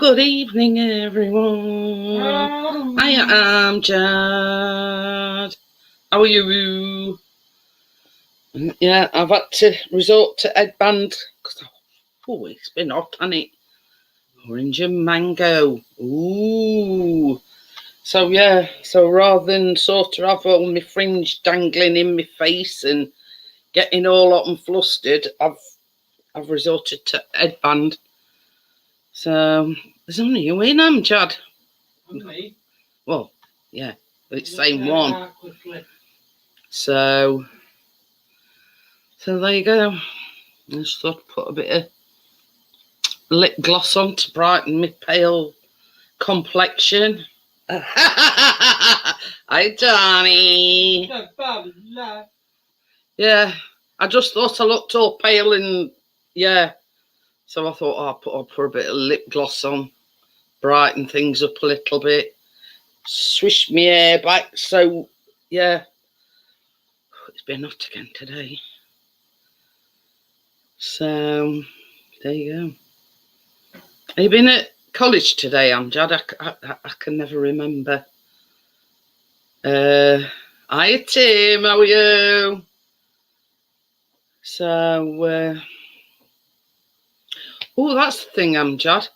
good evening, everyone. I am Jad. How are you? Yeah, I've had to resort to headband because it's been hot, hasn't it? Orange and mango. Ooh. So rather than sort of have all my fringe dangling in my face and getting all hot and flustered, I've resorted to headband. So there's only you in, Jad. Me? Well, yeah, it's the same one. So there you go. I just thought I'd put a bit of lip gloss on to brighten my pale complexion. Hi, Johnny. Yeah, I just thought I looked all pale and yeah. So I thought I'll put a bit of lip gloss on, brighten things up a little bit, swish my hair back. So yeah, it's been hot again today. So there you go. Have you been at college today, Amjad? I can never remember. Hi, Tim. How are you? So, that's the thing, Amjad.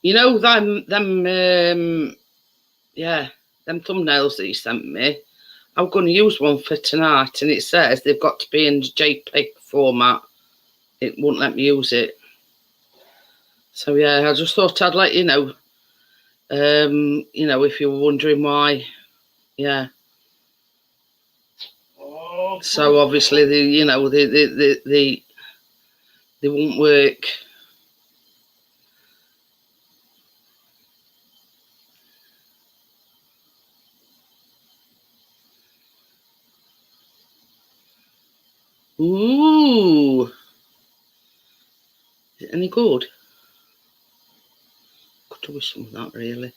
You know them thumbnails that you sent me. I'm going to use one for tonight, and it says they've got to be in JPEG format. It won't let me use it. So yeah, I just thought I'd let you know. If you were wondering why, yeah. So obviously they won't work. Ooh, is it any good? Could do with some of that, really.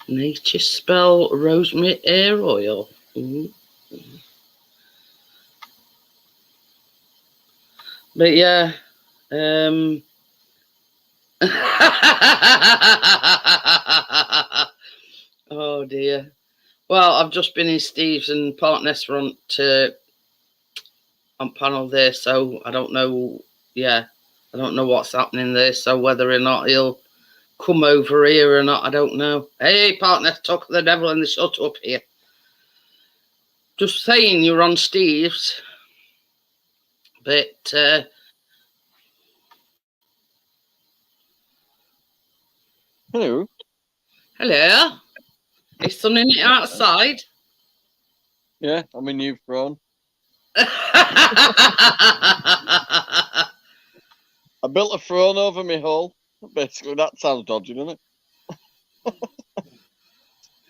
Nature Spell Rosemary Hair Oil. Ooh. But yeah, oh dear. Well, I've just been in Steve's and Park Restaurant on panel there, so I don't know. Yeah, I don't know what's happening there. So whether or not he'll come over here or not, I don't know. Hey, partner, talk of the devil and the shut up here. Just saying you're on Steve's, but hello. Hello. Is sunning it outside? Yeah, I'm in New Prawn. I built a throne over my hole. Basically, that sounds dodgy, doesn't it?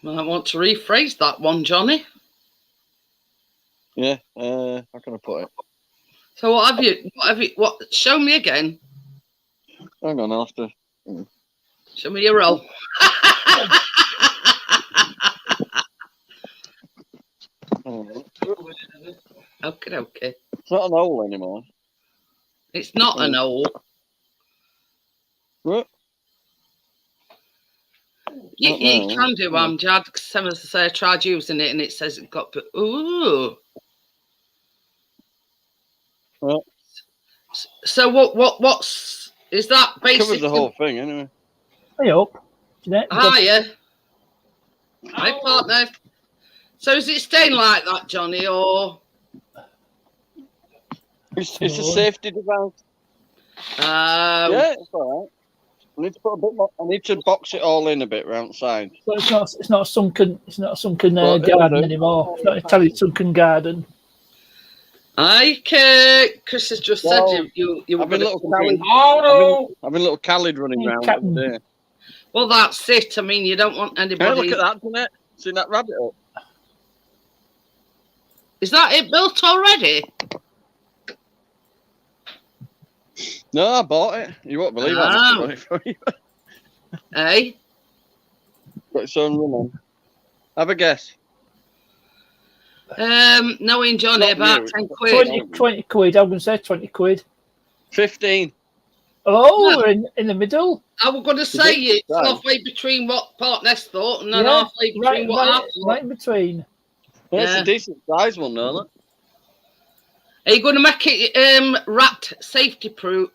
I want to rephrase that one, Johnny. Yeah, how can I put it? So what have you? Show me again. Hang on, I'll have to. Show me your roll. Okay. It's not an hole anymore. It's not an hole. What? You can do, Jad, because some of us I tried using it and it says it got. Ooh. Well, so what's is that basically? Covers the whole thing anyway. Hey up. Hiya. Hi, partner. So is it staying like that, Johnny, or? It's a safety device. Yeah, it's all right. I need to put a bit more. I need to box it all in a bit round side. So it's not a sunken garden anymore. It's not a totally sunken garden. Hi, Kurt. Chris has just said you were I've been little Khalid. I've been little Khalid running around over there. Well, that's it. I mean, you don't want anybody. Hey, look at that, isn't it? Seen that rabbit up? Is that it built already? No, I bought it. You won't believe how much I got it for you. Hey? Got its own run on. Have a guess. Knowing Johnny, about 10 quid. 20 quid. I'm going to say 20 quid. 15. Oh, we're in the middle. I was going to say it's halfway between what Partness thought and then halfway between what I thought. Right in between. Yeah, it's a decent size one, though. Are you going to make it rat safety proof?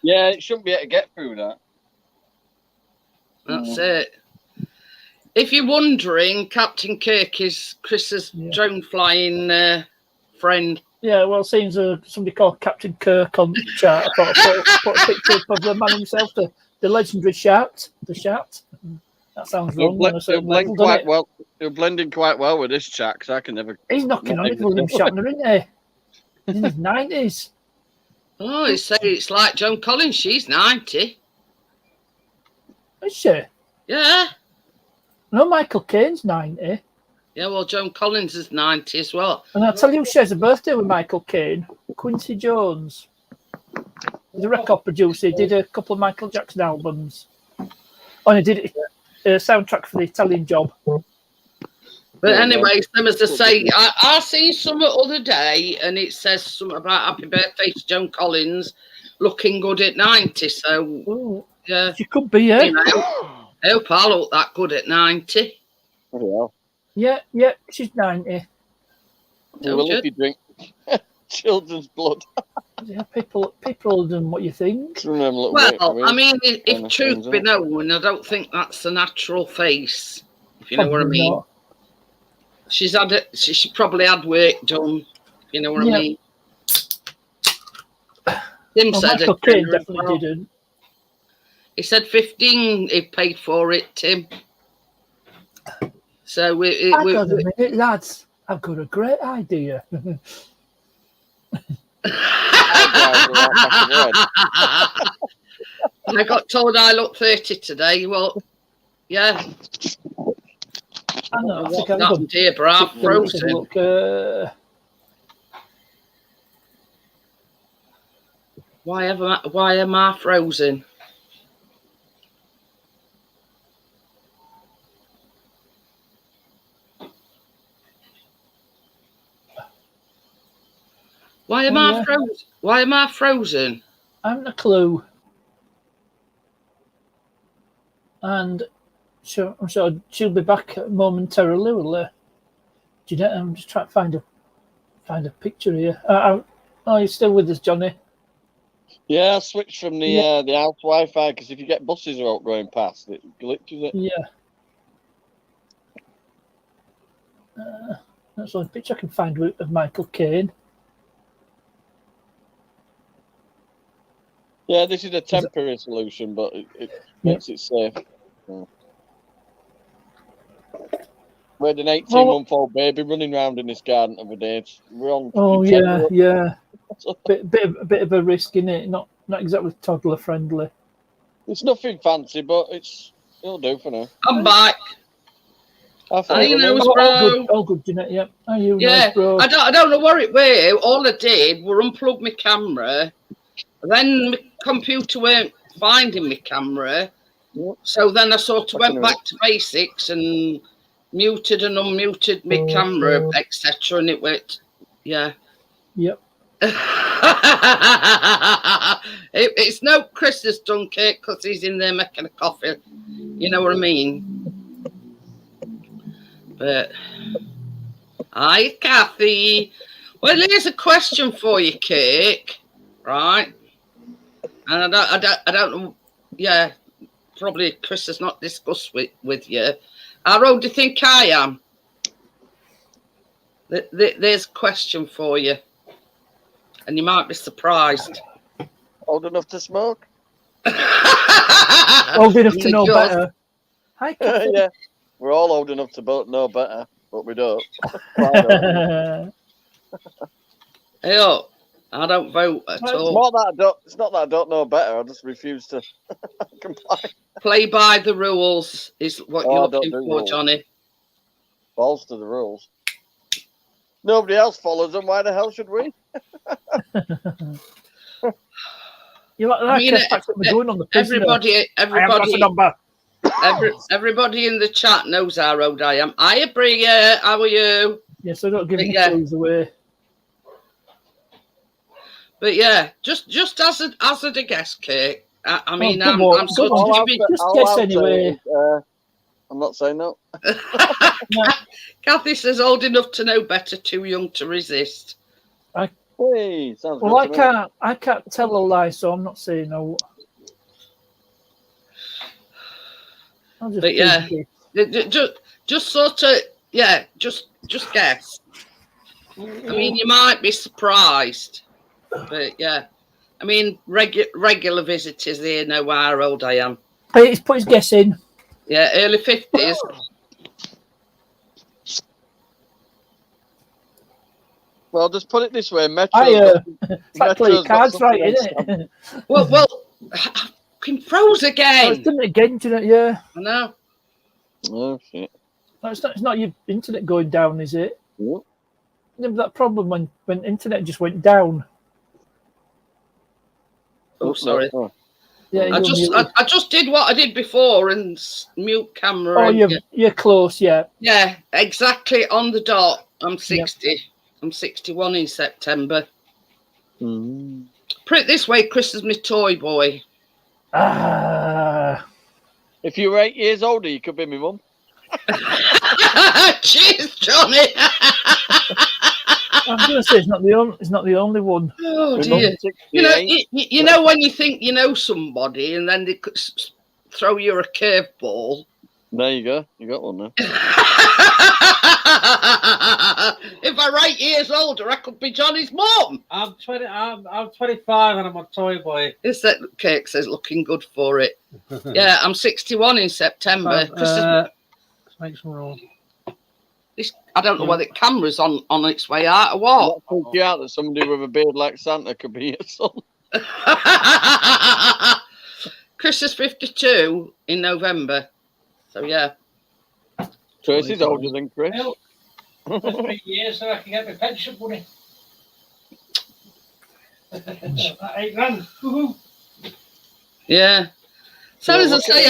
Yeah, it shouldn't be able to get through that. That's it. If you're wondering, Captain Kirk is Chris's drone flying friend. Yeah, well, it seems somebody called Captain Kirk on the chat. I thought I put a picture up of the man himself, the legendary Shat. The Shat. That sounds wrong. You're blending quite well with this chat, because I can never... He's knocking on it, William Shatner, isn't he? He's in his 90s. Oh, he said it's like Joan Collins. She's 90. Is she? Yeah. No, Michael Caine's 90. Yeah, well, Joan Collins is 90 as well. And I'll tell you who shares a birthday with Michael Caine. Quincy Jones. He's a record producer. He did a couple of Michael Jackson albums. Oh, and he did a soundtrack for The Italian Job. But anyway, same as I say, I seen some other day, and it says something about happy birthday to Joan Collins, looking good at 90. So, yeah. She could be, yeah. You know, I hope I look that good at 90. Yeah, she's 90. Well, if you drink children's blood. Yeah, people older than what you think. Well, I mean, if truth be known, I don't think that's a natural face, if you know what I mean. Not. She probably had work done, if you know what I mean. Tim said Michael Caine definitely didn't. He said 15 he paid for it, Tim. So Hang on a minute, lads. I've got a great idea. I got told I look 30 today. Well, yeah. I know. What's happened here, bro? I'm frozen. Look, why am I frozen? Why am I frozen? Why am I frozen? I haven't a clue. And I'm sure she'll be back momentarily, will there? Jeanette, I'm just trying to find a picture here. Oh, you're still with us, Johnny? Yeah, I switched from the house Wi-Fi, because if you get buses out going past, it glitches it. Yeah. That's the only picture I can find of Michael Caine. Yeah, this is a temporary solution, but it makes it safe. Yeah. We had an 18-month-old baby running around in this garden the other day. We're on. Oh yeah. bit of a risk, innit? Not exactly toddler friendly. It's nothing fancy, but it'll do for now. I'm back. All good, Jeanette. Yeah. Are you? Yeah. Bro? I don't know where it were. All I did was unplug my camera. Then my computer weren't finding my camera, so then I sort of went back to basics and muted and unmuted my camera, etc. And it went, yeah. Yep. It's no Chris has done cake because he's in there making a coffee. You know what I mean? But hi, Kathy. Well, here's a question for you, Cake. Right? And I don't know. Yeah, probably Chris has not discussed with you. How old do you think I am? There's a question for you, and you might be surprised. Old enough to smoke? Old enough to know better. Hi, Kathy. Yeah, we're all old enough to know better, but we don't. Hey, up. I don't vote at all. It's not that I don't know better. I just refuse to comply. Play by the rules is what you're looking for, rules. Johnny. Balls to the rules. Nobody else follows them. Why the hell should we? You like I mean, what we're doing on the everybody in the chat knows how old I am. Hiya, Bria. How are you? Yes, I don't give any clues away. But yeah, just as a guest, Kate. I mean, come I'm on, sort come of on, giving. just guess anyway. I'm not saying no. Kathy says old enough to know better, too young to resist. Hey, sounds Well, good to me. I can't tell a lie, so I'm not saying no. I'll just But yeah, guess. just sort of just guess. I mean, you might be surprised, but yeah, I mean, regular visitors here know how old I am. Hey, he's put his guess in. Yeah, early 50s. Well, just put it this way: Exactly, cards right, isn't it? Well, fucking froze again. It's done it again, didn't it? Yeah. I know. Oh shit! No, it's not your internet going down, is it? Yep. Remember that problem when internet just went down? Oh, sorry. Oh. Yeah, I just did what I did before and mute camera. Oh, you're close, yeah. Yeah, exactly on the dot. I'm 60. Yep. I'm 61 in September. Mm-hmm. Put it this way, Chris is my toy boy. If you were 8 years older, you could be my mum. Cheers, Johnny. I'm going to say it's not the only one. Oh dear! You know when you think you know somebody, and then they throw you a curveball. There you go. You got one now. If I were 8 years older, I could be Johnny's mum. I'm 20. I'm 25, and I'm a toy boy. Is that Cake says looking good for it? Yeah, I'm 61 in September. Make some room. I don't know whether the camera's on its way out or what. Freak you out that somebody with a beard like Santa could be your son. Chris is 52 in November. So yeah. Tracy's older than Chris. 3 years so I can get my pension money. $8 grand. Woohoo. Yeah. So as I say,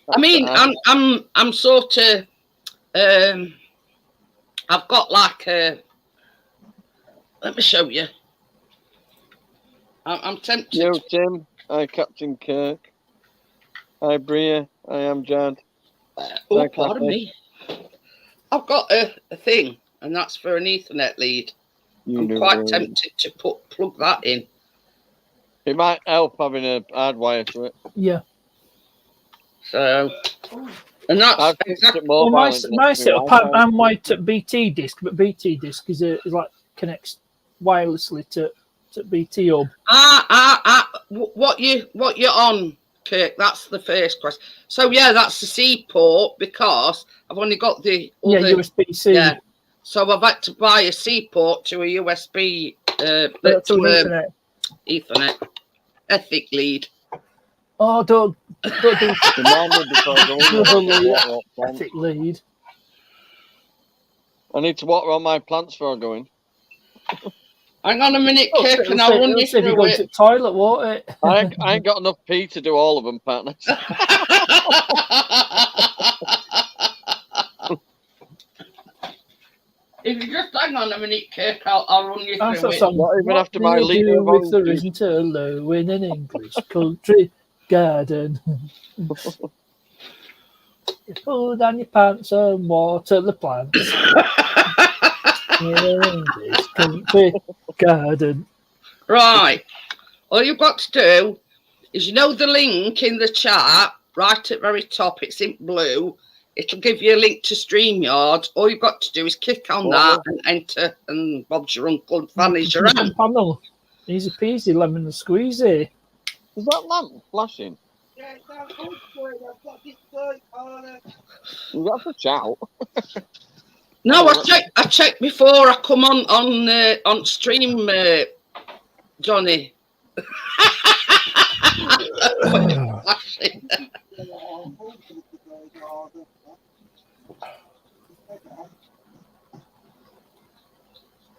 I mean, I'm sort of. I've got like a. Let me show you. I'm tempted. Yo, Tim. Hi, Captain Kirk. Hi, Bria. I am Jad. Oh, pardon me. I've got a thing, and that's for an Ethernet lead. I'm quite tempted to plug that in. It might help having a hardwire to it. Yeah. So, and that's exactly. Well, my setup, I'm wired at BT disc, but BT disc is like connects wirelessly to BT hub. What you're on, Kirk? That's the first question. So yeah, that's the C port because I've only got the USB-C. Yeah, so I've had to buy a C port to a USB to Ethernet ethic lead. Oh, don't do ethic lead. I need to water all my plants before I go in. Hang on a minute, Kirk, and I'll run you through it. If you go to the toilet, won't it? I ain't got enough pee to do all of them, partner. If you just hang on a minute, Kirk, I'll run you through it. Not even after my leader if there isn't a low in an English country garden. You pull down your pants and water the plants. In an English country garden. Right. All you've got to do is, you know the link in the chat, right at the very top, it's in blue. It'll give you a link to StreamYard. All you've got to do is click on that and enter, and Bob's your uncle and Fanny's your aunt. Panel. Easy peasy, lemon and squeezy. Is that lamp flashing? Yeah, it's not good for it. I've got this third corner. You got to shout. No, I checked before I come on stream, Johnny.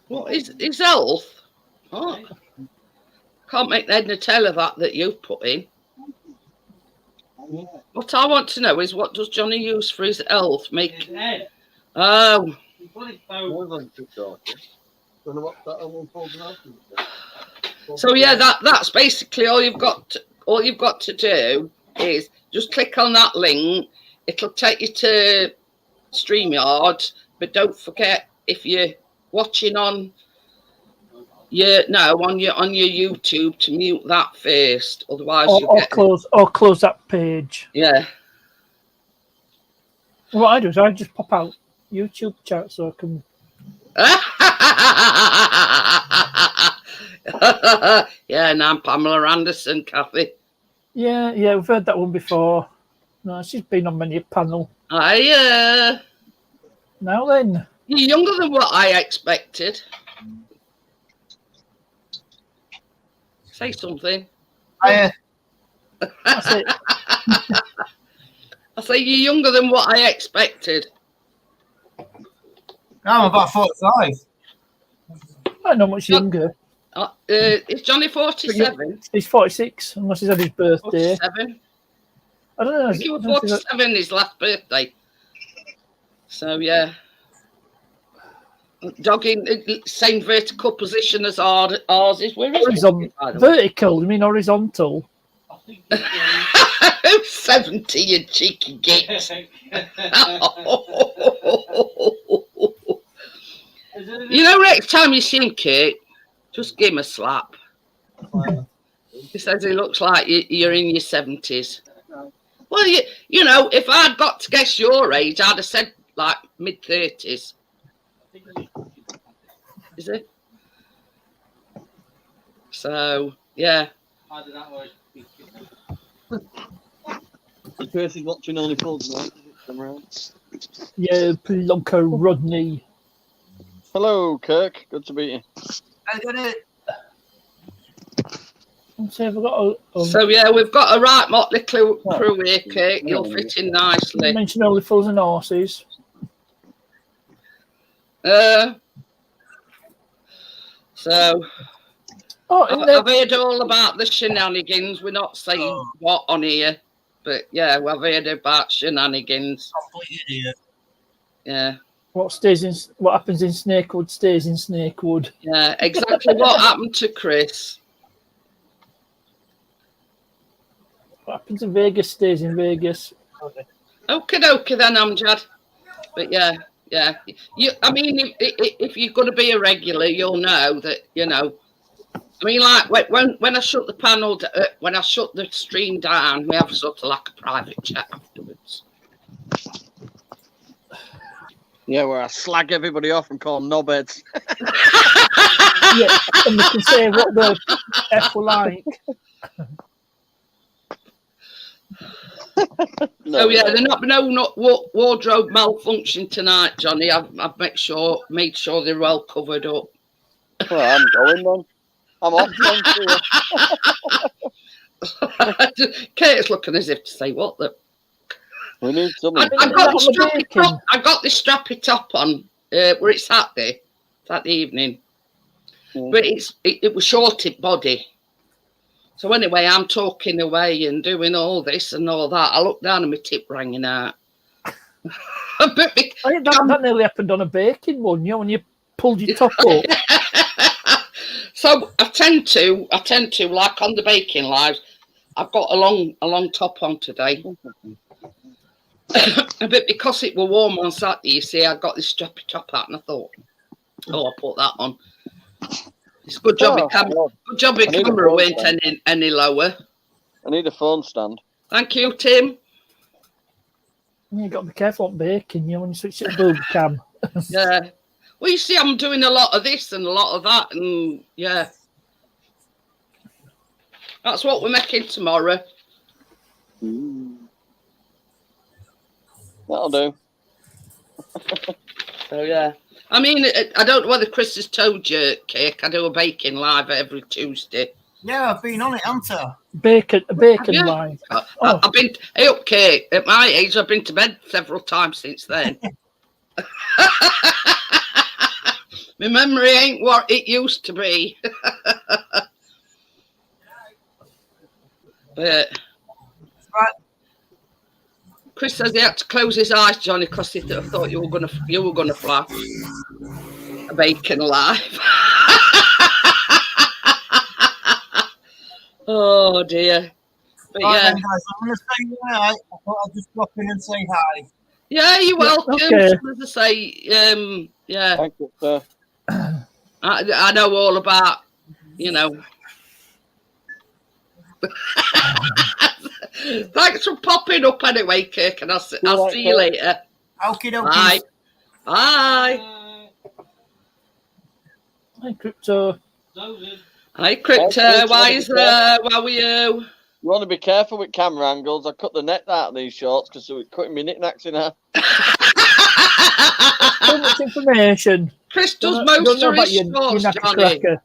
What is Elf? Oh. Can't make the head Nutella that you've put in. What I want to know is, what does Johnny use for his Elf? Make. Oh. Gonna watch that on Unfolding after. So yeah, that's basically all you've got. All you've got to do is just click on that link. It'll take you to StreamYard, but don't forget, if you're watching on your YouTube, to mute that first. Otherwise, or close that page. Yeah. What I do is I just pop out YouTube chat so I can. Yeah, and I'm Pamela Anderson, Kathy. Yeah, we've heard that one before. No, she's been on many a panel. Hiya. Now then. You're younger than what I expected. Say something. That's it. I say you're younger than what I expected. I'm about 45. I'm not much younger. Is Johnny 47? He's 46, unless he's had his birthday. 47? I don't know. I think he was 47 his last birthday. So, yeah. Dogging, same vertical position as ours is. Where is it? Vertical? You mean horizontal? I think 70, you cheeky git. You know, next time you see him, Kate, just give him a slap. He says he looks like you're in your 70s. Well, you know, if I'd got to guess your age, I'd have said like mid-30s. Is it? So, yeah. I don't know. The person's watching only Unfolding after. Yeah, Plonker Rodney. Hello, Kirk. Good to meet you. I got it. So yeah, we've got a right motley crew here, Kate. You'll fit in nicely. You mentioned Only Fools and Horses. So I've heard all about the shenanigans. We're not saying what on here, but yeah, we've heard about shenanigans. Complete idiot. Yeah. What happens in Snakewood stays in Snakewood. Yeah, exactly what happened to Chris. What happens in Vegas stays in Vegas. Okie dokie then, Amjad. But yeah. I mean, if you're going to be a regular, you'll know that, you know. I mean, like when I shut the panel, when I shut the stream down, we have sort of like a private chat afterwards. Yeah, where I slag everybody off and call them knobheads. Yeah, and we can say what the F we like. No, yeah, they're not wardrobe malfunction tonight, Johnny. I've made sure they're well covered up. Well, I'm going then. I'm off then. Kate's looking as if to say, "What the." We need something. I got this strappy top on where it's Saturday evening, but it was shorted body. So anyway, I'm talking away and doing all this and all that. I looked down and my tip rang out. That nearly happened on a baking one, you know, when you pulled your top up. So I tend to like on the baking lives. I've got a long top on today. But because it was warm on Saturday, you see, I got this strappy top out, and I thought, I'll put that on. It's a good job. Good job. The camera went any lower. I need a phone stand. Thank you, Tim. You got to be careful on baking, you know, when you switch to boob cam. Yeah. Well, you see, I'm doing a lot of this and a lot of that, and yeah, that's what we're making tomorrow. That'll do. So yeah, I mean, I don't know whether Chris has told you, Cake. I do a baking live every Tuesday. Yeah, I've been on it, haven't I? Bacon live. I've been up, Cake. At my age, I've been to bed several times since then. My memory ain't what it used to be. But Right. Chris says he had to close his eyes, Johnny, because he thought you were gonna flash. a bacon alive. Oh dear. But Right yeah. then, guys, I'm going to say goodnight. I thought I'd just drop in and say hi. Yeah, you're welcome. okay. As I say, yeah, Thank you, sir. I know all about, you know. Thanks for popping up anyway, Kirk, and I'll see you later. Okie dokie. Bye. Bye. Hi, Crypto. Hi, Crypto. How are you? You want to be careful with camera angles. I cut the net out of these shorts because it was cutting me knickknacks in half. Too much information. Crystal's Don't most know of about his your shorts, knacker Johnny. cracker.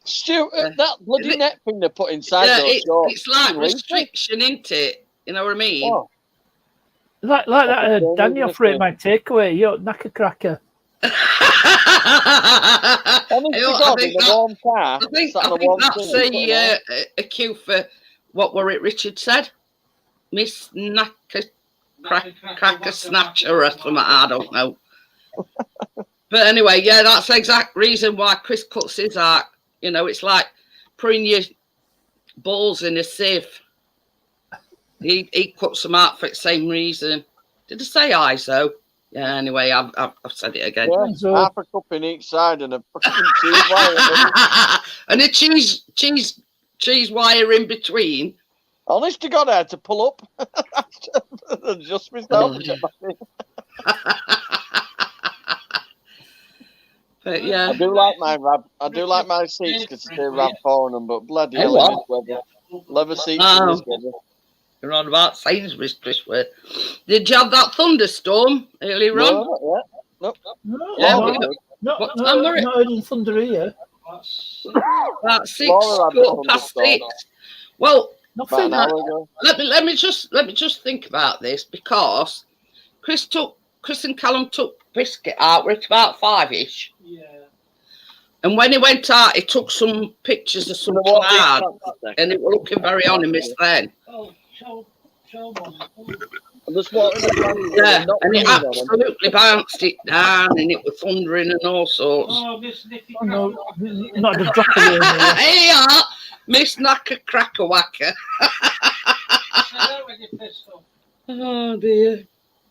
Stu, that bloody net thing they put inside Yeah, those shorts. it's like Unbelievable. restriction, isn't it? You know what I mean? Oh, Like that Danny operated my takeaway, yo, knacker cracker. honest to God, in a warm car. I think sat in a warm that's thing, a cue for what were it Richard said? Miss Knacker Cracker Snatcher or something, I don't know. But anyway, yeah, that's the exact reason why Chris cuts his out. You know, it's like putting your balls in a sieve. He cuts them out for the same reason. Did I say ISO? Yeah, anyway, I've said it again. Yeah, So- half a cup in each side and a fucking cheese wire. And a cheese wire in between. Honest to God, I had to pull up. Adjust myself. and get back in. But yeah. I do like my seats because they do Rab 4 on them, but bloody hell, what? in this weather. Leather seats Oh. in this weather. You're on about Sainsbury's, Chris. Did you have that thunderstorm earlier on? No, not yet. No, Yeah, no, we no, got- no, what no, time were it? not heard thunder here. About 6, Laura had the quarter past thunderstorm. 6. Well, About an Nothing. hour ago. let me just think about this, because Chris and Callum took Biscuit out. We're at about 5ish. Yeah. And when he went out, he took some pictures of some So what cloud, the- and it was looking very ominous then. Oh, show one. I'm just walking the plants, Yeah, not and it running on them. absolutely bounced it down, and it was thundering and all sorts. Oh, Miss Nicky. Oh, no, not the drop of rain here. Hey, Miss Knacker Cracker Whacker. Say that when you're pissed off. Oh dear.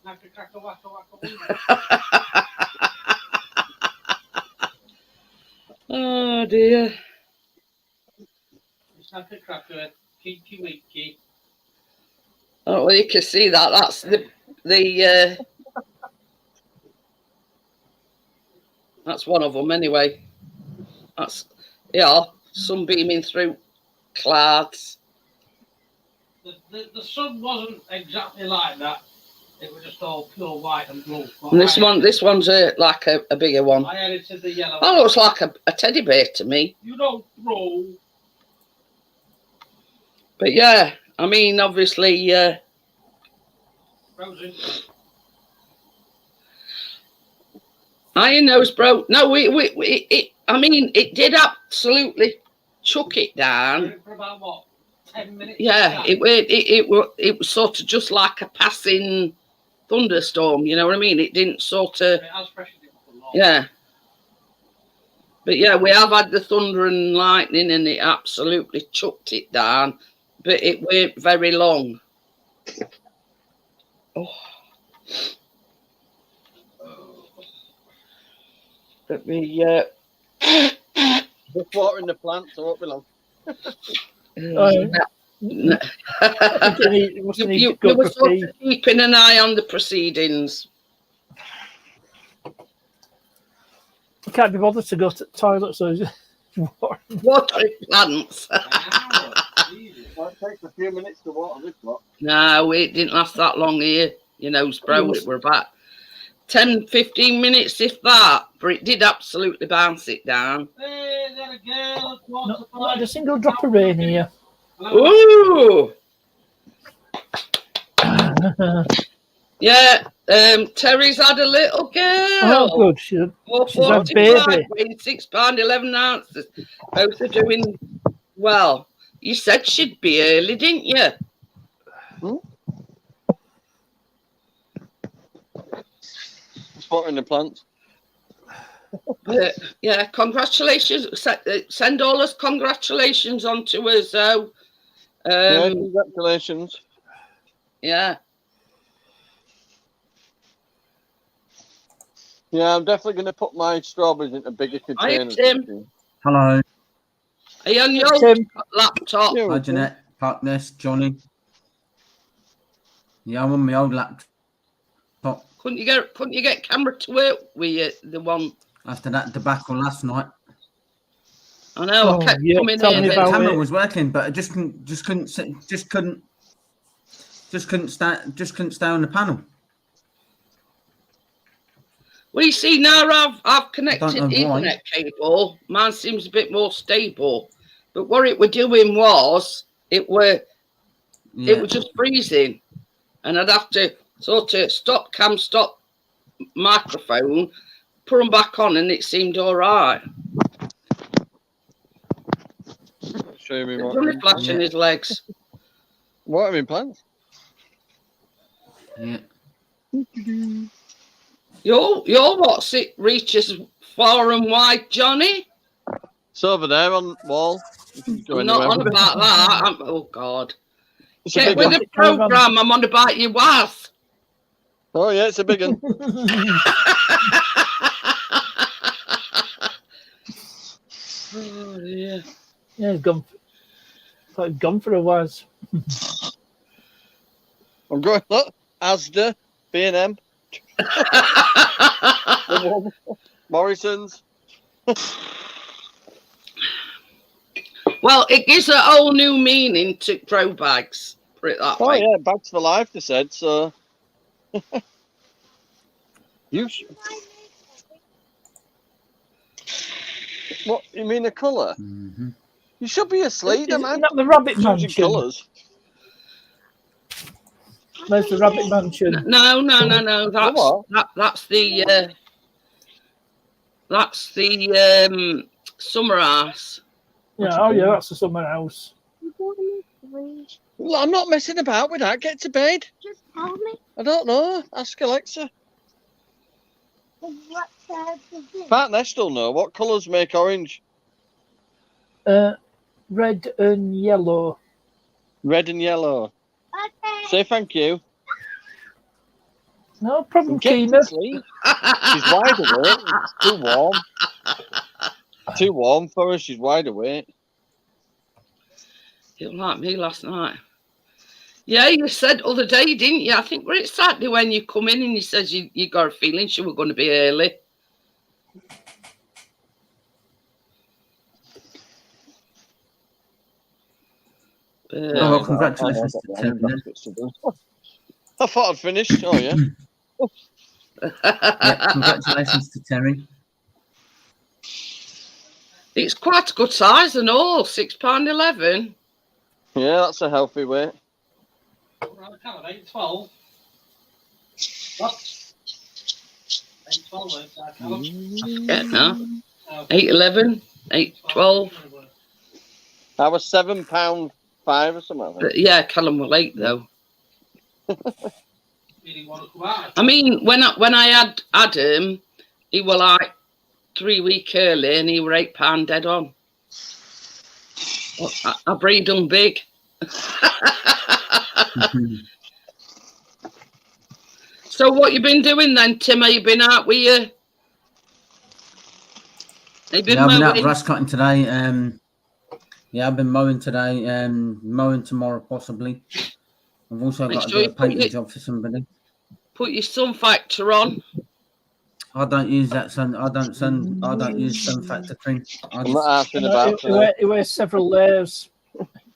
Knacker, cracker, whacker, whacker. Oh dear. It's knacker, cracker, kinky winky. Oh, well, you can see that. That's the that's one of them anyway. That's sun beaming through clouds. The sun wasn't exactly like that. It was just all pure white and blue. But And this one's like a bigger one. I edited the yellow. That looks like a teddy bear to me. You don't throw. But yeah, I mean, obviously, Frozen. iron nose broke. No, I mean, it did absolutely chuck it down. For about what? 10 minutes? Yeah, it was sort of just like a passing thunderstorm. You know what I mean? It didn't sort of, It has pressured it up a lot. yeah. But yeah, we have had the thunder and lightning, and it absolutely chucked it down. But it weren't very long. Oh. Let me. Just watering the plants, so it won't be long. You were sort of keeping an eye on the proceedings. I can't be bothered to go to the toilet, so it's just Watering plants. Wow, Jesus. Well, it takes a few minutes to water this lot. No, it didn't last that long here. You know, bro, it were about 10, 15 minutes, if that. But it did absolutely bounce it down. Hey, there a girl. not a single drop of rain here. Ooh! Yeah, Terry's had a little girl. Oh, good. She's had a 45, baby. weighing £6, 11 ounces. Both are doing well. You said she'd be early, didn't you? Just watering the plants. Yeah, congratulations. Send all us congratulations on to us, though. Yeah, congratulations. Yeah. Yeah, I'm definitely going to put my strawberries into bigger Hi, containers. Tim. Hello. Are you on your Tim. laptop? Yeah, Hi, Jeanette. Partners, Johnny. Yeah, I'm on my old laptop. Couldn't you get camera to work with you, the one? After that debacle last night. I know. Oh, I kept yeah, coming tell in. me The about camera it. was working, but I just couldn't stay on the panel. Well, you see, now I've I don't connected know why. Ethernet cable. Mine seems a bit more stable. But what it were doing was it was just freezing, and I'd have to sort of stop cam, stop microphone, put them back on, and it seemed all right. show me It's what. only flashing his legs. What have in plans? Yeah. Your what's it reaches far and wide, Johnny? It's over there on the wall. I'm not on about that. Oh God! It's a Get big with one. the program. I'm on about your wife. Oh yeah, it's a big one. Oh dear. Yeah, he's gone. Thought he'd gone for a whiz. I'm going. Look, Asda, B&M, Morrison's. Well, it gives a whole new meaning to grow bags. Put it that Oh way. yeah, bags for life. They said so. What you mean the colour? Mm-hmm. You should be asleep, Is man. that the Rabbit Changing Mansion? colours. There's the Rabbit Mansion. No. That's the summer house. Yeah, oh yeah, that's the summer house. Well, I'm not messing about with that. Get to bed. Just tell me. I don't know. Ask Alexa. What size is it? Pat Nest will know. What colours make orange? Red and yellow. Red and yellow. Okay. Say thank you. No problem, Get Keena. to sleep. She's wide awake. It's too warm. Too warm for her. She's wide awake. It was like me last night. Yeah, you said other day, didn't you? I think we're Saturday when you come in and you said you got a feeling she was going to be early. Oh, well, congratulations to Terry. I thought I'd finished. Oh yeah. Yeah, congratulations to Terry. It's quite a good size and all, £6.11. Yeah, that's a healthy weight. Around the kind of 8-12. What? 8-12, Yeah, no. 8.11, 8.12. I was £7.5 or something. But yeah, Callum was late though. Really want to come out. I mean, when I had Adam, he was like 3 weeks early and he were £8 dead on. Well, I breed them big. So what you been doing then, Tim? Have you been out with you? Have you been I've been out mowing? grass cutting today. Yeah, I've been mowing today. Mowing tomorrow possibly. I've also Make got sure to you do a painting put job for somebody. Put your sun factor on. I don't use that sun. I don't use sun factor cream. I'm not asking about He wears several layers.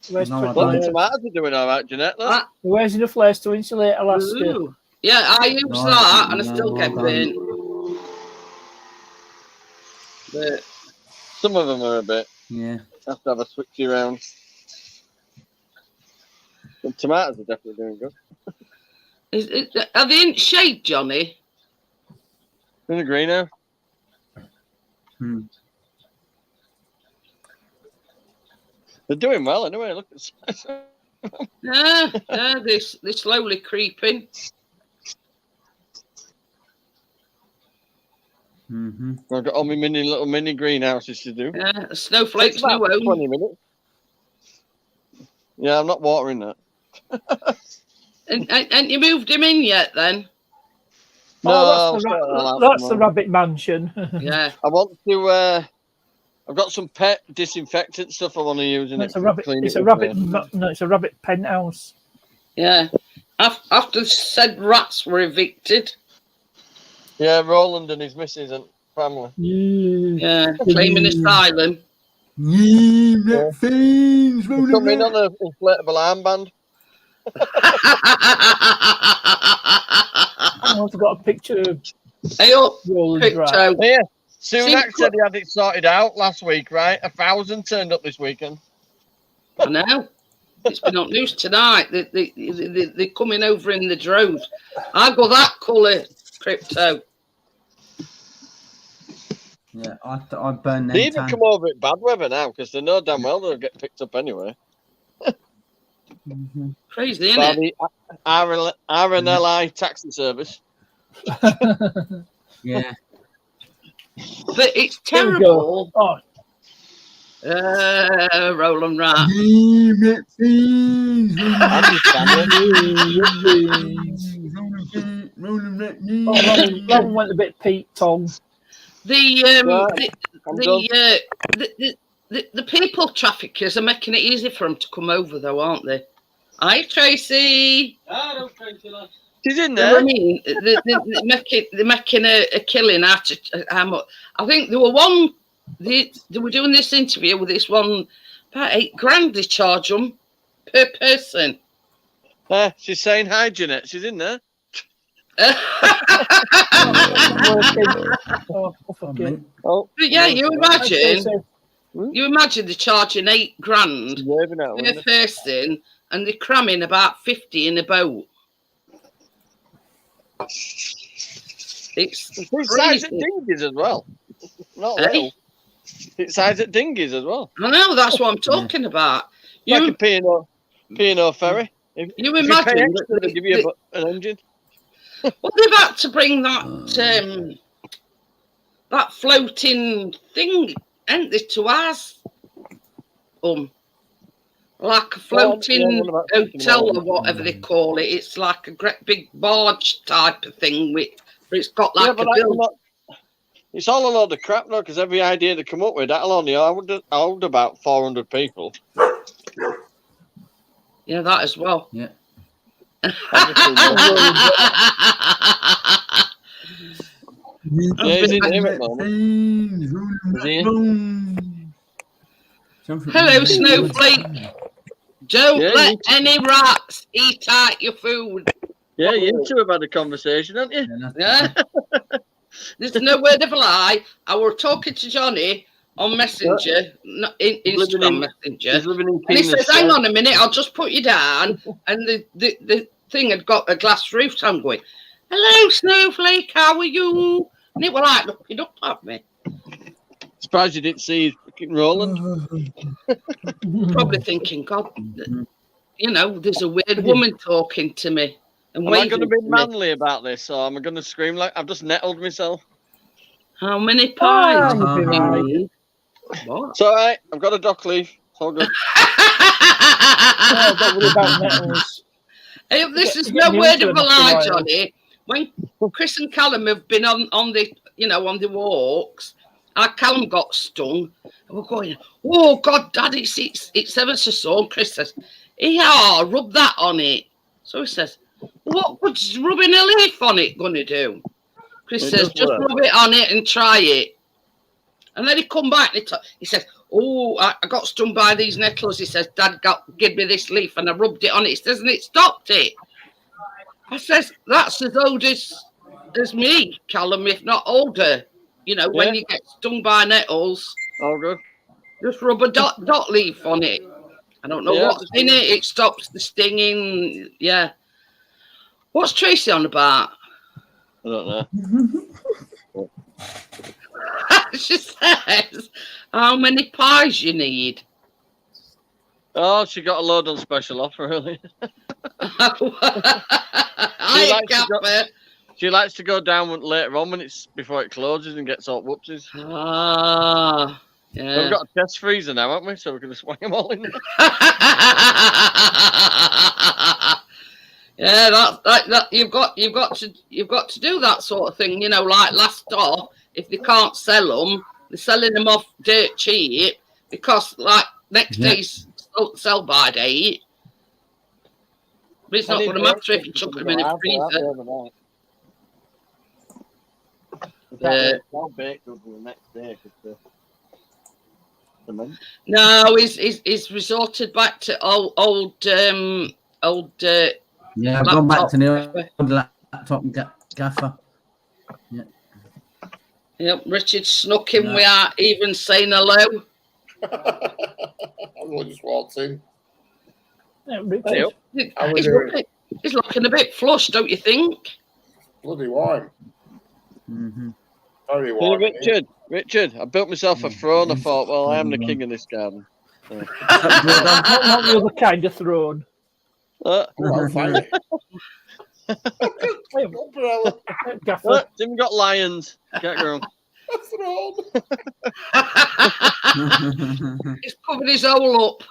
He wears, No, I Well, the don't. tomatoes are doing all right, Jeanette. Look. Ah, he wears enough layers to insulate Alaska. ooh. Yeah, I use No, that and I no, still I get don't. burnt. But Some of them are a bit. Yeah. Have to have a switchy around. The tomatoes are definitely doing good. are they in shade, Johnny? In the greenhouse. They're doing well anyway. Look at Yeah, they're slowly creeping. Mm-hmm. I've got all my little mini greenhouses to do. Yeah, Snowflake's Takes about new home. 20 minutes. Yeah, I'm not watering that. And you moved him in yet then? Oh, I'll sort that out that's the tomorrow. rabbit mansion. Yeah. I want to. I've got some pet disinfectant stuff I want to use in It's it. a rabbit. Clean It's it a up rabbit. there. No, it's a rabbit penthouse. Yeah. After said rats were evicted. Yeah, Roland and his missus and family. Yeah. Claiming asylum. Yeah, things Come in on an inflatable armband. I've got a picture of Hey up, Roland Rat. Crypto. Here, Sunak See- said he had it sorted out last week, right? 1,000 turned up this weekend. I know. It's been on news tonight. They're coming over in the droves. I got that colour, Crypto. Yeah, I burn them. They even tan. come over at bad weather now because they know damn well they'll get picked up anyway. Mhm. Crazy, isn't By it? the RNLI taxi service. Yeah. But it's There we go. terrible. Oh, Roland Rat. And his family. Roland went a bit Pete Tong. The I'm done. the people traffickers are making it easy for them to come over, though, aren't they? Hi, Tracy. I don't think you like. She's in You know what I there. mean? They're making a killing out of how much. I think there were one. They were doing this interview with this one. About $8,000 they charge them per person. She's saying hi, Jeanette. She's in there. Oh, fuck it. Oh, But yeah, you imagine So, they're charging $8,000 she's waving out. per person, and they're cramming about 50 in a boat. It's It's size at crazy. dinghies as well. Not Eh? little. It's size at dinghies as well. I know, that's what I'm talking about. Like a You P&O ferry. If you you pay imagine extra, they give you an engine. well, they've had to bring that that floating thing, ain't they, to ours? Like a floating what about hotel or whatever they call it. It's like a great big barge type of thing but it's got like but a build. it's all a load of crap though, because every idea they come up with, that'll only hold about 400 people. Yeah, that as well. Yeah. Obviously, yeah, he's in here at the moment. Is he? Hello, Snowflake. Don't Yeah, let you- any rats eat out your food. Yeah, you two have had a conversation, haven't you? Yeah. There's no word of a lie. I were talking to Johnny on Messenger, not in Instagram Messenger. He's living in And he King's says, hang on a minute, I'll just put you down. And the thing had got a glass roof, so I'm going, hello, Snowflake, how are you? And it was like looking up at me. Surprised you didn't see fucking Roland. Probably thinking, God, you know, there's a weird woman talking to me. And Am I going to be waving to me. manly about this, or am I going to scream like I've just nettled myself? How many pies? you'll be do you right. need? What? It's all right. I've got a dock leaf. It's all good. Oh, don't worry about nettles. Hey, this is Get no used word to of it a after a lie, while. Johnny. When Chris and Callum have been on the, you know, on the walks, our Callum got stung. And we're going, oh God, Dad, it's ever so sore. And Chris says, yeah, rub that on it. So he says, what was rubbing a leaf on it going to do? Chris It says, does just work. rub it on it and try it. And then he come back and he says, oh, I got stung by these nettles. He says, Dad give me this leaf and I rubbed it on it. He says, and it stopped it. I says, that's as old as me, Callum, if not older. You know, when Yeah. you get stung by nettles, All good. just rub a dot leaf on it. I don't know Yeah, what's just- in it. It stops the stinging. Yeah. What's Tracy on about? I don't know. She says, how many pies you need? Oh, she got a load on special offer earlier. I likes to go- Gaffer. She likes to go down later on when it's before it closes and gets all whoopsies. Ah, We've yeah. got a test freezer now, haven't we? So we can just swing them all in there. Yeah, that you've got to do that sort of thing. You know, like last off, if they can't sell them, they're selling them off dirt cheap because like next day's sell by date. But it's not going to matter if you chuck them in a freezer. No, he's resorted back to old. Yeah, I've gone back to the old laptop gaffer. Yeah. Yep, Richard snuck in without even saying hello. I just walked in. Yeah, Richard. He's looking a bit flushed, don't you think? Bloody warm. Mm-hmm. Very warm. Richard, I built myself a throne. I thought, well, I am the king of this garden. Not the other kind of throne. Fine. Gaffer. Tim got lions. Can't go wrong. He's covered his hole up.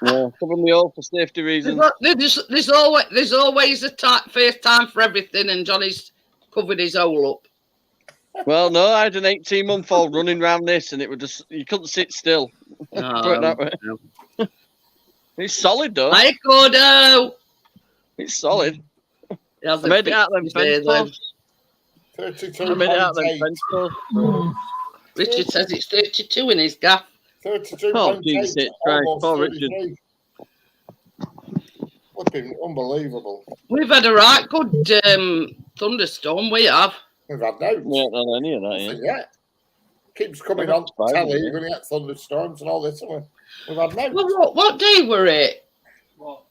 Yeah, cover me all for safety reasons. There's always a first time for everything, and Johnny's covered his hole up. Well, no, I had an 18-month-old running around this, and it would just you couldn't sit still. Put it that way. It's solid though. Hi, Gordo. It's solid. I made it out of them fence posts. 32. I made it out of them fence posts. Richard says it's 32 in his gaff. 32. Oh, Jesus Christ. Poor Richard. Flipping unbelievable. We've had a right good thunderstorm, we have. We've had no. We haven't done any of that yet. Keeps coming on telly, you're going to get thunderstorms and all this. We've had no. Well, what day were it? What?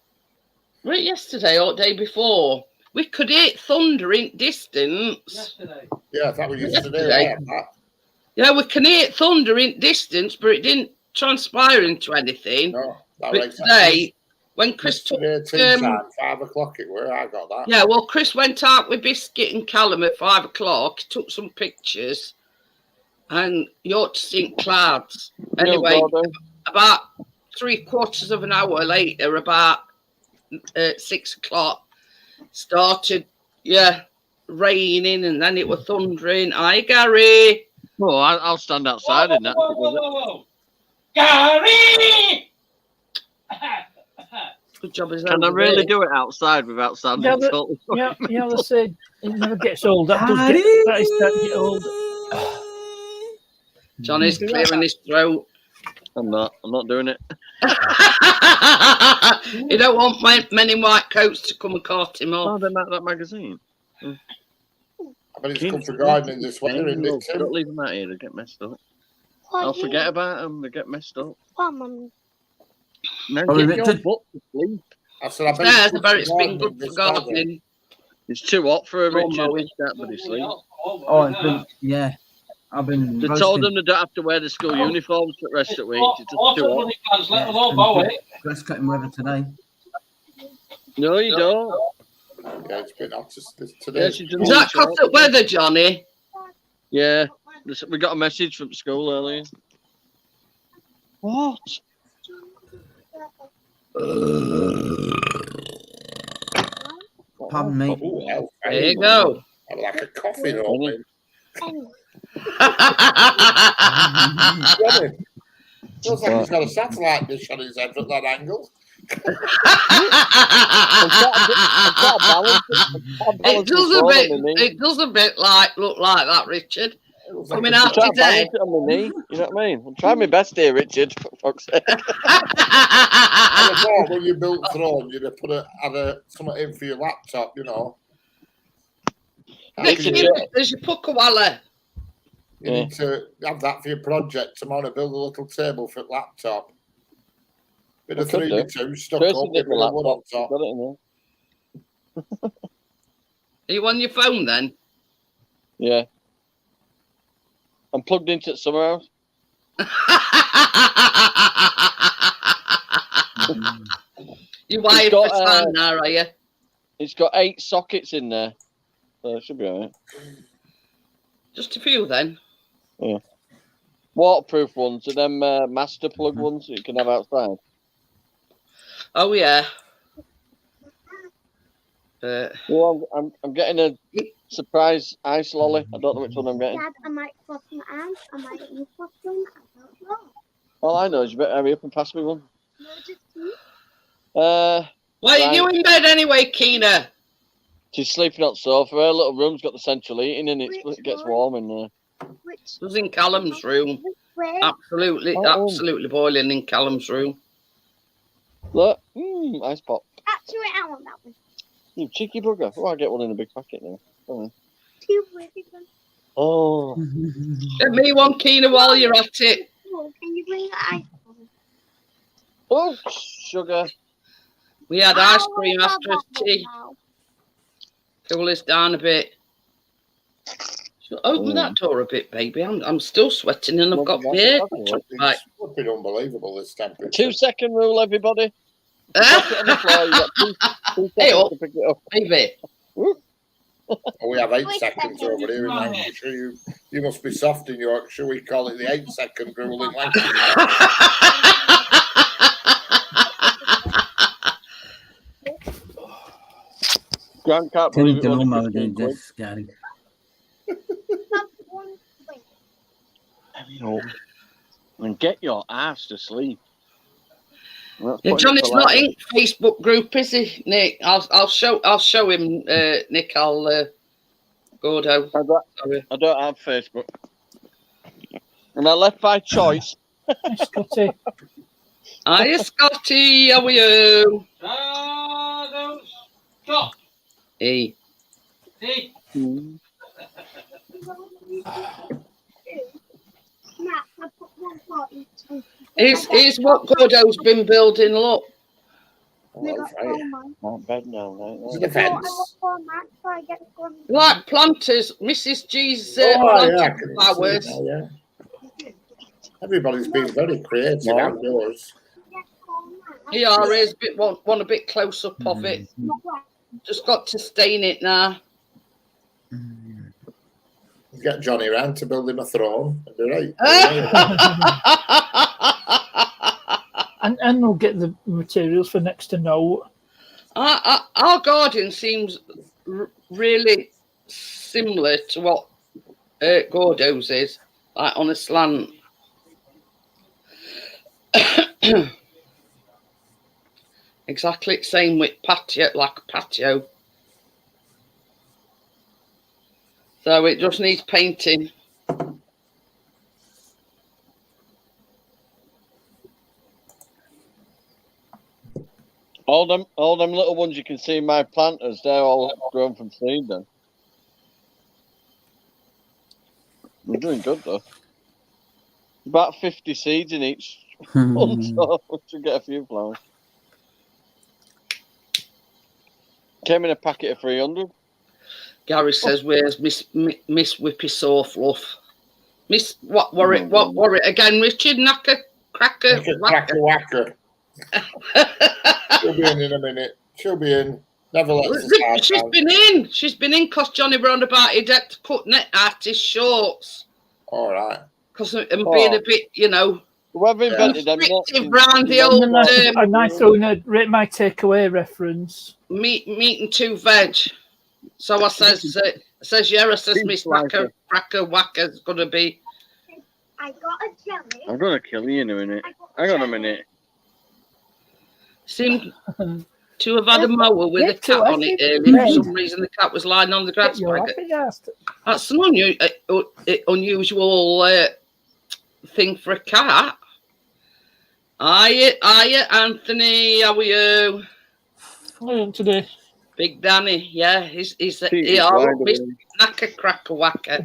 Were it yesterday or the day before? We could hear thunder in distance. Yesterday. Yeah, that was yesterday. Yesterday. Yeah, we can hear thunder in distance, but it didn't transpire into anything. No, but today, when Chris took... 5 o'clock it were, I got that. Yeah, well, Chris went out with Biscuit and Callum at 5 o'clock, took some pictures, and you ought to see clouds. Anyway, about 3/4 of an hour later, about 6 o'clock, started, raining, and then it was thundering. Hi, Gary. Oh, I'll stand outside in that. Whoa. Gary! Good job as Can I really do it outside without sounding totally? They said it never gets old. That is starting to get old. Johnny's clearing his throat. I'm not doing it. You don't want men in white coats to come and cart him off. Oh, they make that magazine. But it's good for gardening this weather, isn't it? Don't leave them out here, they get messed up. I'll forget about them, they get messed up. Now get your butt to sleep. I said, I bet it's been good for gardening. It's too hot for a Richard. He can't bloody sleep. Oh, it's been, I've been. They told them they don't have to wear the school uniforms for the rest of the week. It's just too hot. Grass cutting weather today. No, you don't. Yeah, it's been hot today. Is that cut weather, Johnny? Yeah, we got a message from school earlier. What? Pardon me. Oh, there you go. I'm like a coffin open. Feels like he's got a satellite dish on his head at that angle. It does a bit look like that, Richard. Coming out today. On my knee, you know what I mean? I'm trying my best here, Richard. For fuck's sake. I thought when you built Throne, you'd have had something in for your laptop, you know. There's your Pukawalla. You need to have that for your project. I'm going to build a little table for the laptop. Bit of 3x2 stuck up with a wood on top. Got it in there. Are you on your phone then? Yeah. I'm plugged into it somewhere else. You wired for time now, are you? It's got 8 sockets in there. so it should be all right. Just a few then. Waterproof ones and them master plug ones that you can have outside. Oh yeah. Well, I'm getting a surprise ice lolly. I don't know which one I'm getting. Dad, I might cross my arms. I might get you cross them. I don't know. All I know is you better hurry up and pass me one. No, just two. Why are you in bed anyway, Keena? She's sleeping on the sofa. Her little room's got the central heating in it. Which It gets one? warm in there. Which It was in Callum's room. way? Absolutely, Oh. absolutely boiling in Callum's room. Look, ice pop. Actually, I want that one. You cheeky bugger. Oh, I'll get one in a big packet now. Come on. Two big ones. Oh. Get me one, Keena, while you're at it. Oh, can you bring the ice cream? Oh, sugar. We had ice cream after his tea. Now. Cool us down a bit. So open that door a bit, baby. I'm still sweating and I've got beard. Right. It's flipping unbelievable, this temperature. 2 second rule, everybody. Drop it on the floor. You got two Hey, seconds up. to pick it up. Baby. Oh, we have 8 Wait, seconds second. over here in Lancashire. You must be soft in Yorkshire. We call it the 8-second rule in Lancashire. Grant can't believe Couldn't it. do Only more 15 than quid. this, Gary. That's one thing. Hurry up and get your ass to sleep. That's Yeah, putting Johnny's it for not later. in Facebook group, is he, Nick? I'll show him, Nick. I'll Gordo. Sorry. I don't have Facebook. And I left by choice. Scotty. Hiya, Scotty. How are you? Don't stop. Hey. See? Matt, I put one part in two. Here's what Gordo's been building. Look. We Oh, got right. 4 months. I'm in bed now, It's right? a So I fence. got 4 months, so I get one. Like planters, Mrs. G's Oh, yeah, I planted can see flowers. now, yeah. Everybody's been very creative No. outdoors. Get 4 months. Here is a bit one a bit close up of it. Just got to stain it now. Get Johnny round to build him a throne. That'd be right. And we'll get the materials for next to no. Our garden seems really similar to what Gordo's is, like on a slant. Exactly the same with patio, like a patio. So it just needs painting. All them little ones you can see in my planters, they're all grown from seed then. We're doing good though. About 50 seeds in each one, so we should get a few flowers. Came in a packet of 300. Gary says, "Where's Miss Whippy Saw Fluff? Miss what? Worry again, Richard Knacker Cracker Cracker whacker. She'll be in a minute. She'll be in. Never let us start. She's been in because Johnny round about he had to cut net out his shorts All right. because I'm being a bit, Whoever invented them restrictive round the old And I threw in a rate my takeaway meat and 2 veg. So I says, yeah, I says, Miss Cracker Whacker's gonna be. I got a jelly. I'm gonna kill you in a minute. I got Hang on a jelly. minute. Seemed to have had a mower with Yeah, a cat on it earlier. For some reason, the cat was lying on the grass You're bag. laughing at. That's an unusual thing for a cat. Hiya, Anthony. How are you? Today. Big Danny. Yeah, he's Mr. Knacker Cracker Whacker.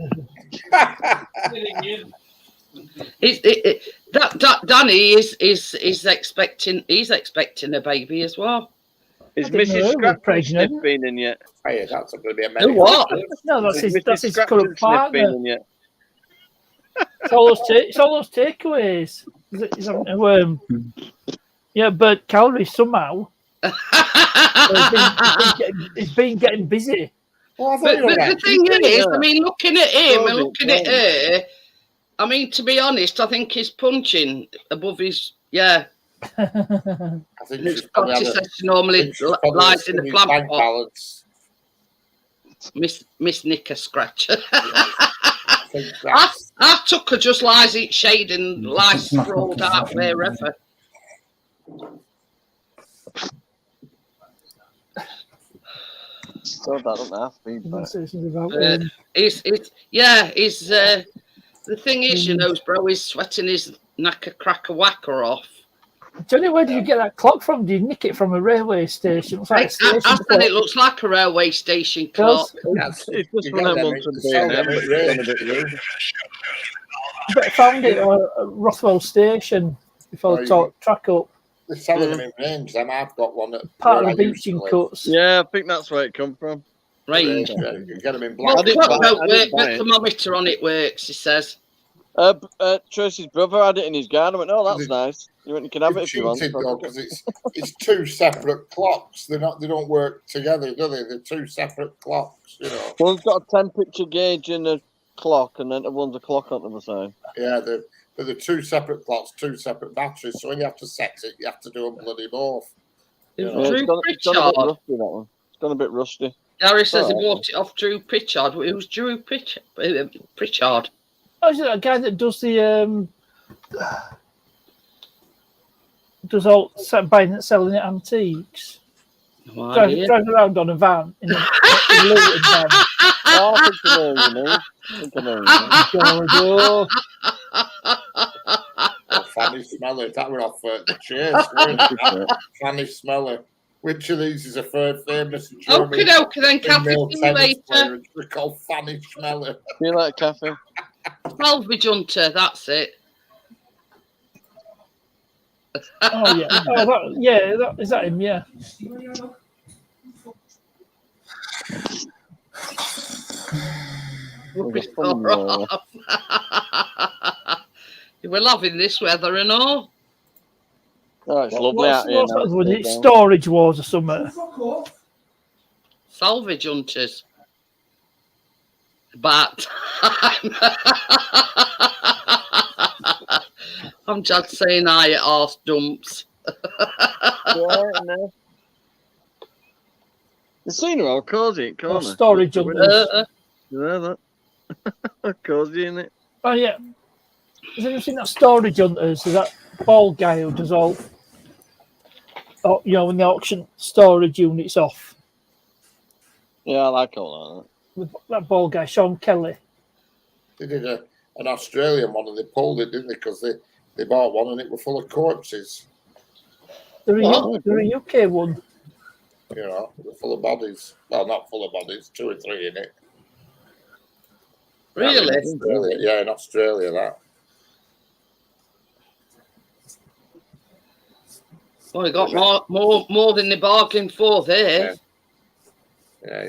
Danny is expecting. He's expecting a baby as well. Is I didn't know Mrs. we were Scrapton pregnant. Sniff been in yet? Hey, that's going to be a Who medical. what? No, that's Has his Mrs. Scrapton current Sniff been partner. in yet? It's all those takeaways. He's having to, yeah, but calories somehow. So he's been getting busy. Oh, I thought But you were the right. thing is, Yeah. I mean, looking at him and Well, looking at her, I mean, to be honest, I think he's punching above his, yeah. I think And she's probably Scotty had says she normally lies in the his plant bank pot. balance. Miss Knicker Scratcher. I think that's Our Tucker just lies eat shade and lies sprawled out wherever. So that doesn't have feedback. The thing is, you know, bro, he's sweating his knacker cracker whacker off. Johnny, where did you get that clock from? Did you nick it from a railway station? It looks like a I station said clock. it looks like a railway station clock. It's just you one get of them them, ones from it's all B&M, them, but it's gone a bit rude. But I found it at Rothwell Station before Oh, I took track up. they're selling them in range. Them I've got one at Part where of the I used to beaching live. cuts. Yeah, I think that's where it come from. Range. Yeah, you can get them in Well, black. the didn't clock buy it, don't I work, didn't buy the it. thermometer on it works, he says. Tracy's brother had it in his garden. I went, oh, that's nice. You went, you can have it It's if you want. cheated though because it's two separate clocks. They don't work together, do they? They're two separate clocks. You know. One's got a temperature gauge and a clock, and then the one's a clock on the other side. Yeah, but they're two separate clocks, two separate batteries. So when you have to set it, you have to do them bloody both. You know. Yeah, Drew it's gone a bit Pritchard. rusty, that one. It's gone a bit rusty. Gary says he Oh. bought it off Drew Pritchard. It was Drew Pritchard. Oh, is it that guy that does the does all buying and selling it antiques? No Driving idea. around on a van in a Luton van. Oh, I think I know what you mean. I think I know what you mean. God, Oh, Fanny Smeller, that were off the chase. weren't it? Fanny Smeller. Which of these is a famous German Okie dokie then, Kathy, female see you tennis later. player? They're called Fanny Smeller. Feel like cafe. Salvage Hunter, that's it. oh yeah, is that him? Yeah. Rubbish off. You were loving this weather and all. Oh, it's lovely out here now. Was it Storage Wars or something? Salvage Hunters. But I'm just saying I at arse dumps. Yeah, no. The scenery all cosy, Or corner. Storage Hunters. Yeah, that cosy, isn't it? Oh yeah. Has anyone seen that Storage Hunters? Is that bald guy who does all, you know, when they auction storage units off? Yeah, I like all With that bald guy, Sean Kelly. They did an Australian one and they pulled it, didn't they? Because they bought one and it was full of corpses. They're a UK one. You know, they were full of bodies. Well, not full of bodies, 2 or 3 in it. Really? Australia. Yeah, in Australia, that. Well, we got more than they bargained for there. Yeah,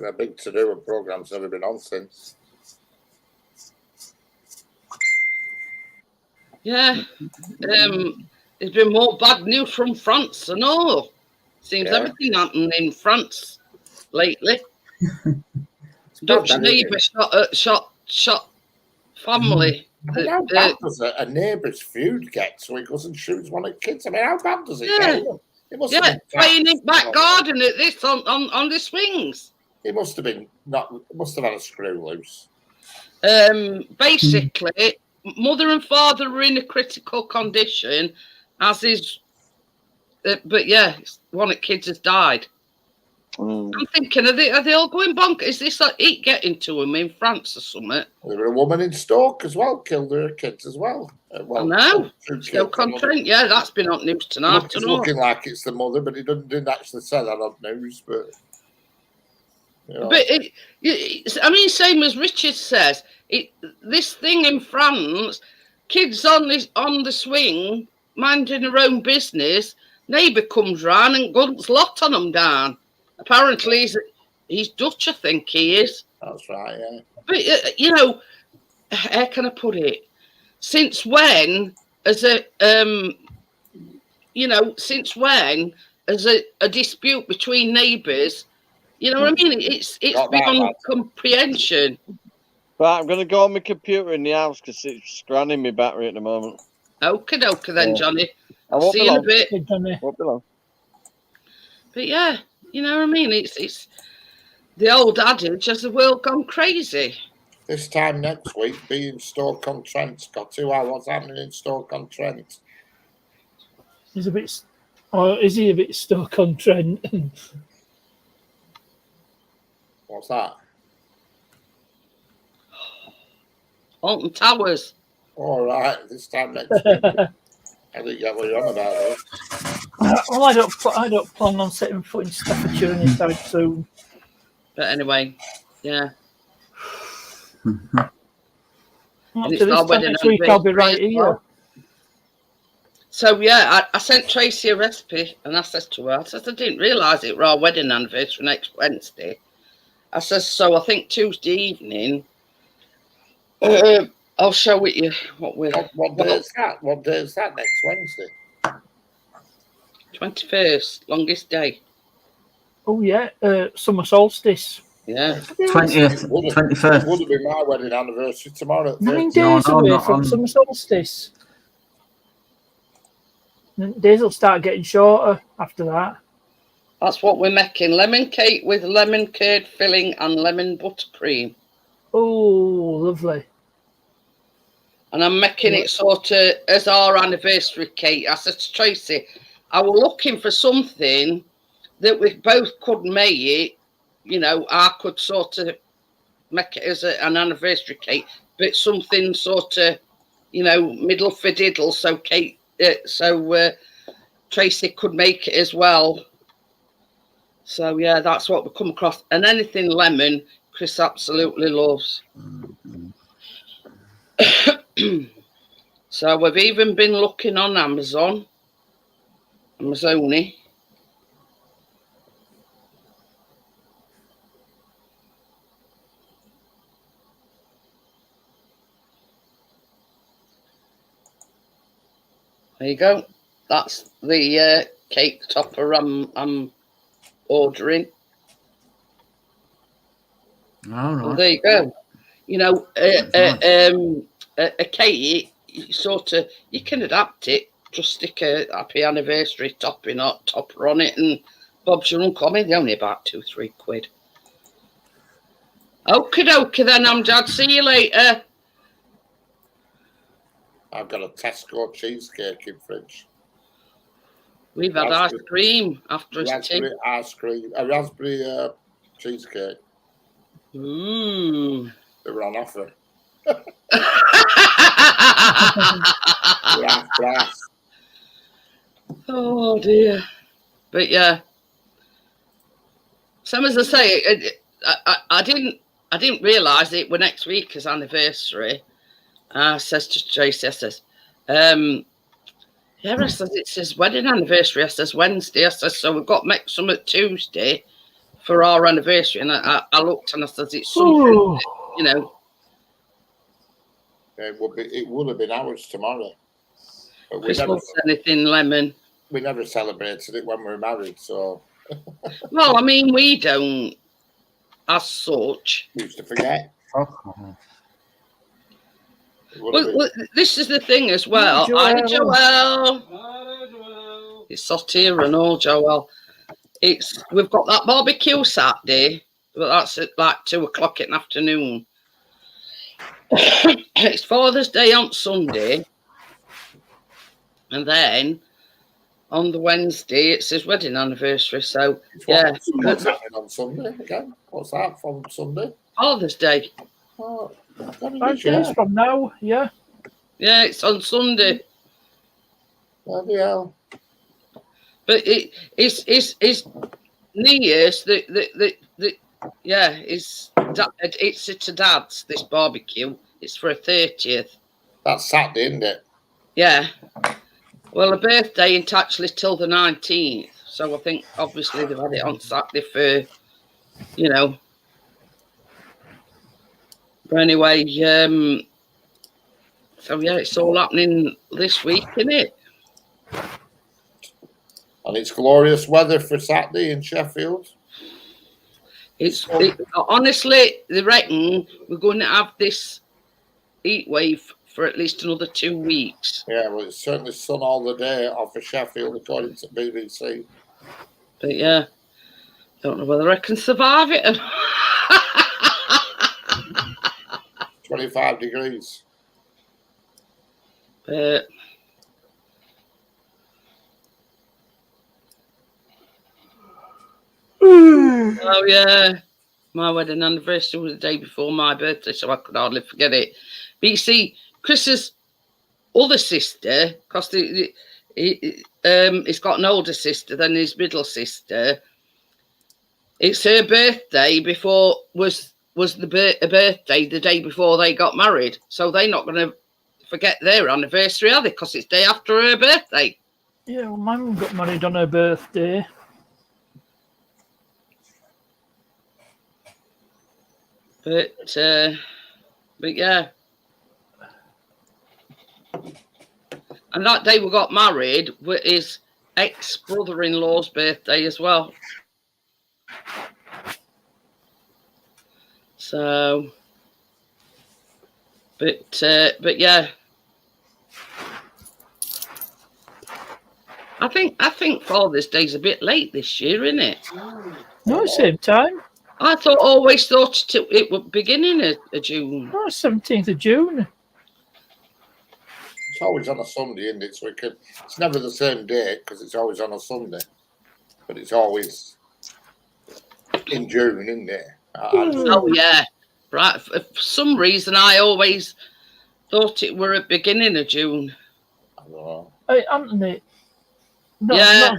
a big to-do and program's never been on since. Yeah. There's been more bad news from France and all. Seems Yeah. everything happened in France lately. Dutch neighbour shot family. I mean, how bad does a neighbour's feud get so he goes and shoots one of the kids? I mean, how bad does it get? It must have Yeah, been playing in back garden at this on the swings. It must have been must have had a screw loose. Basically, mother and father were in a critical condition, as is. But yeah, one of the kids has died. I'm thinking, are they all going bonkers? Is this like heat getting to them in France or something? There were a woman in Stoke as well, killed her kids as well. I know. Still content. Yeah, that's been on news tonight. It's looking like it's the mother, but it didn't actually say that on news. But you know. But I mean, same as Richard says, this thing in France, kids on the swing, minding their own business. Neighbour comes round and guns lot on them down. Apparently, he's Dutch, I think he is. That's right, yeah. But you know, how can I put it? Since when, as a since when, as a dispute between neighbours, You know what I mean? It's Not that beyond bad. comprehension. Right, I'm going to go on my computer in the house because it's granning me battery at the moment. Okay, then, Yeah. Johnny. I won't See be you in a long. bit. Hey, Johnny. Won't be long. But yeah, you know what I mean? It's the old adage, has the world gone crazy? This time next week, be in Stoke-on-Trent. Got 2 hours happening in Stoke-on-Trent. He's a bit, or is he a bit stuck on Trent? What's that? Alton Towers. All right, this time next week. I didn't get what you're on about, though. Well, I don't plan on setting foot in Staffordshire anytime soon. But anyway, yeah. After this time next week, I'll be right here. So yeah, I sent Tracy a recipe, and I said to her, I said I didn't realise it was our wedding anniversary next Wednesday. I said, so I think Tuesday evening, I'll show it you what we're. What day is that? What day is that next Wednesday? 21st, longest day. Oh yeah, summer solstice. Yeah. 20th, It would 21st. have been my wedding anniversary tomorrow. 9 13th. days No, away not from on. summer solstice. And days will start getting shorter after that. That's what we're making. Lemon cake with lemon curd filling and lemon buttercream. Oh, lovely. And I'm making it sort of as our anniversary cake. I said to Tracy, I was looking for something that we both could make it. You know, I could sort of make it as an anniversary cake, but something sort of, you know, middle for diddle. So Tracy could make it as well. So yeah, that's what we come across. And anything lemon, Chris absolutely loves. So we've even been looking on Amazon. Amazoni. There you go. That's the cake topper I'm ordering. All And right. there you go. You know, a cake, you can adapt it. Just stick a happy anniversary topper on it, and Bob's your uncle. I mean, they're only about £2-3 quid. Okie dokie then, Amjad. See you later. I've got a Tesco cheesecake in fridge. We've had ice cream after his tea. Raspberry ice cream, a raspberry cheesecake. Mmm. They were on offer. Oh dear. But yeah. Some as I say, I didn't realise it were next week as anniversary. I says to Tracy, I says, yeah, I says it's his wedding anniversary. I says Wednesday. I says, so we've got to make some at Tuesday for our anniversary. And I looked and I says it's something, you know. It would have been ours tomorrow. But Chris loves anything lemon. We never celebrated it when we were married, so. Well, I mean, we don't, as such. We used to forget. Well, this is the thing as well. Hi, Joel. It's Sotir and all, Joel. We've got that barbecue Saturday, but that's at like 2 o'clock in the afternoon. It's Father's Day on Sunday, and then on the Wednesday it's his wedding anniversary. So yeah, what's happening on Sunday again? What's that from Sunday? Father's Day. Oh, 5 days from now, yeah. Yeah, it's on Sunday. Bloody hell. But it's New Year's. It's to Dad's, this barbecue. It's for a 30th. That's Saturday, isn't it? Yeah. Well, a birthday ain't actually till the 19th. So I think obviously they've had it on Saturday for, you know. But anyway, so yeah, it's all happening this week, isn't it? And it's glorious weather for Saturday in Sheffield. Honestly, they reckon we're going to have this heat wave for at least another 2 weeks. Yeah, well, it's certainly sun all the day off of Sheffield, according to BBC. But yeah, don't know whether I can survive it. 25 degrees. But oh yeah, my wedding anniversary was the day before my birthday, so I could hardly forget it. But you see, Chris's other sister, because he's got an older sister than his middle sister. It's her birthday before was the birthday the day before they got married, so they're not going to forget their anniversary, are they? Because it's day after her birthday. Yeah, well, my mum got married on her birthday. But yeah. And that day we got married was his ex-brother-in-law's birthday as well. So, but yeah. I think Father's Day's a bit late this year, isn't it? No, same time. I always thought it was beginning of June. No, 17th of June. It's always on a Sunday, isn't it? So it's never the same day because it's always on a Sunday. But it's always in June, isn't it? Oh, yeah. Right. For some reason, I always thought it were at beginning of June. I don't know. Hey, Anthony. No, Yeah.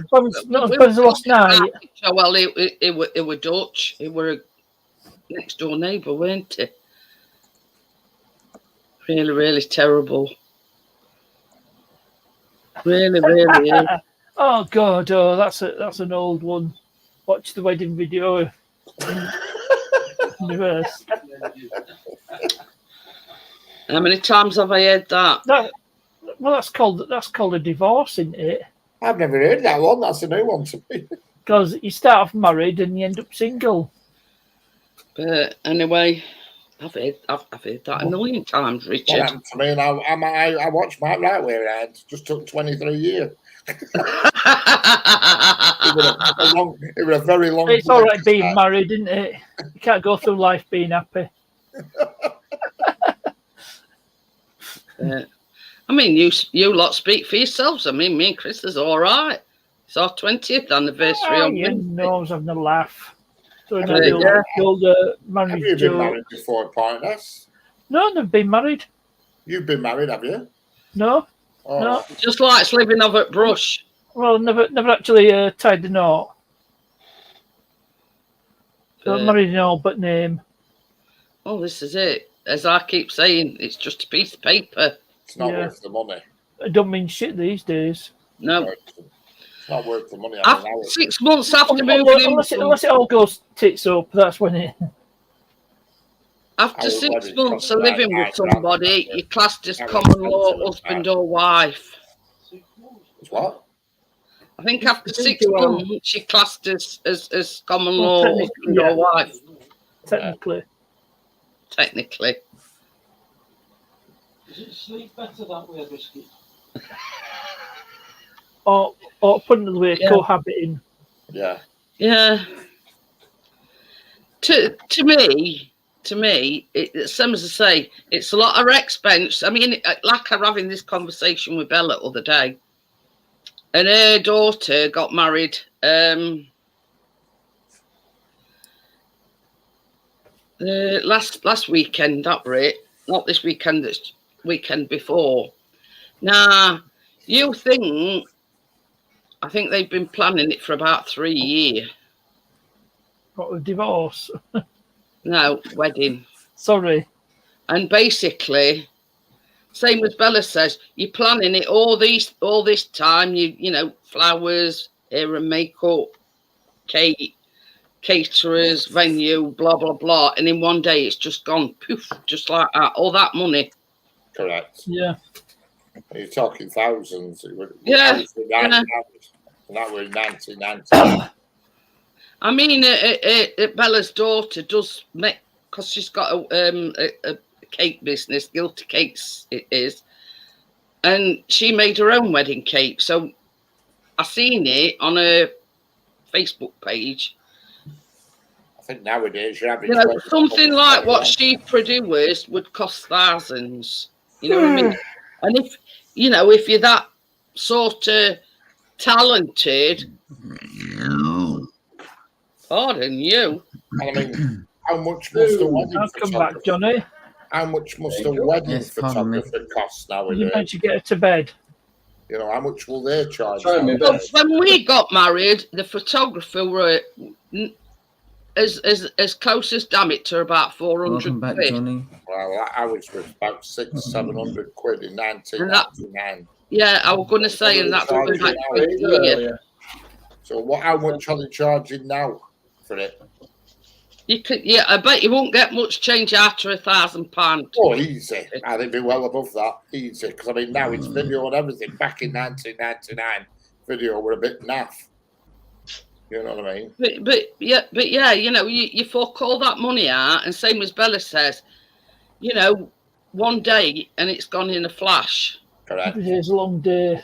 not as bad as last night. Well, it were Dutch. It were a next door neighbour, weren't it? Really, really terrible. Really, really. Oh God! Oh, that's an old one. Watch the wedding video. Reverse. How many times have I heard that? Well, that's called a divorce, isn't it? I've never heard that one. That's a new one to me. Because you start off married and you end up single. But anyway, I've heard that a million times, Richard. What happened to me? And I watched my right way around. It just took 23 years. It was a very long. It's all right being married, isn't it? You can't go through life being happy. I mean, you lot speak for yourselves. I mean, me and Chris is all right. It's our 20th anniversary on You Wednesday. know, I was having a laugh. So Have you been married married before, Pointless? No, they've been married. You've been married, have you? No, Oh. no. Just like living over at Brush. Well, never actually tied the knot. So married in all but name. Oh, this is it. As I keep saying, it's just a piece of paper. It's not worth the money. It don't mean shit these days. No. It's not worth the money. After 6 months after moving in. Unless it all goes tits up, that's when it. After 6 months of living with somebody, you're classed as common law husband or wife. What? I think after 6 months, you're classed as common law husband or wife. Technically. Technically. Does it sleep better that way, Biscuit? Or put another way, cohabiting. Yeah. Yeah. To me, same as I say, it's a lot of expense. I mean, like I'm having this conversation with Bella the other day, and her daughter got married last weekend. That were it, not this weekend. This weekend before. Now, you think? I think they've been planning it for about 3 years. What, a divorce? No, wedding. Sorry. And basically, same as Bella says, you're planning it all this time. You know, flowers, hair and makeup, cake, caterers, venue, blah blah blah, and in one day it's just gone poof, just like that. All that money. Correct. Yeah. You're talking thousands. Yeah. And that was 1990. I mean, Bella's daughter does make, because she's got a cake business, Guilty Cakes it is, and she made her own wedding cake. So I seen it on her Facebook page. I think nowadays you're having something like what she produced would cost thousands. You know what I mean? And if you're that sort of talented, pardon you. I mean, how much must a wedding I'll come back, Johnny. How much must a wedding photographer cost nowadays? You meant to get her to bed. You know, how much will they charge? When we got married, the photographer were as close as damn it to about 400 back, quid. Johnny. Well, ours was about 600-700 quid in 1999. Yeah, I was going to say, and that's going back 20 years. So how much are they charging now for it? You could, yeah, I bet you won't get much change after £1,000. Oh, easy. I think be well above that. Easy. Because I mean, now it's video and everything. Back in 1999, video were a bit naff. You know what I mean? But yeah, you fork all that money out, and same as Bella says, one day and it's gone in a flash. Correct. It is a long day.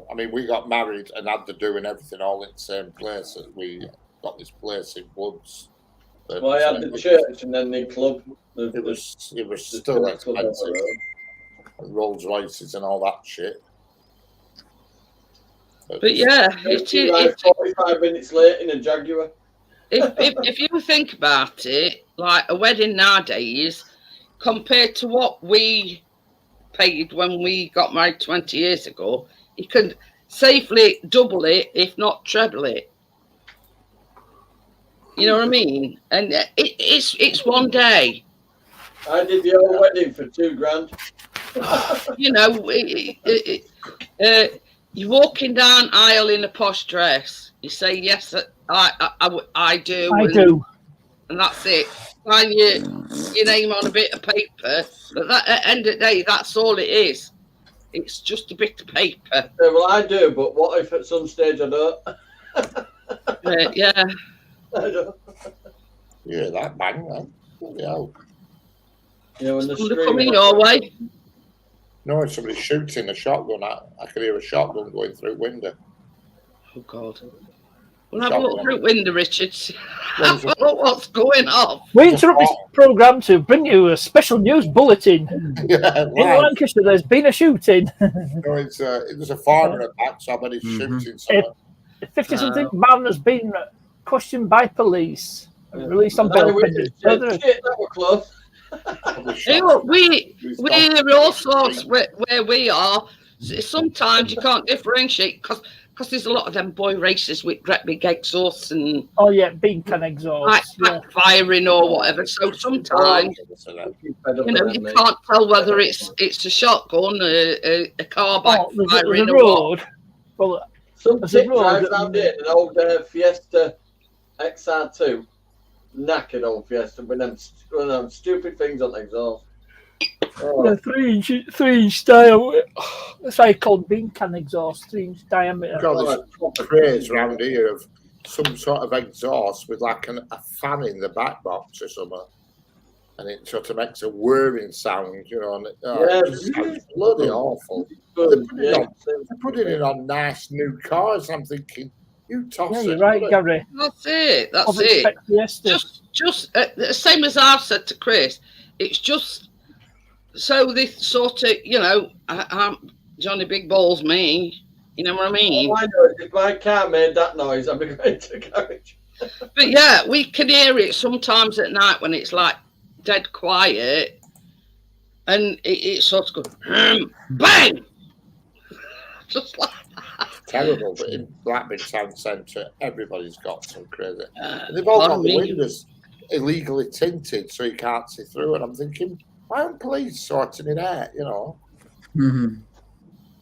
I mean, we got married and had to do and everything all in the same place. We got this place in Woods. Well, I had the church and then the club. It was still expensive. And Rolls Royces and all that shit. But yeah, it's 45 minutes late in a Jaguar. If you think about it, like a wedding nowadays, compared to what we paid when we got married 20 years ago, you can safely double it, if not treble it. You know what I mean? And it's one day. I did the whole wedding for $2,000. You're walking down aisle in a posh dress. You say, yes, I do. I do. And that's it. Sign your name on a bit of paper. But at the end of the day, that's all it is. It's just a bit of paper. Well, I do, but what if at some stage I don't? Yeah. I don't. Yeah, that bang, man. Yeah. When the Somebody coming your way. No, somebody's shooting a shotgun. I could hear a shotgun going through the window. Oh, God. We'll have a look through the window, Richard. Have a look what's going on. We interrupt this programme to bring you a special news bulletin. Yeah, In Lancashire, there's been a shooting. No, it was a farmer attack, so I bet he's shooting someone. A 50-something man has been questioned by police. Released on bail. Shit, that were close. Hey, look, we're all sorts where we are. Sometimes you can't differentiate because there's a lot of them boy races with great big exhausts and bean can exhaust, firing or whatever. So sometimes you can't tell whether it's a shotgun, a car backfiring, or what. Well, some chick drives around here an old Fiesta XR2. Knackered old Fiesta with them stupid things on the exhaust. Oh. 3-inch style. That's how you call bean can exhaust, 3-inch diameter. Got this craze around here of some sort of exhaust with like a fan in the back box or something, and it sort of makes a whirring sound, and it sounds bloody awful. They're putting it on nice new cars. I'm thinking, you toss it. You're right, Gary. That's it. That's it. Just the same as I've said to Chris. It's just so this sort of, I'm Johnny Big Balls me. You know what I mean? I know. If my car made that noise, I'd be going to the garage. But yeah, we can hear it sometimes at night when it's like dead quiet, and it sort of goes bang, just like that. Terrible, but in Blackburn Town Centre, everybody's got some crazy. And they've all got the windows illegally tinted so you can't see through. And I'm thinking, why aren't police sorting it out? Mm-hmm.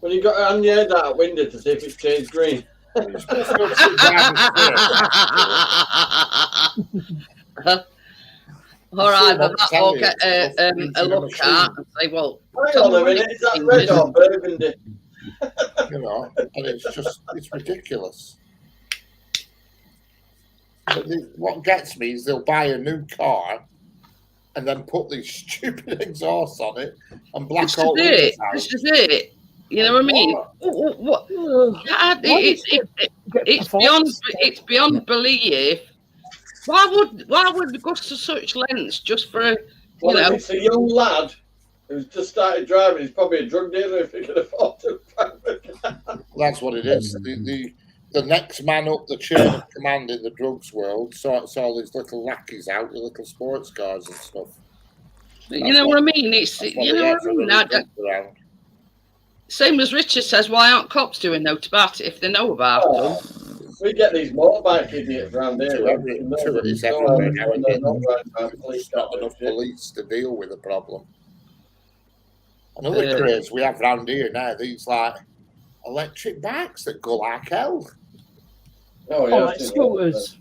Well, you got to hand your head out that window to see if it's changed green. You're supposed to go sit down and All right, but that will get a look at and say, well, hang on a minute, is that red or burgundy? and it's ridiculous. But what gets me is they'll buy a new car and then put these stupid exhausts on it and black This is all it. out. This is it. You know what I mean? What? God, it's beyond. It's beyond belief. Why would we go to such lengths just for a, Well, if it's a young lad who's just started driving, he's probably a drug dealer if he can afford to drive a car. That's what it is. The next man up the chain of command in the drugs world sorts all these little lackeys out with little sports cars and stuff. You know what I mean? It's you know what I mean. Same as Richard says, why aren't cops doing note about it if they know about them? We get these motorbike idiots around here. There's not enough police to deal with the problem. Another craze we have round here now, these like electric bikes that go like hell. Oh, yeah. Like scooters.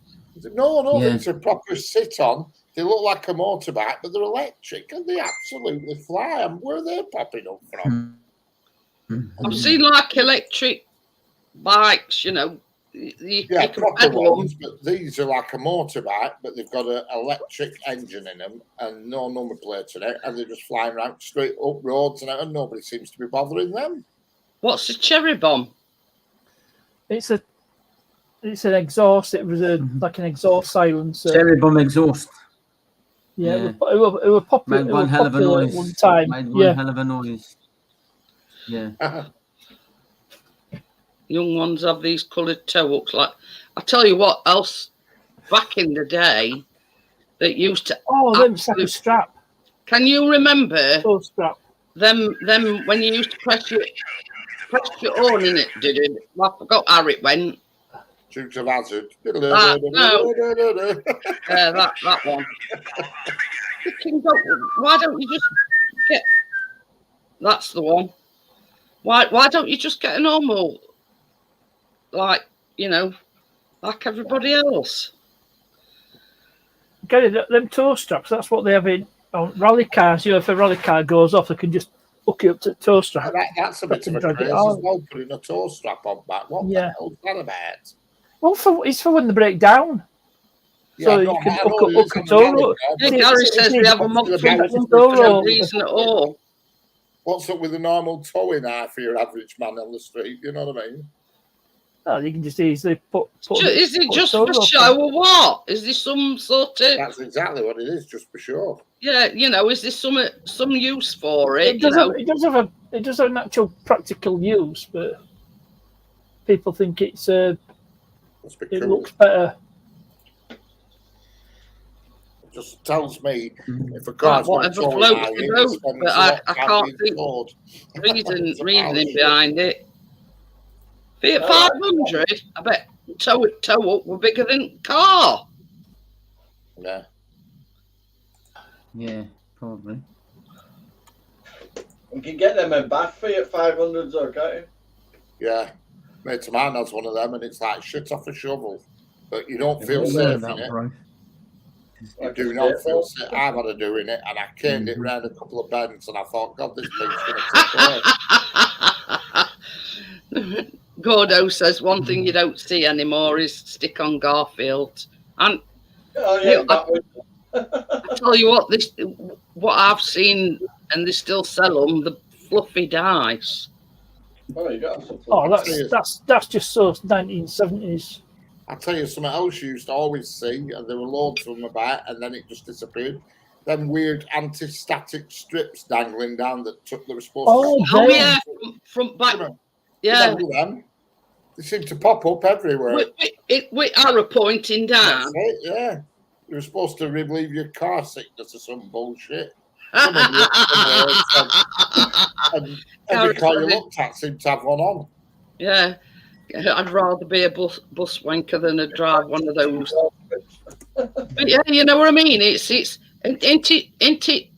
No, it's a proper sit on. They look like a motorbike, but they're electric and they absolutely fly. And where are they popping up from? I've seen like electric bikes, you know. You can proper pedal ones, but these are like a motorbike, but they've got an electric engine in them and no number plates in it, and they're just flying around straight up roads and nobody seems to be bothering them. What's a cherry bomb? It's an exhaust. It was like an exhaust silencer. Cherry bomb exhaust. Yeah. It was popular. Made one hell of a noise. At one time. Made one hell of a noise. Yeah. Young ones have these coloured toe hooks. Like, I tell you what else, back in the day, that used to. Oh, them like a strap. Can you remember? Oh, strap. Them when you used to press your own in it. Did it? I forgot how it went. Dukes of Hazzard. No. Yeah, that one. Why don't you just get? That's the one. Why don't you just get a normal, like, you know, like everybody else? Get it, them toe straps. That's what they have in on rally cars. You know, if a rally car goes off, they can just hook it up to the toe strap. That's a bit of a craze as well, putting a toe strap on back. What the hell is that about? Well, it's for when they break down. So you can hook a toe. Gary says they have a mock for no reason at all. What's up with the normal towing eye for your average man on the street? You know what I mean? Oh, you can just easily put is it just for show or what? Is this some sort of? That's exactly what it is, just for sure. Yeah, you know, is this some use for it? It does have an actual practical use, but people think it looks better. Just tells me if a car's whatever floats the boat, but I can't think reasoning behind it. Fiat 500, I bet tow up were bigger than car. Yeah, probably. You can get them in Bath Fiat 500s, though, can't you? Yeah, mate of mine has one of them, and it's like shit off a shovel, but you don't feel safe in it. Bro. You do not feel safe. I've had a doing it, and I caned it round a couple of bends, and I thought, God, this thing's going to take off. Gordo says one thing you don't see anymore is stick on Garfield. And I tell you what I've seen, and they still sell them, the fluffy dice. That's just so 1970s. I'll tell you something else you used to always see, and there were loads of them about, and then it just disappeared. Them weird anti-static strips dangling down that were supposed to... Oh, yeah, front back. Yeah. Them? They seem to pop up everywhere. With arrow pointing down. That's it, yeah. You were supposed to relieve your car sickness or some bullshit. And every car you looked at seemed to have one on. Yeah. I'd rather be a bus wanker than to drive one of those. But yeah, you know what I mean? It's ain't it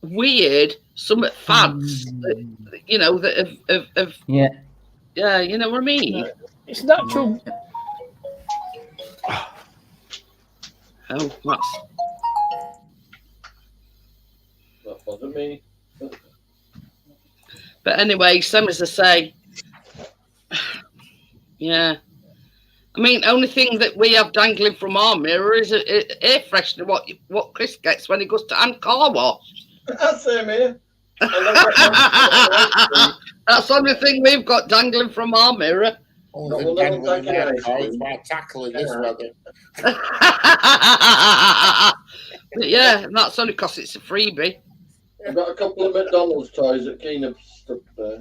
weird? Some fads, you know, that have yeah, you know what I mean? It's natural. Oh, that wasn't me. But anyway, same as I say, yeah. I mean, only thing that we have dangling from our mirror is a air freshener. What Chris gets when he goes to hand car wash. That's him here. That's the only thing we've got dangling from our mirror. Only Well, thing no one's dangling in taking their ice car cream. is my tackle in this weather. But yeah, and that's only because it's a freebie. I've got a couple of McDonald's toys that Keen have stuck there.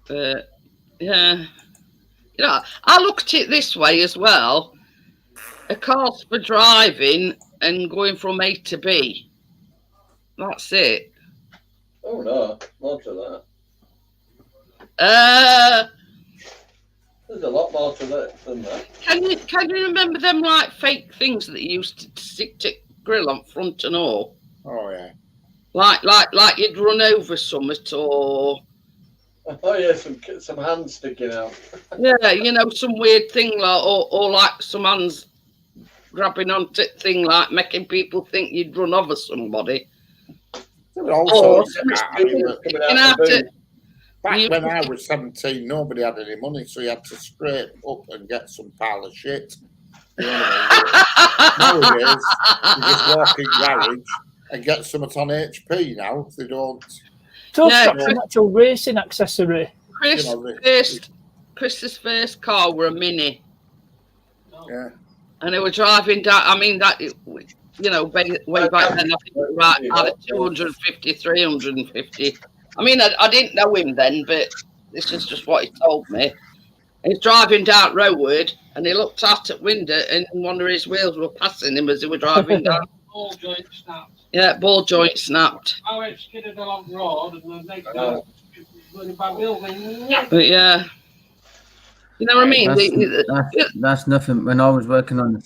But yeah, you know, I look at it this way as well. A car's for driving and going from A to B. That's it. Oh no, more to that. There's a lot more to that than that. Can you remember them like fake things that you used to stick to grill on front and all? Oh yeah. Like you'd run over something or Oh yeah, some hands sticking out. yeah, you know, some weird thing like or like some hands grabbing onto thing like making people think you'd run over somebody. There were all sorts of Coming that. I mean, out You the have boot. to, back when I was 17, nobody had any money, so you had to scrape up and get some pile of shit. You know what I mean? Nowadays, you just walk in garage and get something on HP now. They don't. Tow Yeah, truck's an actual racing accessory. Chris's first car were a Mini, Yeah. and they were driving down. I mean that, you know, way back then. I think it was right at 250, 350. I mean, I didn't know him then, but this is just what he told me. He's driving down road, and he looked out at window, and one of his wheels were passing him as he were driving down. Ball joint snapped. Yeah, ball joint snapped. I went skidded along the road and the next guy running back wheel wing. But yeah, you know what I mean. That's nothing. When I was working on the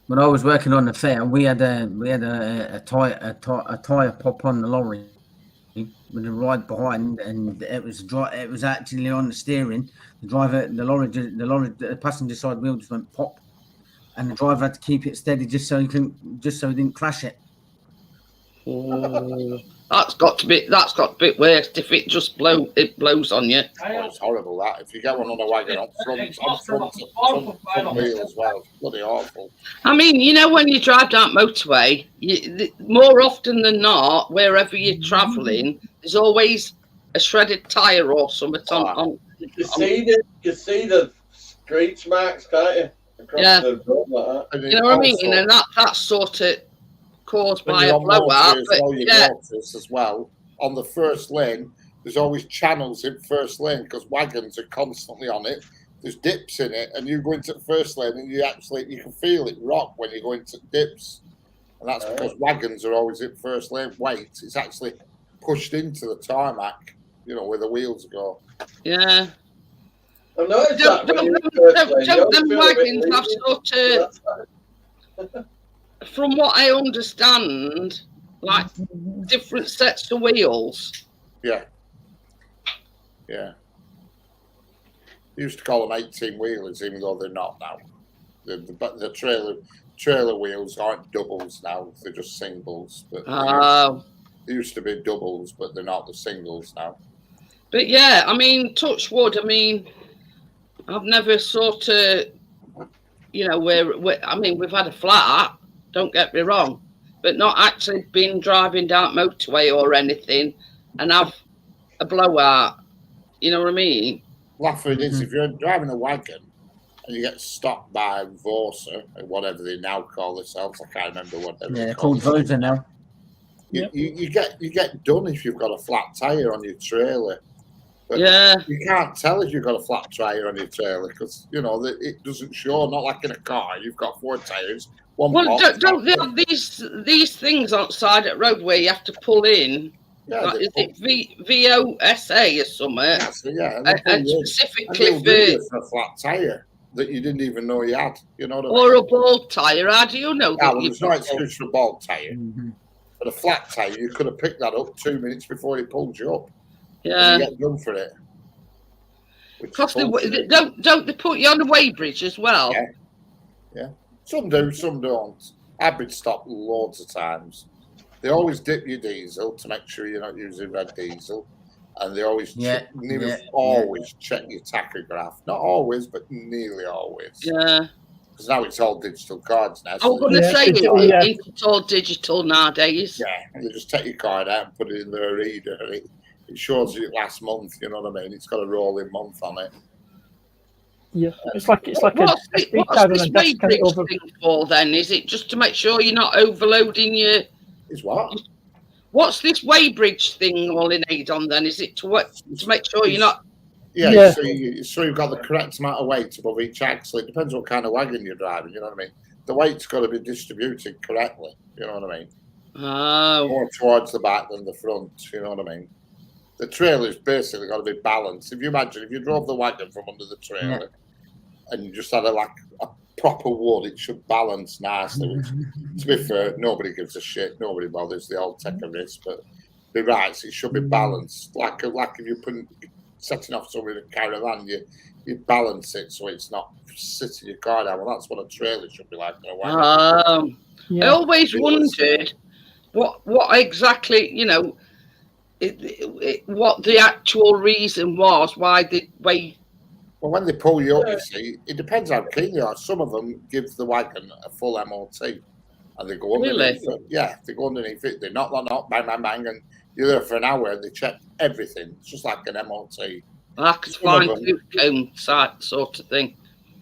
when I was working on the fair, we had a tire pop on the lorry with the ride behind, and it was actually on the steering. The passenger side wheel just went pop, and the driver had to keep it steady just so he didn't crash it. Oh, that's got to be worse if it just blows on you. Oh, it's horrible that. If you get one on a wagon on front wheel as well, it's bloody awful. I mean, you know, when you drive down motorway, more often than not, wherever you're travelling, there's always a shredded tyre or something on. You see the screech marks, can't you? Across Yeah. the road like that. You know what I mean? And that's sort of caused by a blowout. But yeah, As well, on the first lane, there's always channels in first lane because wagons are constantly on it. There's dips in it, and you go into the first lane, and you can feel it rock when you go into dips, and that's because wagons are always in first lane. Weight is actually pushed into the tarmac, you know, where the wheels go. yeah. I've noticed that. Don't them wagons have sort of, from what I understand, like different sets of wheels. Yeah. They used to call them 18-wheelers, even though they're not now. The trailer wheels aren't doubles now; they're just singles. But they used to be doubles, but they're not the singles now. But yeah, I mean, touch wood. I mean, I've never sort of, you know, where I mean, we've had a flat. Don't get me wrong, but not actually been driving down motorway or anything and have a blowout. You know what I mean? Laughing is if you're driving a wagon and you get stopped by Vorsa or whatever they now call themselves, I can't remember what they're Yeah, called Vosa now. You get done if you've got a flat tire on your trailer. But Yeah. you can't tell if you've got a flat tire on your trailer because you know it doesn't show. Not like in a car, you've got 4 tires. One Well, box, don't they have these things outside at road where you have to pull in? Yeah, Like, is it VOSA or something? Yeah, And specifically for a flat tire that you didn't even know you had. You know what I mean? or a ball tyre. How do you know Yeah, that? well, there's no excuse for a ball tire. But a flat tire, you could have picked that up 2 minutes before he pulled you up. Yeah. And you get done for it. Because don't they put you on the weighbridge as well? Yeah. Some do, some don't. I've been stopped loads of times. They always dip your diesel to make sure you're not using red diesel. and they always nearly always check your tachograph. Not always, but nearly always. Yeah. Because now it's all digital cards now. I was going to say it's all digital nowadays. Yeah, you just take your card out and put it in the reader, and it shows you last month. You know what I mean? It's got a rolling month on it. Yeah, it's like what's this Weybridge thing for then? Is it just to make sure you're not overloading your? Is what? What's this Weybridge thing all in aid on then? Is it to make sure you're not? Yeah. So you've got the correct amount of weight above each axle. It depends what kind of wagon you're driving. You know what I mean? The weight's got to be distributed correctly. You know what I mean? Oh. More towards the back than the front. You know what I mean? The trailer's basically got to be balanced. If you imagine, if you drove the wagon from under the trailer and you just had a proper wood, it should balance nicely. To be fair, nobody gives a shit. Nobody bothers. They all take a risk, but be right. So it should be balanced. Like if you're setting off somewhere in a caravan, you balance it so it's not sitting your car down. Well, that's what a trailer should be like. I always wondered what exactly, you know, what the actual reason was why they weigh. Well, when they pull you up, you see, it depends how keen you are. Some of them give the wagon a full MOT, and they go underneath it. Yeah, they go underneath it. They knock, bang, bang, bang, and you're there for an hour. And they check everything. It's just like an MOT. Like a fine tooth comb sort of thing.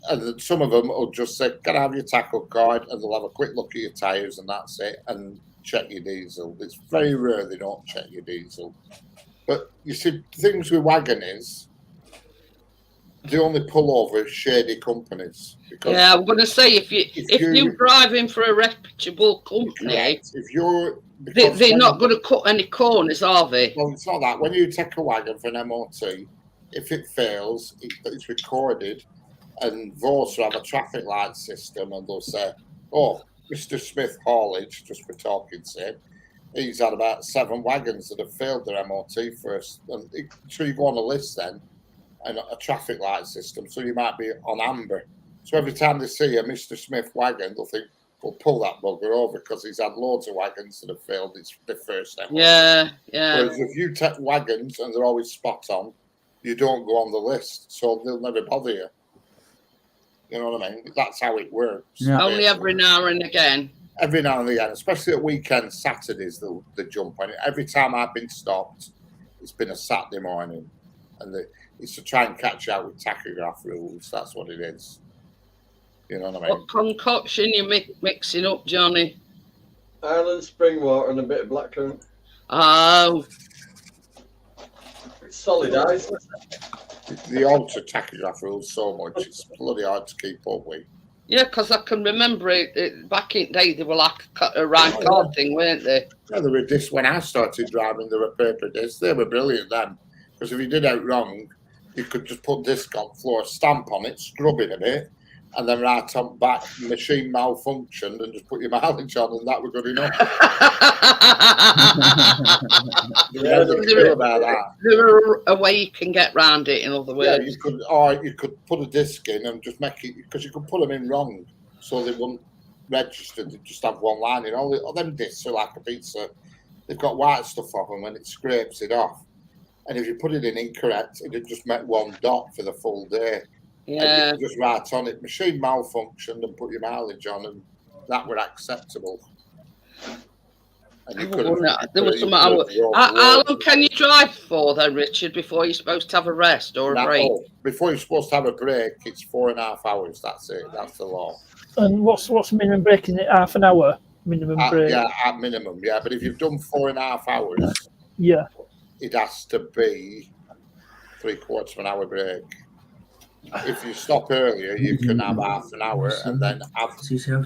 And some of them will just say, "Can I have your tackle card?" And they'll have a quick look at your tyres, and that's it. And check your diesel. It's very rare they don't check your diesel. But you see, things with wagon is, they only pull over shady companies. Yeah, I'm going to say if you're driving for a reputable company, they're not going to cut any corners, are they? Well, it's not that. When you take a wagon for an MOT, if it fails, it's recorded, and Vos have a traffic light system, and they'll say, "Oh, Mr. Smith Haulage," just for talking sake, he's had about 7 wagons that have failed their MOT first, and so you go on a list then. And a traffic light system, so you might be on amber. So every time they see a Mr. Smith wagon, they'll think, "We'll pull that bugger over," because he's had loads of wagons that have failed the first time. Yeah. Whereas if you take wagons and they're always spot on, you don't go on the list, so they'll never bother you. You know what I mean? That's how it works. Yeah. Only every now and again. Every now and again, especially at weekends, Saturdays, they'll jump on it. Every time I've been stopped, it's been a Saturday morning, and it's to try and catch out with tachograph rules. That's what it is. You know what I mean? What concoction you mixing up, Johnny? Ireland spring water and a bit of blackcurrant. Oh. It's solid ice. They alter tachograph rules so much, it's bloody hard to keep up with. Yeah, because I can remember it back in the day, they were like a round card thing, weren't they? Yeah, they were discs. When I started driving, they were paper discs. They were brilliant then. Because if you did out wrong, you could just put disc on the floor, stamp on it, scrub it a bit, and then right on back, machine malfunctioned, and just put your mileage on, and that was good enough. There were a way you can get round it, in other words. Yeah, you could put a disc in and just make it, because you could put them in wrong, so they wouldn't register. They just have one line in. All them discs are like a pizza. They've got white stuff on them when it scrapes it off. And if you put it in incorrect, it'd just make one dot for the full day. Yeah. And you just write on it, machine malfunctioned, and put your mileage on, and that were acceptable. And you there was some. How long can you drive for then, Richard, before you're supposed to have a rest or a break? Before you're supposed to have a break, it's 4.5 hours. That's it. That's the law. And what's minimum break? In it? Half an hour minimum break? Yeah, at minimum. Yeah, but if you've done 4.5 hours, yeah, it has to be 3/4 of an hour break. If you stop earlier, you can have half an hour and then have. Anyway,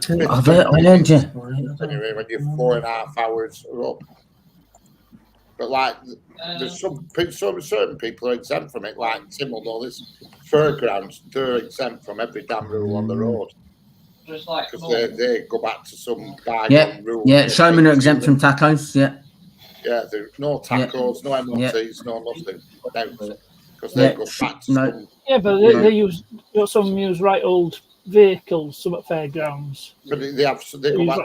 when you're 4.5 hours are up. But like, there's certain people are exempt from it. Like Tim will know this. Fairgrounds, they're exempt from every damn rule on the road. Because they go back to some bygone rule. Yeah, Showmen are exempt from tacos. Yeah. Yeah, there's no tacos, no MOTs, no nothing. Because they go back to some. Yeah, but they use some use old vehicles, some at fairgrounds. But they go back to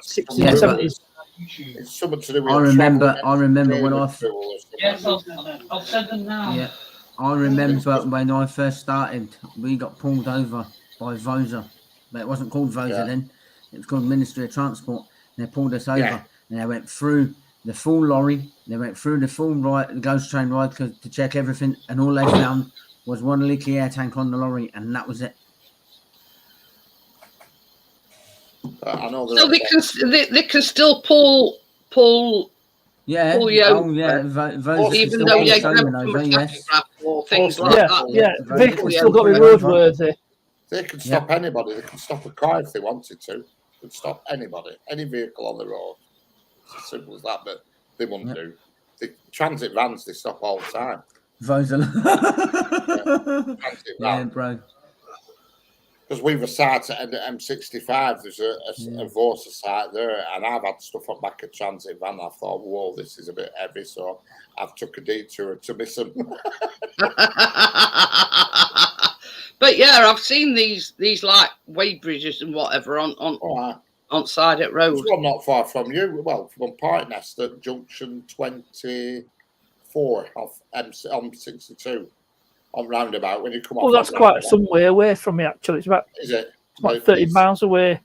60s and 70s. It's something to do with. I remember when I Yes, I'll send them now. yeah, I remember when I first started, we got pulled over by Vosa, but it wasn't called Vosa Yeah. then. It was called Ministry of Transport. And they pulled us over, Yeah. and they went through the full lorry. They went through the full the ghost train ride to check everything, and all they found was one leaky air tank on the lorry, and that was it. I know So they can still pull Yeah. pull you over, Oh yeah. Vosa even still though pulled you're us over, exempt from a Nova, yes. tachograph or things like Yeah, that. yeah. Vosa Vehicles Yeah. still got to be pulled us over. roadworthy. They can stop anybody. They can stop a car if they wanted to. They could stop anybody, any vehicle on the road. It's as simple as that, but they wouldn't Yep. do. The transit vans, they stop all the time. Vosa. Transit Yeah, van. bro. Because we've a site at M65, there's a Vosa site there, and I've had stuff on back of transit van. I thought, whoa, this is a bit heavy, so I've took a detour to miss them. But yeah, I've seen these like weigh bridges and whatever on side at road. There's one not far from you, well, from Parknest at junction 24 off M62 on roundabout when you come off. Well, that's quite some way away from me, actually. It's about Is it? like 30 miles away.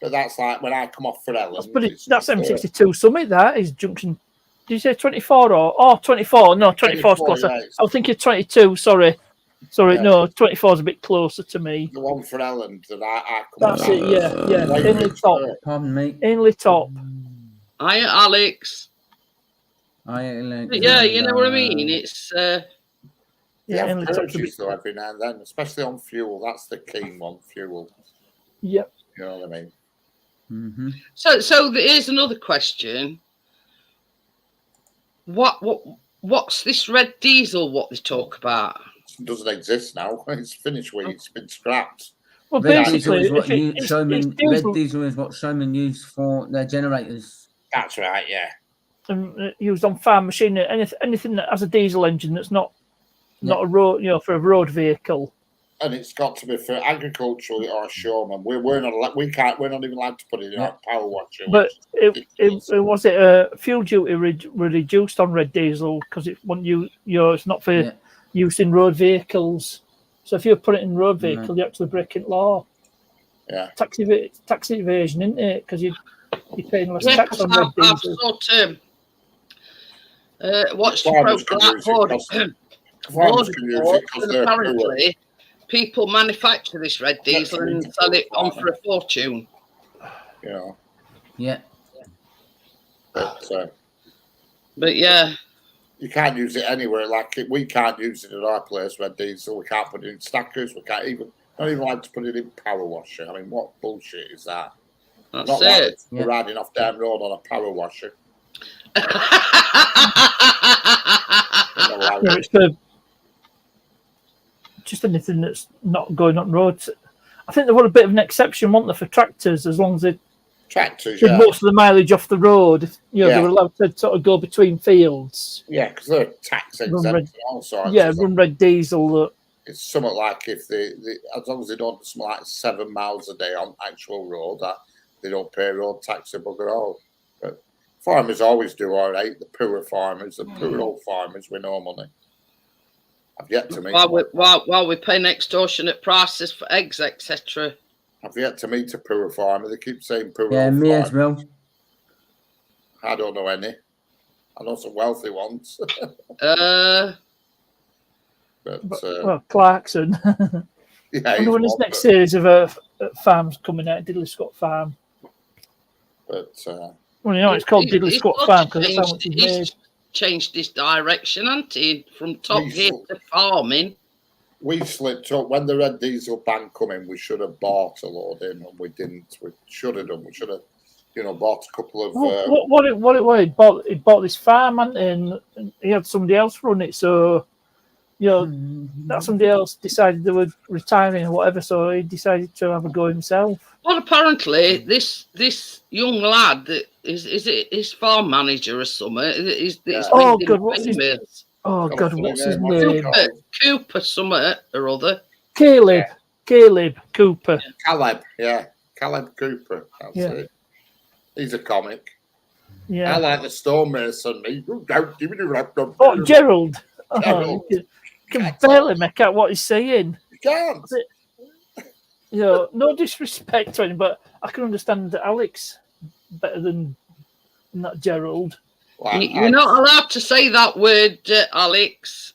But that's like when I come off for Ellen. But that's M62 Summit, that is junction. Did you say 24 or 24? No, 24 is closer. Yeah, I was thinking 22, sorry. Yeah. No, 24 is a bit closer to me. the one for Ellen that I come That's off. it, yeah. Right, Ainley Top. Pardon me. Ainley Top. Hiya, Alex. Yeah, you know what I mean. It's They Yeah, have Ainley Top's a bit. purges though every now and then, especially on fuel. That's the keen one, fuel. Yep. You know what I mean? Mm-hmm. so. Here's another question. What's this red diesel? What they talk about? It doesn't exist now. It's finished with. It's been scrapped. Well, Red basically, diesel is what it's Red diesel diesel is what Showman use for their generators. That's right. Yeah. used on farm machinery. Anything that has a diesel engine that's not a road, for a road vehicle. And it's got to be for agricultural or showman. We're not allowed, we can't. We're not even allowed to put it in our power washer. But fuel duty were reduced on red diesel because it wasn't it's not for use in road vehicles. So if you put it in road vehicle, you're actually breaking law. Yeah. Tax evasion, isn't it? Because you're paying less tax on red diesel. Watched the program. Apparently, people manufacture this red diesel and sell it on for a fortune. Yeah. But yeah. You can't use it anywhere. Like we can't use it at our place, red diesel. We can't put it in stackers. We can't not even like to put it in power washer. I mean, what bullshit is that? That's not it. Like riding off down road on a power washer. It's just anything that's not going on roads. I think there was a bit of an exception, wasn't there, for tractors, as long as they tractors, did most of the mileage off the road. They were allowed to sort of go between fields. Yeah, because they're tax exempt and all sorts. Yeah, run red diesel. It's something like if they as long as they don't something like 7 miles a day on actual road, that they don't pay road tax or bugger all. But farmers always do all right. The poor farmers, the poor old farmers with no money. I've yet to meet. While we pay extortionate prices for eggs, etc. I've yet to meet a poor farmer. They keep saying poor. Yeah, old me farmer. as well. I don't know any. I know some wealthy ones. Well, Clarkson. Yeah, I wonder when his next series of farms coming out, Diddley Scott Farm. But it's called Diddley Scott Farm because that's how much he's made. Changed his direction, hasn't he? From top gear to farming. We slipped up when the red diesel ban come in. We should have bought a load in, and we didn't. We should have done. We should have, bought a couple of. What it was, he bought this farm and he had somebody else run it. So, that somebody else decided they were retiring or whatever. So he decided to have a go himself. Well, apparently, this young lad that is it his farm manager or something? Oh God, what's his name? Cooper, something or other. Caleb Cooper. Caleb Cooper. That's it. He's a comic. Yeah. I like the stonemason. Oh, Gerald. Oh, Gerald. you can barely make out what he's saying. You can't. You know, no disrespect to him, but I can understand Alex better than that Gerald. Well, You're not allowed to say that word, Alex.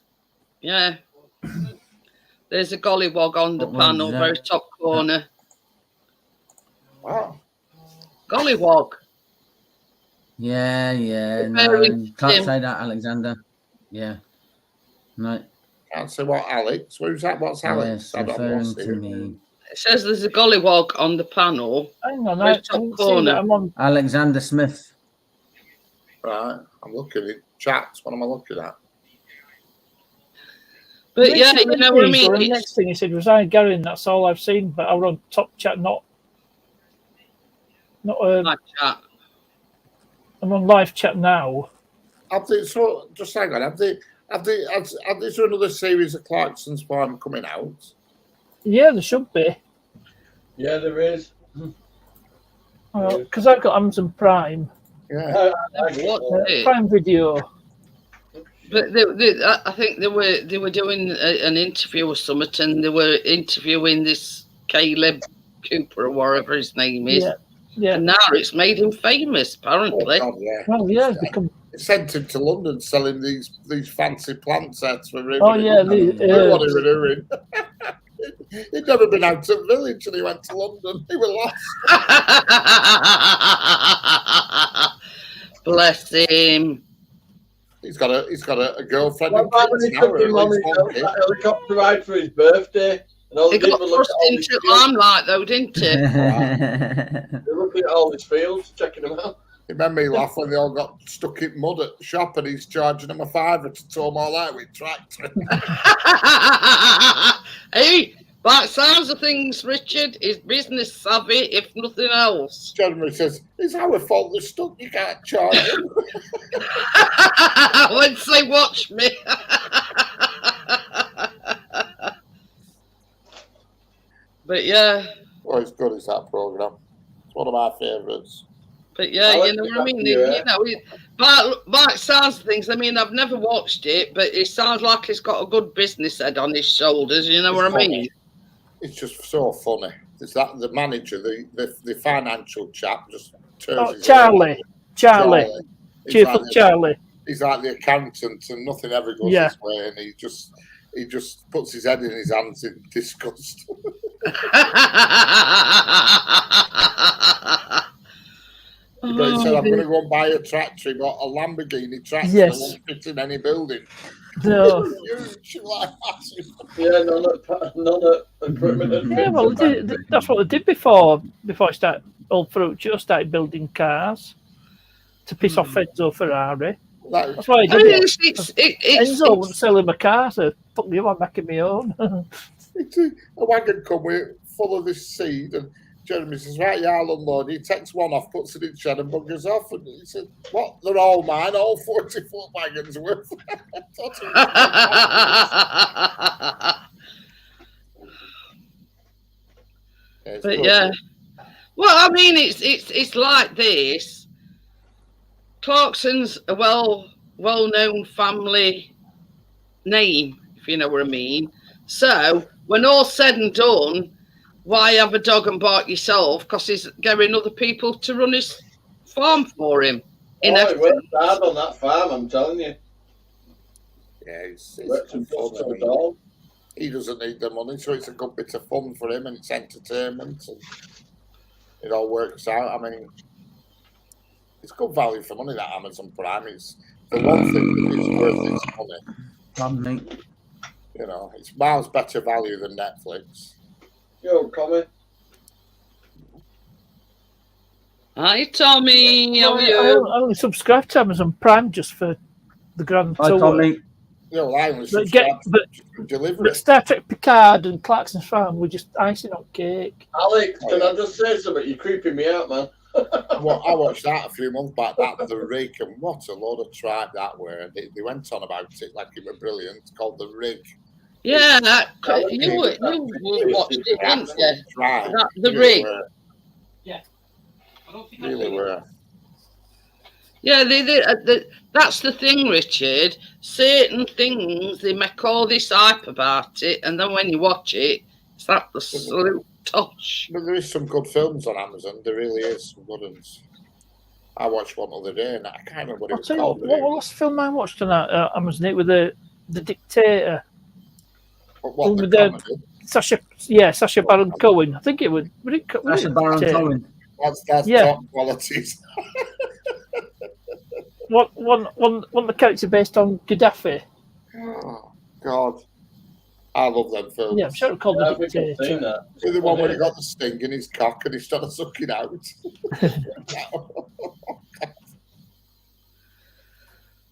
Yeah. There's a gollywog on the What word panel, is that? very top corner. Wow. Gollywog. Yeah. Very No, can't dim. say that, Alexander. Yeah. No. Can't say what Alex. Who's that? What's Alex? Yes, I don't referring know. to me. It says there's a gollywog on the panel. Hang on, Very I top can see corner. that I'm on. Alexander Smith. Right. I'm looking at chats. What am I looking at? But yeah, you know what I mean? The It's- next thing he said was, "Hi, Gary," and that's all I've seen. But I was on top chat, not. my chat. I'm on live chat now. Have they, so just hang on. Have they is there another series of Clarkson's Farm coming out? Yeah, there should be. Yeah, there is. Because I've got Amazon Prime, Yeah. What's it? Prime Video. But I think they were doing an interview or something, and they were interviewing this Caleb Cooper or whatever his name is. Yeah. And now it's made him famous, apparently. Oh, God, yeah. Well, yeah, it's become. They sent him to London selling these fancy plant sets for him. Oh, yeah, What he was doing. He'd never been out of the village and he went to London. He was lost. Bless him. He's got a girlfriend. What and about when kids he now, took him on really, his helicopter ride for his birthday? And all He the got people looked thrust at all his into fields. limelight, though, didn't he? They're looking at all his fields, checking them out. It made me laugh when they all got stuck in mud at the shop and he's charging them a £5 to tow them all out with tractor. Hey, by the sounds of things, Richard is business savvy, if nothing else. Jeremy says, it's our fault they're stuck, you can't charge them. Once they watch me. But yeah. Oh, it's good, it's that programme. It's one of my favourites. But yeah, I like you know what I mean? yeah. By the sounds of things, I mean, I've never watched it, but it sounds like he's got a good business head on his shoulders, you know what I mean? It's just so funny. It's that the manager, the financial chap, just turns Oh, his Charlie. head. He's Cheerful like Charlie. He's like the accountant, and nothing ever goes Yeah. his way, and he just puts his head in his hands in disgust. But he said, I'm going to go and buy a tractor. He bought a Lamborghini tractor that Yes. won't fit in any building. No. Huge, like massive. Yeah, none of equipment. Yeah, well, that's what they did before Old Ferruccio started building cars to piss off Enzo Ferrari. Like, That's why he I did mean, it. Enzo wouldn't sell him a car, so fuck you, I'm making my own. a wagon come with full of this seed, and Jeremy says, right, yeah, I'll unload. He takes one off, puts it in shed and buggers off. And he said, what? They're all mine, all 40-foot wagons worth. But yeah. Well, I mean, it's like this. Clarkson's a well-known family name, if you know what I mean. So when all's said and done, why have a dog and bark yourself? Because he's getting other people to run his farm for him. He worked hard on that farm, I'm telling you. Yeah, it's Worked good some fun. I mean, all. he doesn't need the money, so it's a good bit of fun for him, and it's entertainment, and it all works out. I mean, it's good value for money, that Amazon Prime. It's the one thing that is worth its money. Pardon me. You know, it's miles better value than Netflix. Yo, comment. Hi, Tommy. How are I you? only subscribe to Amazon Prime just for the Grand Hi, Tour. Tommy. You know, I only But, subscribe to delivery. but Star Trek Picard and Clarkson's Farm were just icing on cake. Alex, can I just say something? You're creeping me out, man. I watched that a few months back, that The Rig, and what a load of tripe that were. They went on about it like it was brilliant. It's called The Rig. Yeah, you watched it, didn't you? Right. The Rig. I don't think Really were. Yeah, that's the thing, Richard. Certain things, they make all this hype about it, and then when you watch it, it's absolute tosh. But there is some good films on Amazon. There really is some good ones. I watched one the other day, and I can't remember what it I'll was tell you called. what was the last film I watched on Amazon? It with the Dictator. What the with the- comedy? Sacha Baron Cohen. I think it would. Sacha Baron Cohen. That's Yeah. top qualities. One the character based on Gaddafi. Oh God, I love them films. Yeah, I'm sure it's called I the think I've seen Dictator. that. See the one where he got the sting in his cock and he started sucking out.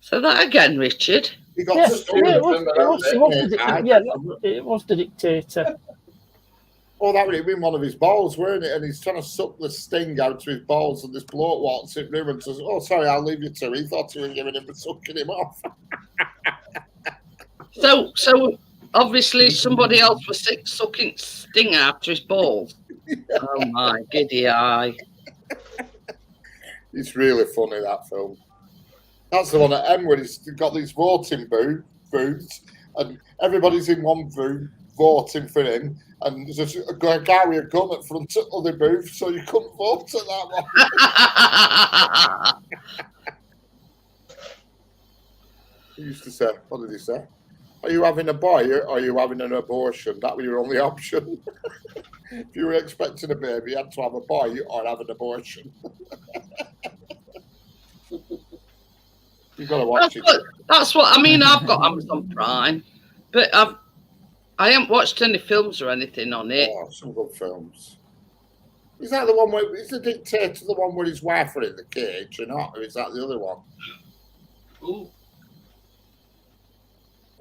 So that again, Richard. He got Yeah, the sting. it was the Dictator. Oh, that would have been one of his balls, weren't it? And he's trying to suck the sting out of his balls, and this bloke walks in room and says, "Oh, sorry, I'll leave you to." He thought he was giving him and sucking him off. So obviously somebody else was sucking sting out his balls. Oh my giddy eye! It's really funny, that film. That's the one at M where he's got these voting booths, and everybody's in one booth voting for him, and there's a guy with a gun at front of the booth, so you couldn't vote at that one. He used to say, what did he say? Are you having a boy or are you having an abortion? That was your only option. If you were expecting a baby, you had to have a boy or have an abortion. You've got to watch it. That's what I mean. I've got Amazon Prime, but I haven't watched any films or anything on it. Oh, some good films. Is that the one where is the Dictator the one where his wife are in the cage or not? Or is that the other one? Ooh.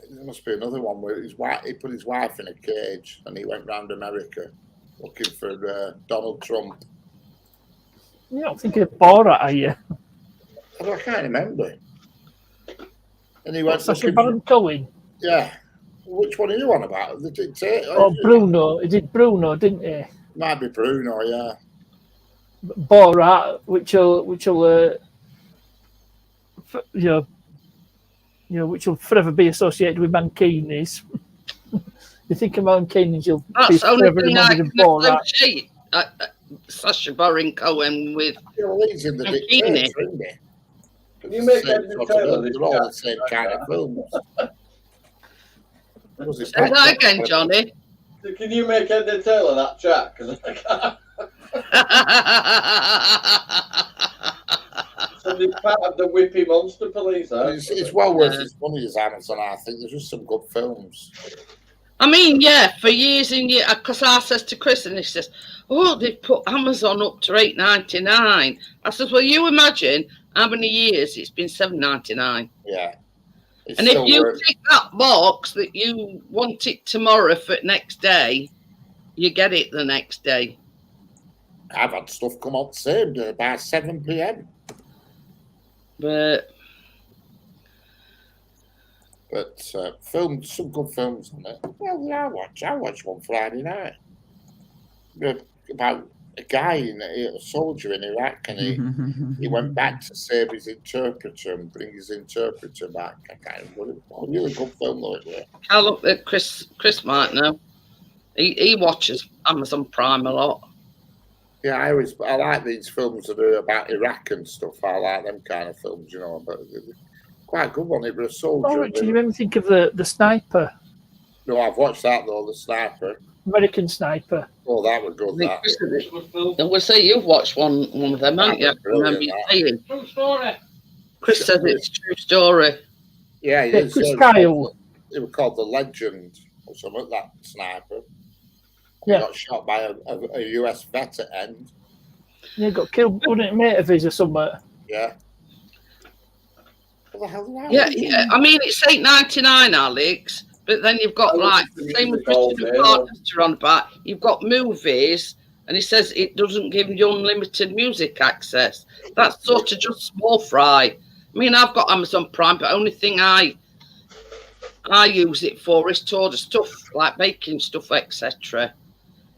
There must be another one where his wife, he put his wife in a cage and he went round America looking for Donald Trump. You don't think of Borat, are you? I can't remember. And he went Sacha looking Baron Cohen. yeah. Which one are you on about? The Dictator? Or Bruno. He did Bruno, didn't he? Might be Bruno, yeah. Borat, which will which will forever be associated with Mankinis. You think of Mankinis, you'll be That's the only forever thing I remembered can as Borat. associate Sacha Baron Cohen with. Yeah, well, he's in the Mankini. Dictator, isn't he? Can you make Same that sort of Taylor film. this They're all guy? the same kind of films. Was it Say that again, Johnny. Can you make Ed Taylor that chat? Because I can't. So he's part of the Whippy Monster Police. It's well worth its money as Amazon, I think. There's just some good films. I mean, yeah, for years and years, because I says to Chris, and he says, "Oh, they've put Amazon up to $8.99." I says, "Well, you imagine how many years it's been $7.99." Yeah. It's And if still you worth- tick that box that you want it tomorrow for next day, you get it the next day. I've had stuff come out the same day by 7 p.m. But Films, some good films on it. Well, yeah, I watched one Friday night. About a guy, a soldier in Iraq, and he went back to save his interpreter and bring his interpreter back. I can't remember. A really good film, though, it was. I look at Chris might know. He watches Amazon Prime a lot. Yeah, I like these films that are about Iraq and stuff. I like them kind of films, you know. But quite a good one. It was a soldier. Oh, Richard, you made me think of the Sniper, No, I've watched that though. The Sniper. American Sniper. Oh, that was good. That. And we'll say you've watched one of them, haven't you? I remember you saying. True story. Chris says it's a true story. Yeah, it Yeah, is. Chris Kyle. It was called The Legend or something. That sniper. He Yeah. got shot by a US vet at end. Yeah, got killed, wasn't it, mate of his or something? Yeah. What the hell did Yeah, yeah. I mean, it's $8.99, Alex. But then you've got like same with Christopher Partners to run back. You've got movies, and he says it doesn't give you unlimited music access. That's sort of just small fry. I mean, I've got Amazon Prime, but only thing I use it for is to order stuff like baking stuff, etc.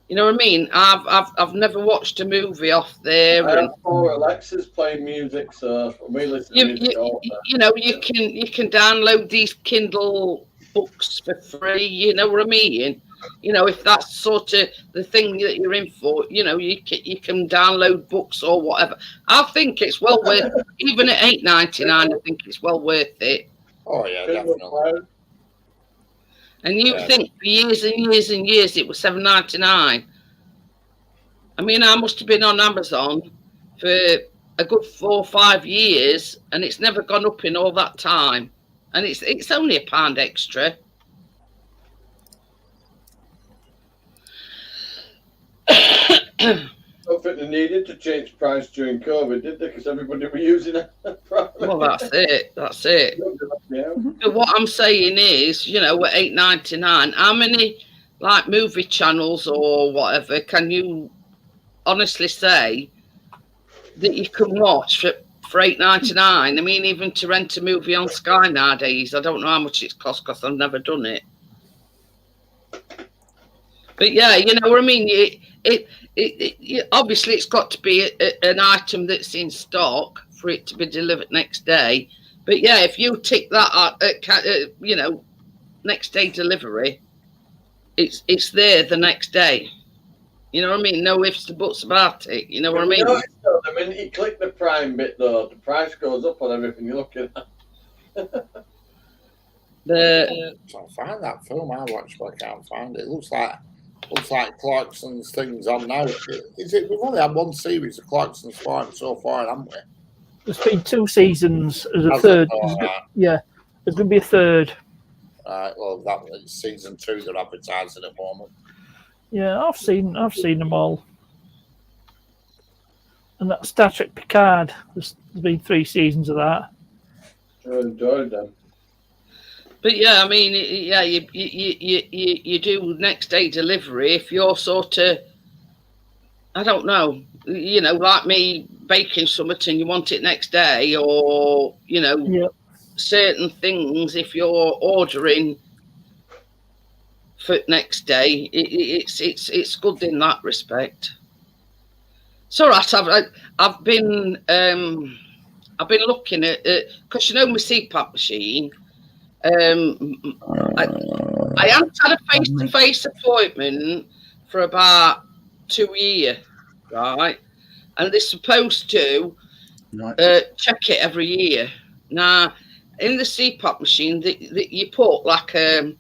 You know what I mean? I've never watched a movie off there. I And have 4 Alexas playing music, so we listen to music all the time. you know, you can download these Kindle books for free. You know what I mean? You know, if that's sort of the thing that you're in for, you know, you can download books or whatever. I think it's well worth, even at $8.99. I think it's well worth it. Oh yeah, definitely. And you think for years and years and years it was $7.99. I mean, I must have been on Amazon for a good 4 or 5 years, and it's never gone up in all that time. And it's only £1 extra. I don't think they needed to change price during COVID, did they? Because everybody were using it. Well, that's it. That's it. Yeah. But what I'm saying is, you know, at $8.99, how many like movie channels or whatever can you honestly say that you can watch for $8.99? I mean, even to rent a movie on Sky nowadays, I don't know how much it's cost because I've never done it. But yeah, you know what I mean. Obviously, it's got to be an item that's in stock for it to be delivered next day. But yeah, if you tick that, you know, next day delivery, it's there the next day. You know what I mean? No ifs or buts about it. You know what I mean? The minute you click the Prime bit, though, the price goes up on everything you're looking at. I'll find that film I watched, but I can't find it. It looks like Clarkson's things on now. Is it? We've only had one series of Clarkson's Farm so far, haven't we? There's been 2 seasons. There's a third. Yeah, there's going to be a third. Right. Well, that's season 2 they're advertising at the moment. Yeah, I've seen them all. And that Star Trek Picard. There's been 3 seasons of that. I enjoyed them. But yeah, I mean, yeah, you do next day delivery if you're sort of, I don't know, you know, like me baking something and you want it next day, or you know, certain things if you're ordering for next day, it's good in that respect. It's all right. I've been looking at it because you know my CPAP machine. I haven't had a face-to-face appointment for about 2 years, right? And they're supposed to check it every year. Now, in the CPAP machine, you put like an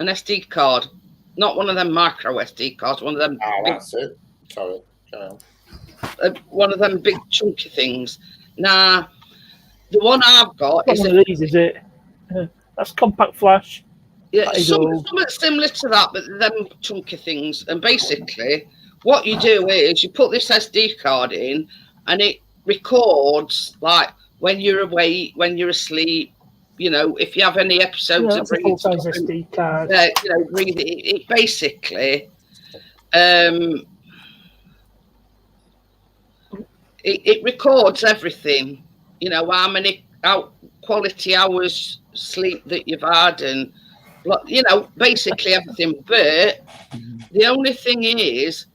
SD card, not one of them micro SD cards, one of them. Oh, that's it. Sorry. One of them big chunky things. Now, the one I've got is one of these, is it? That's compact flash. Yeah, something similar to that, but them chunky things. And basically, what you do is you put this SD card in, and it records like when you're awake, when you're asleep. You know, if you have any episodes of breathing, SD card. You know, breathing. It basically, it records everything. You know, how quality hours sleep that you've had, and you know, basically everything. But the only thing is,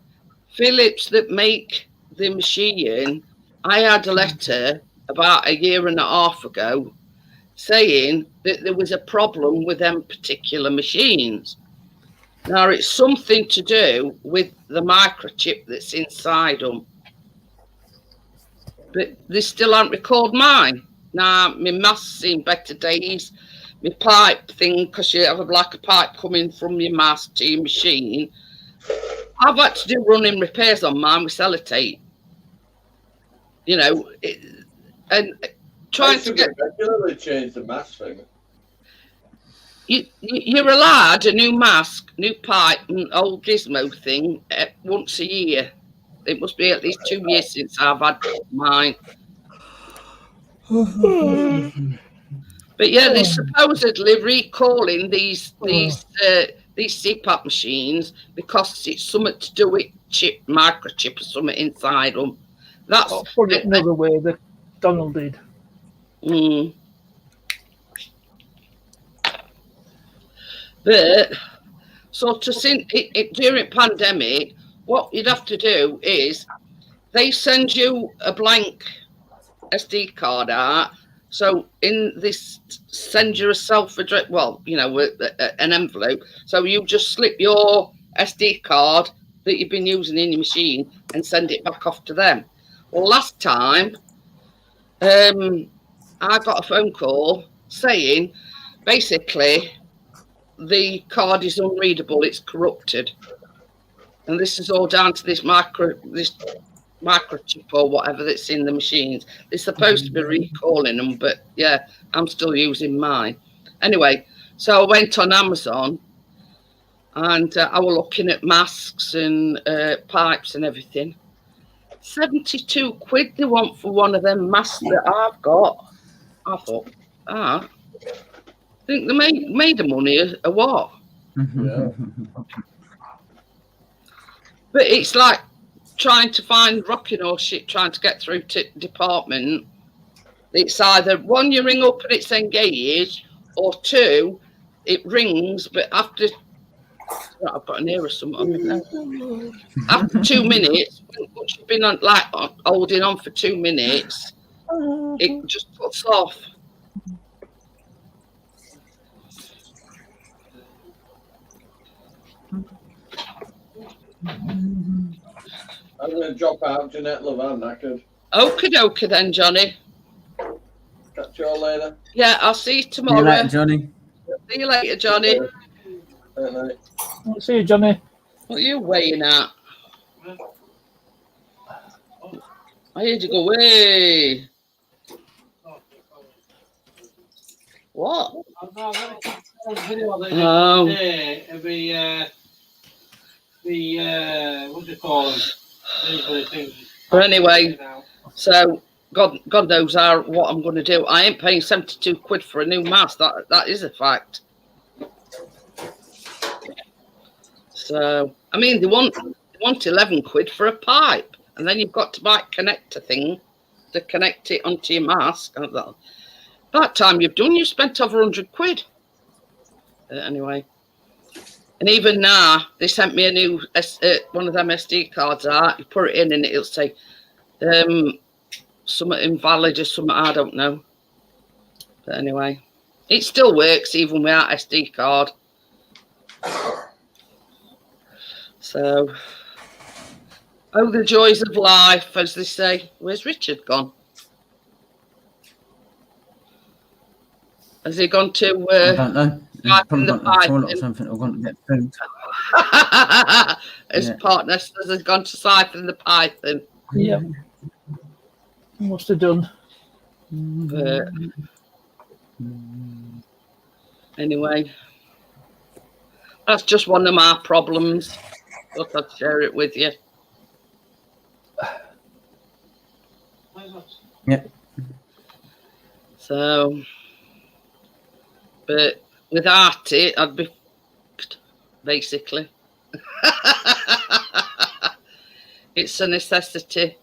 Philips that make the machine, I had a letter about 1.5 years ago saying that there was a problem with them particular machines. Now it's something to do with the microchip that's inside them. But they still haven't recorded mine. Now, my mask's in better days. My pipe thing, because you have like a pipe coming from your mask to your machine. I've had to do running repairs on mine with sellotape. You know, and trying to get regularly change the mask thing. You're allowed a new mask, new pipe, and old gizmo thing once a year. It must be at least 2 years since I've had mine. But yeah, they're supposedly recalling these CPAP machines because it's something to do with microchip or something inside them. That's put it another way that Donald did. But So during pandemic, what you'd have to do is they send you a blank SD card out. So in this, send you a self-address, well, you know, an envelope. So you just slip your SD card that you've been using in your machine and send it back off to them. Well, last time, I got a phone call saying, basically, the card is unreadable, it's corrupted. And this is all down to this microchip or whatever that's in the machines. They're supposed to be recalling them, but yeah, I'm still using mine. Anyway, so I went on Amazon and I was looking at masks and pipes and everything. 72 quid they want for one of them masks that I've got. I thought, I think they made the money or what? Yeah. But it's like trying to find rocking or shit, trying to get through to department. It's either one, you ring up and it's engaged, or two, it rings, but after I've got an ear or something. After 2 minutes, once you've been holding on for 2 minutes, it just puts off. I'm going to drop out, Jeanette, love, I'm knackered. Okie dokie then, Johnny. Catch you all later. Yeah, I'll see you See tomorrow. you later, Johnny. See you later, Johnny. Good night. See you, Johnny. What are you weighing at? I heard you go, way. What? I've got a video the Oh. other day of the what do you call them? These things. But anyway, so God knows what I'm going to do. I ain't paying 72 quid for a new mask. That is a fact. So I mean, they want 11 quid for a pipe, and then you've got to buy a connector thing to connect it onto your mask. By that time you've done, you spent over 100 quid. Anyway, and even now they sent me a new one of them SD cards out. You put it in and it'll say something invalid or something, I don't know. But anyway, it still works even without SD card. So, oh, the joys of life, as they say. Where's Richard gone? Has he gone to I don't know. He's Skype probably in the gone to the toilet or pipe? something, or gone to get food. His Yeah. partner has gone to siphon the python. Yeah. Must have done. But anyway, that's just one of my problems. Thought I'd share it with you. Yep. So, but without it, I'd be f***ed, basically. It's a necessity.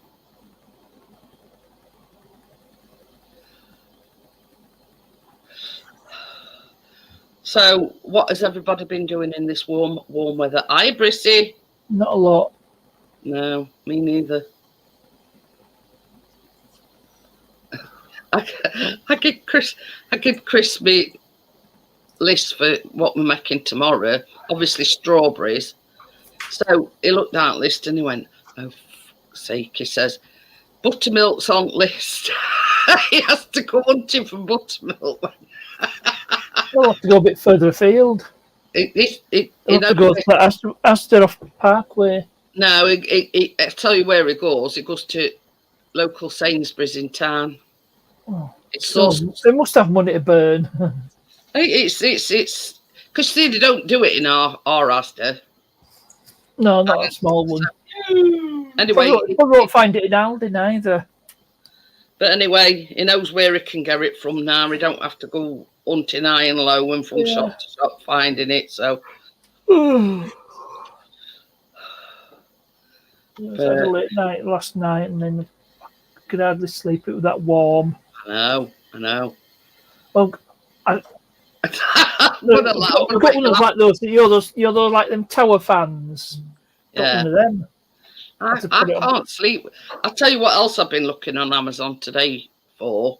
So, what has everybody been doing in this warm weather? Hi, Brissy. Not a lot. No, me neither. I give Chris me list for what we're making tomorrow. Obviously strawberries. So he looked at list and he went, "Oh, fuck's sake!" He says, "Buttermilk's on list." He has to go hunting for buttermilk. We'll have to go a bit further afield. We'll We'll have to go to Astor Parkway. No, I'll tell you where he goes. He goes to local Sainsbury's in town. Oh, It's so so they must have money to burn. it's because see, they don't do it in our Asda. No, not a small one. Anyway, Probably won't find it in Aldi neither. but anyway, he knows where he can get it from now. He don't have to go hunting high and low and from shop to shop finding it. So I had a late night last night and then I could hardly sleep. It was that warm. I know. Well, I gonna We've laugh. got one of like those. You're those like them tower fans. Got Yeah. one of them. I to put it on. can't sleep. I'll tell you what else I've been looking on Amazon today for.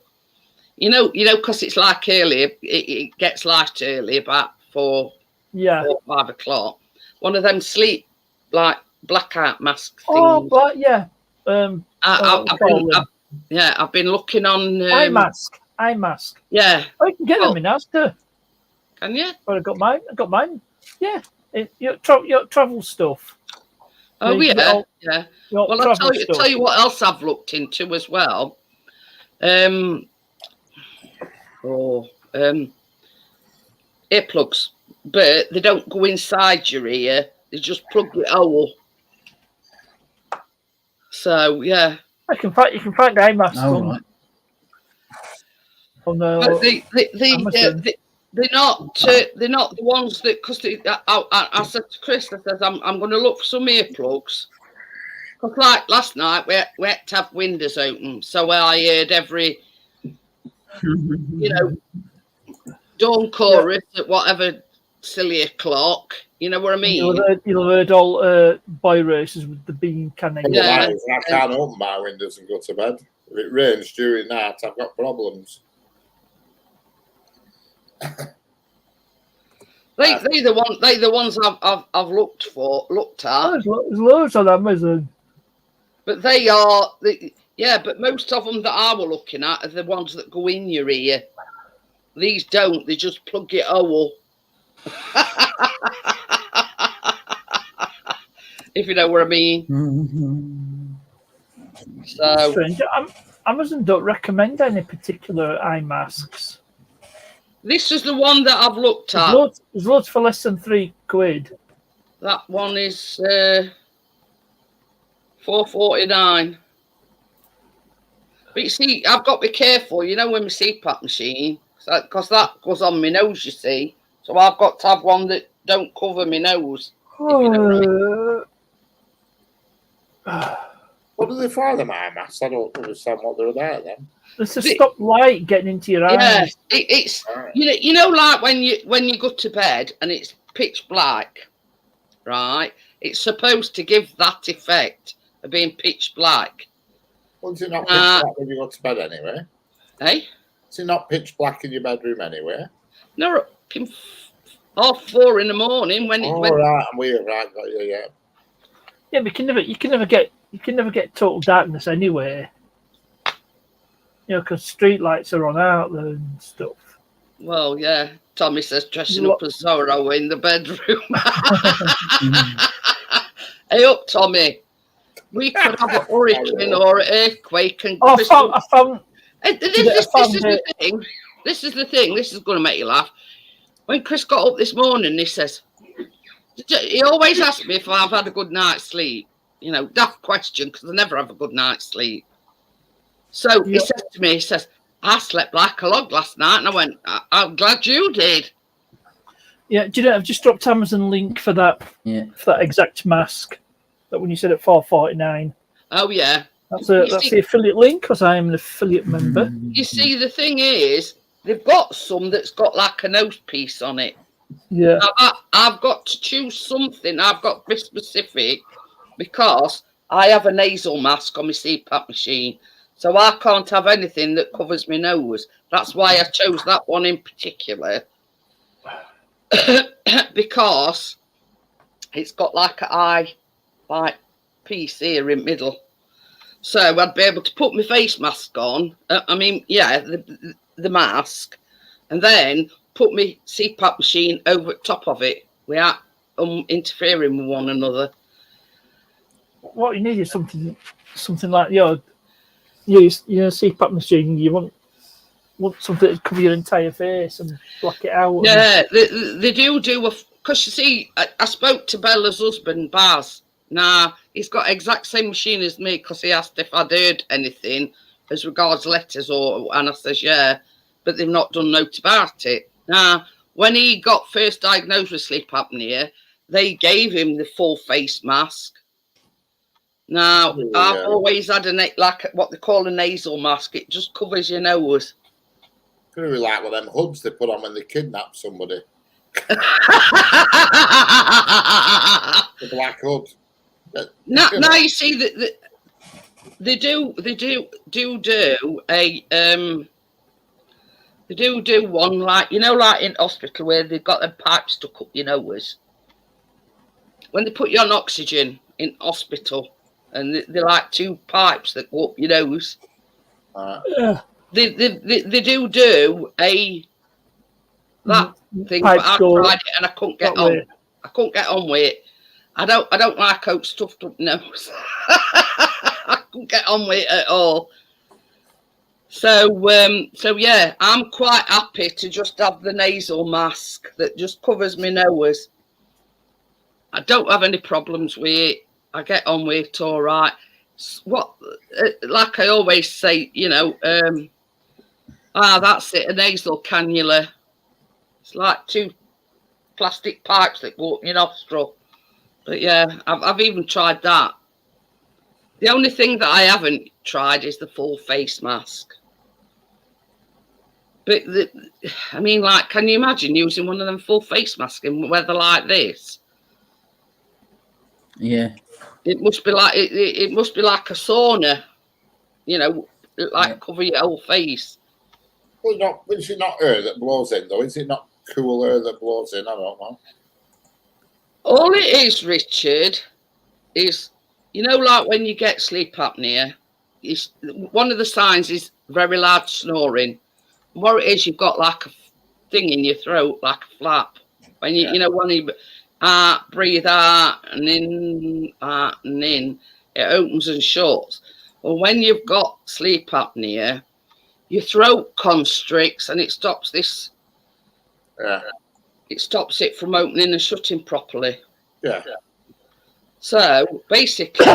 You know, because it's like early. It gets light early, about 4 or 5 o'clock. One of them sleep like blackout mask things. Oh, but yeah. I've been looking on eye mask. Yeah. I can get them in Asda. Can you? But I got mine. Yeah. Your travel stuff. Oh yeah. Well, I'll tell you what else I've looked into as well. Earplugs, but they don't go inside your ear. They just plug the hole. So yeah, you can find eye masks on the. They're not the ones that, because I said to Chris, I said I'm going to look for some earplugs, because like last night we had to have windows open, so I heard every dawn chorus at whatever silly o'clock. You know what I mean? You'll heard all boy races with the bean canning. Yeah. I can't open my windows and go to bed. If it rains during that, I've got problems. They're the ones I've looked at. There's loads on Amazon. But but most of them that I were looking at are the ones that go in your ear. These don't. They just plug it hole. If you know what I mean. So strange. Amazon don't recommend any particular eye masks. This is the one that I've looked at. There's loads for less than £3. That one is $4.49. But you see, I've got to be careful, with my CPAP machine, because that goes on my nose, you see. So I've got to have one that don't cover my nose. What do they for them eye masks? I don't understand what they're about then. It's to stop light getting into your eyes. Yeah, it's like when you go to bed and it's pitch black, right? It's supposed to give that effect of being pitch black. Well, is it not pitch black when you go to bed anyway? Hey? Is it not pitch black in your bedroom anyway? No, 4 in the morning when right, I'm weird, right, got you, yeah. Yeah, but you can never get total darkness anyway. Because street lights are on out there and stuff. Well, yeah. Tommy says dressing up as Zorro in the bedroom. Hey up, Tommy. We could have a hurricane or an earthquake. And I found this is the thing. This is going to make you laugh. When Chris got up this morning, he always asks me if I've had a good night's sleep. Daft question, because I never have a good night's sleep. So he said to me, I slept like a log last night. And I went, I'm glad you did. Yeah, do you know, I've just dropped Amazon link for that exact mask. That when you said at $4.49. Oh, yeah. That's the affiliate link, because I am an affiliate member. You see, the thing is, they've got some that's got like a nose piece on it. Yeah. I've got to choose something. I've got to be specific, because I have a nasal mask on my CPAP machine. So I can't have anything that covers my nose. That's why I chose that one in particular. Because it's got like an eye piece here in the middle. So I'd be able to put my face mask on. The mask. And then put my CPAP machine over the top of it without interfering with one another. What you need is something like CPAP machine. You want something to cover your entire face and block it out. Yeah, they do because you see, I spoke to Bella's husband, Baz. Now, he's got exact same machine as me, because he asked if I'd heard anything as regards letters, and I says, yeah, but they've not done note about it. Now, when he got first diagnosed with sleep apnea, they gave him the full face mask. Now, I've always had like what they call a nasal mask. It just covers your nose. Could be like one of them hoods they put on when they kidnap somebody. The Black Hood. Now you see that they do one, like, you know, like in hospital where they've got them pipes stuck up your nose. When they put you on oxygen in hospital, and they're like two pipes that go up your nose. They do that thing, but I tried it and I couldn't get on. I couldn't get on with it. I don't like out stuffed up nose. I couldn't get on with it at all. So yeah, I'm quite happy to just have the nasal mask that just covers my nose. I don't have any problems with it. I get on with it all right. What, like I always say, you know, that's it, a nasal cannula. It's like two plastic pipes that go up your nostril. But yeah, I've even tried that. The only thing that I haven't tried is the full face mask. But I mean, like, can you imagine using one of them full face masks in weather like this? Yeah. It must be like it must be like a sauna, you know, like cover your whole face. Well, is it not air that blows in though? Is it not cool air that blows in? I don't know. All it is, Richard, is, you know, like when you get sleep apnea, one of the signs is very loud snoring. What it is, you've got like a thing in your throat, like a flap. When you know, when you breathe out and in, it opens and shuts. Well, when you've got sleep apnea, your throat constricts and it stops this. Yeah. It stops it from opening and shutting properly. Yeah. So basically,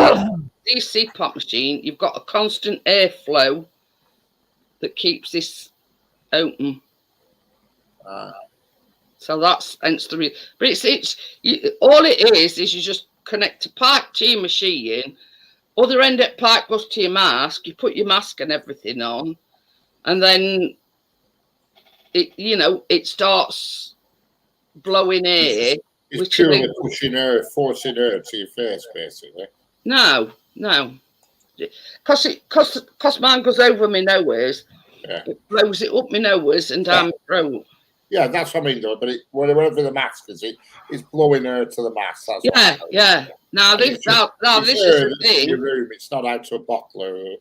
this CPAP machine, you've got a constant airflow that keeps this open. So that's hence the reason. But all it is you just connect a pipe to your machine. Other end of the pipe goes to your mask. You put your mask and everything on, and then it starts blowing air. It's purely pushing air, forcing air to your face, basically. No, because mine goes over my nose. Yeah. It blows it up my nose and down my throat. Yeah, that's what I mean, though. But whatever the mask is, it's blowing air to the mask. That's yeah. Now this is the thing. In your room, it's not out to a bottle or.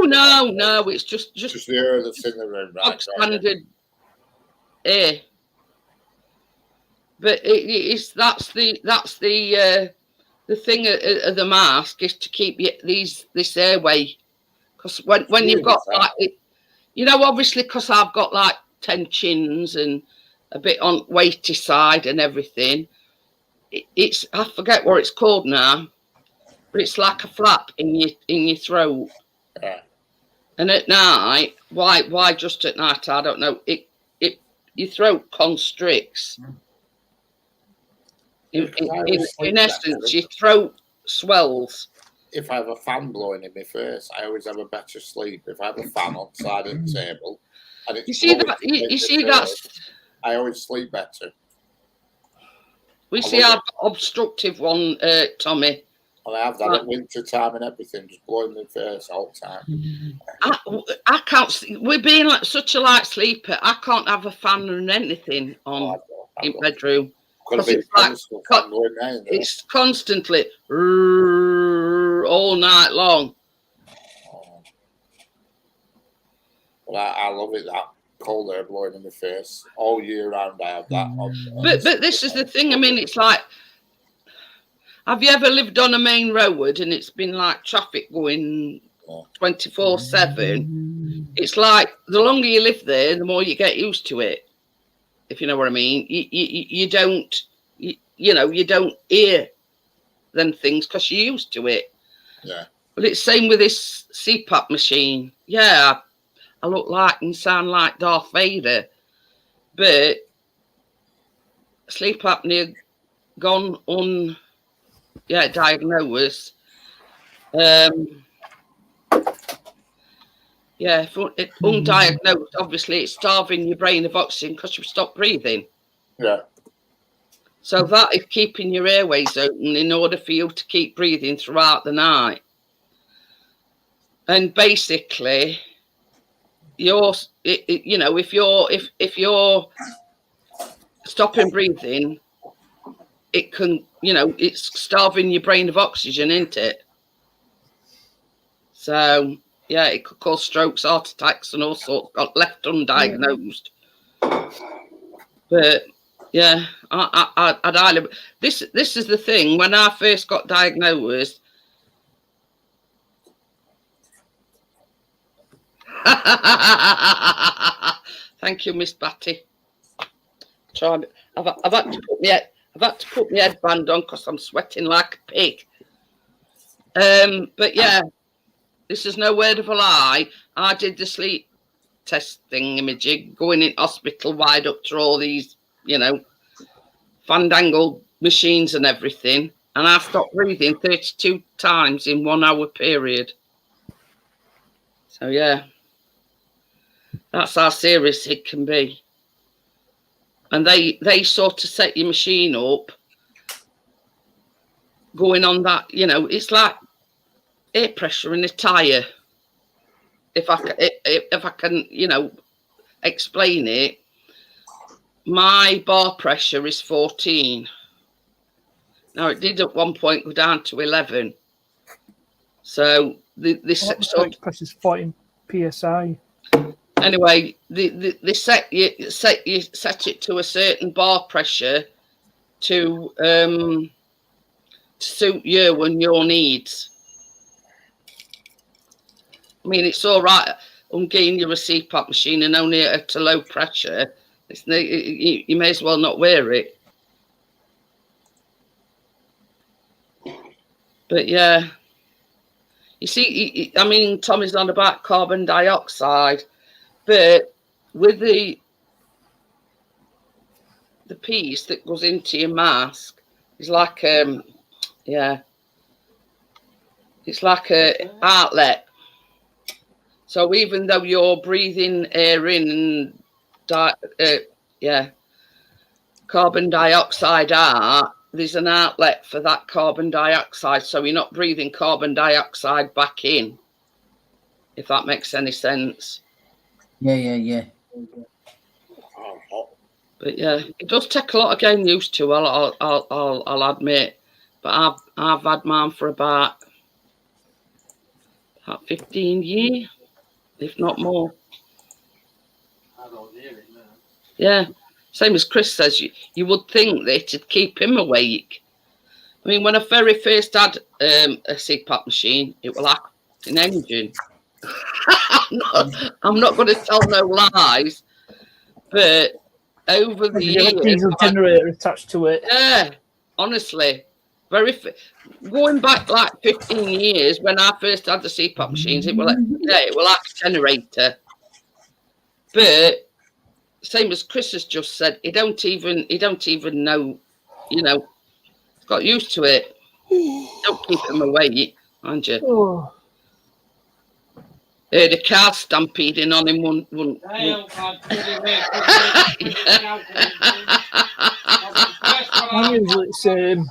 No, it's just the air that's in the room, right? Standard air. But that's the thing of the mask is to keep this airway, because when you've got like it, you know, obviously because I've got like tensions and a bit on weighty side and everything, it's I forget what it's called now, but it's like a flap in your throat. Yeah. And at night, why just at night, I don't know. Your throat constricts. In essence, your throat swells. If I have a fan blowing in my face, I always have a better sleep. If I have a fan on the side of the table, and it's you see that I always sleep better. We see our obstructive one, Tommy. And I have that at winter time and everything, just blowing my face all the time. I can't see. We're being like such a light sleeper. I can't have a fan or anything on in bedroom. It's constantly all night long. Well, I love it, that cold air blowing in my face all year round. I have that. But this is the thing. I mean, it's like, have you ever lived on a main road and it's been like traffic going 24/7? It's like the longer you live there, the more you get used to it. If you know what I mean, you don't. You don't hear them things because you're used to it. Yeah. But it's same with this CPAP machine. Yeah, I look like and sound like Darth Vader, but sleep apnea gone diagnosed. If undiagnosed, obviously it's starving your brain of oxygen because you've stopped breathing. Yeah. So that is keeping your airways open in order for you to keep breathing throughout the night. And basically, if you're stopping breathing, it can, it's starving your brain of oxygen, isn't it? So yeah, it could cause strokes, heart attacks, and all sorts. Got left undiagnosed. But yeah, I'd highly. This is the thing. When I first got diagnosed, thank you, Miss Batty. I've had to put my headband on because I'm sweating like a pig. But yeah, this is no word of a lie. I did the sleep testing imaging, going in hospital wide up to all these, fandangled machines and everything, and I stopped breathing 32 times in 1 hour period. So yeah, that's how serious it can be. And they sort of set your machine up going on that, it's like air pressure in a tyre. If I can, explain it, my bar pressure is 14. Now it did at one point go down to 11. So this pressure is 14 psi. Anyway, they set it to a certain bar pressure to suit you and your needs. I mean, it's all right getting you a CPAP machine and only at a low pressure. You may as well not wear it. But yeah, you see, I mean, Tommy's on about carbon dioxide, but with the piece that goes into your mask, it's like it's like a outlet. So even though you're breathing air in and carbon dioxide out, there's an outlet for that carbon dioxide. So you're not breathing carbon dioxide back in, if that makes any sense. Yeah. But yeah, it does take a lot of getting used to. I'll admit, but I've had mine for about 15 years, if not more. I don't hear it now. Yeah, same as Chris says. You would think that it'd keep him awake. I mean, when I very first had a CPAP machine, it was like an engine. I'm not going to tell no lies, but over the years, diesel generator attached to it. Yeah, honestly, going back like 15 years when I first had the CPAP machines, it was like a generator. But same as Chris has just said, he don't even know, he's got used to it. Don't keep him awake, aren't you? Oh. The car stampeding on him one. Mine usually the same.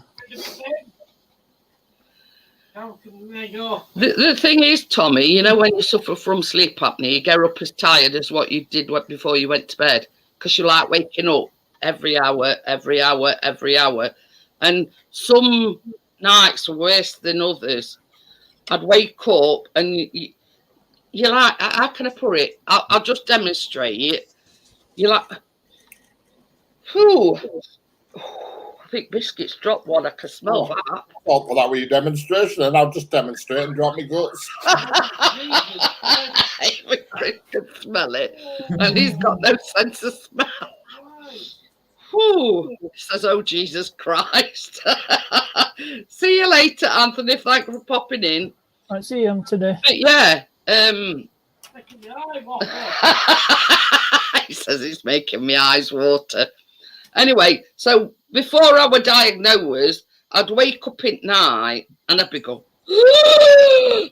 The thing is, Tommy, when you suffer from sleep apnea, you get up as tired as what you did before you went to bed, because you like waking up every hour. And some nights were worse than others. I'd wake up and you're like, how can I put it? I'll just demonstrate it. You're like, whew. I think biscuits dropped one. I can smell that. I thought, well, that was your demonstration, and I'll just demonstrate and drop my guts. Even Chris can smell it, and he's got no sense of smell. Whew. He says, oh, Jesus Christ. See you later, Anthony. Thanks for popping in. I see you, Anthony. But yeah, he says it's making my eyes water. Anyway, so before I was diagnosed, I'd wake up at night and I'd be going, and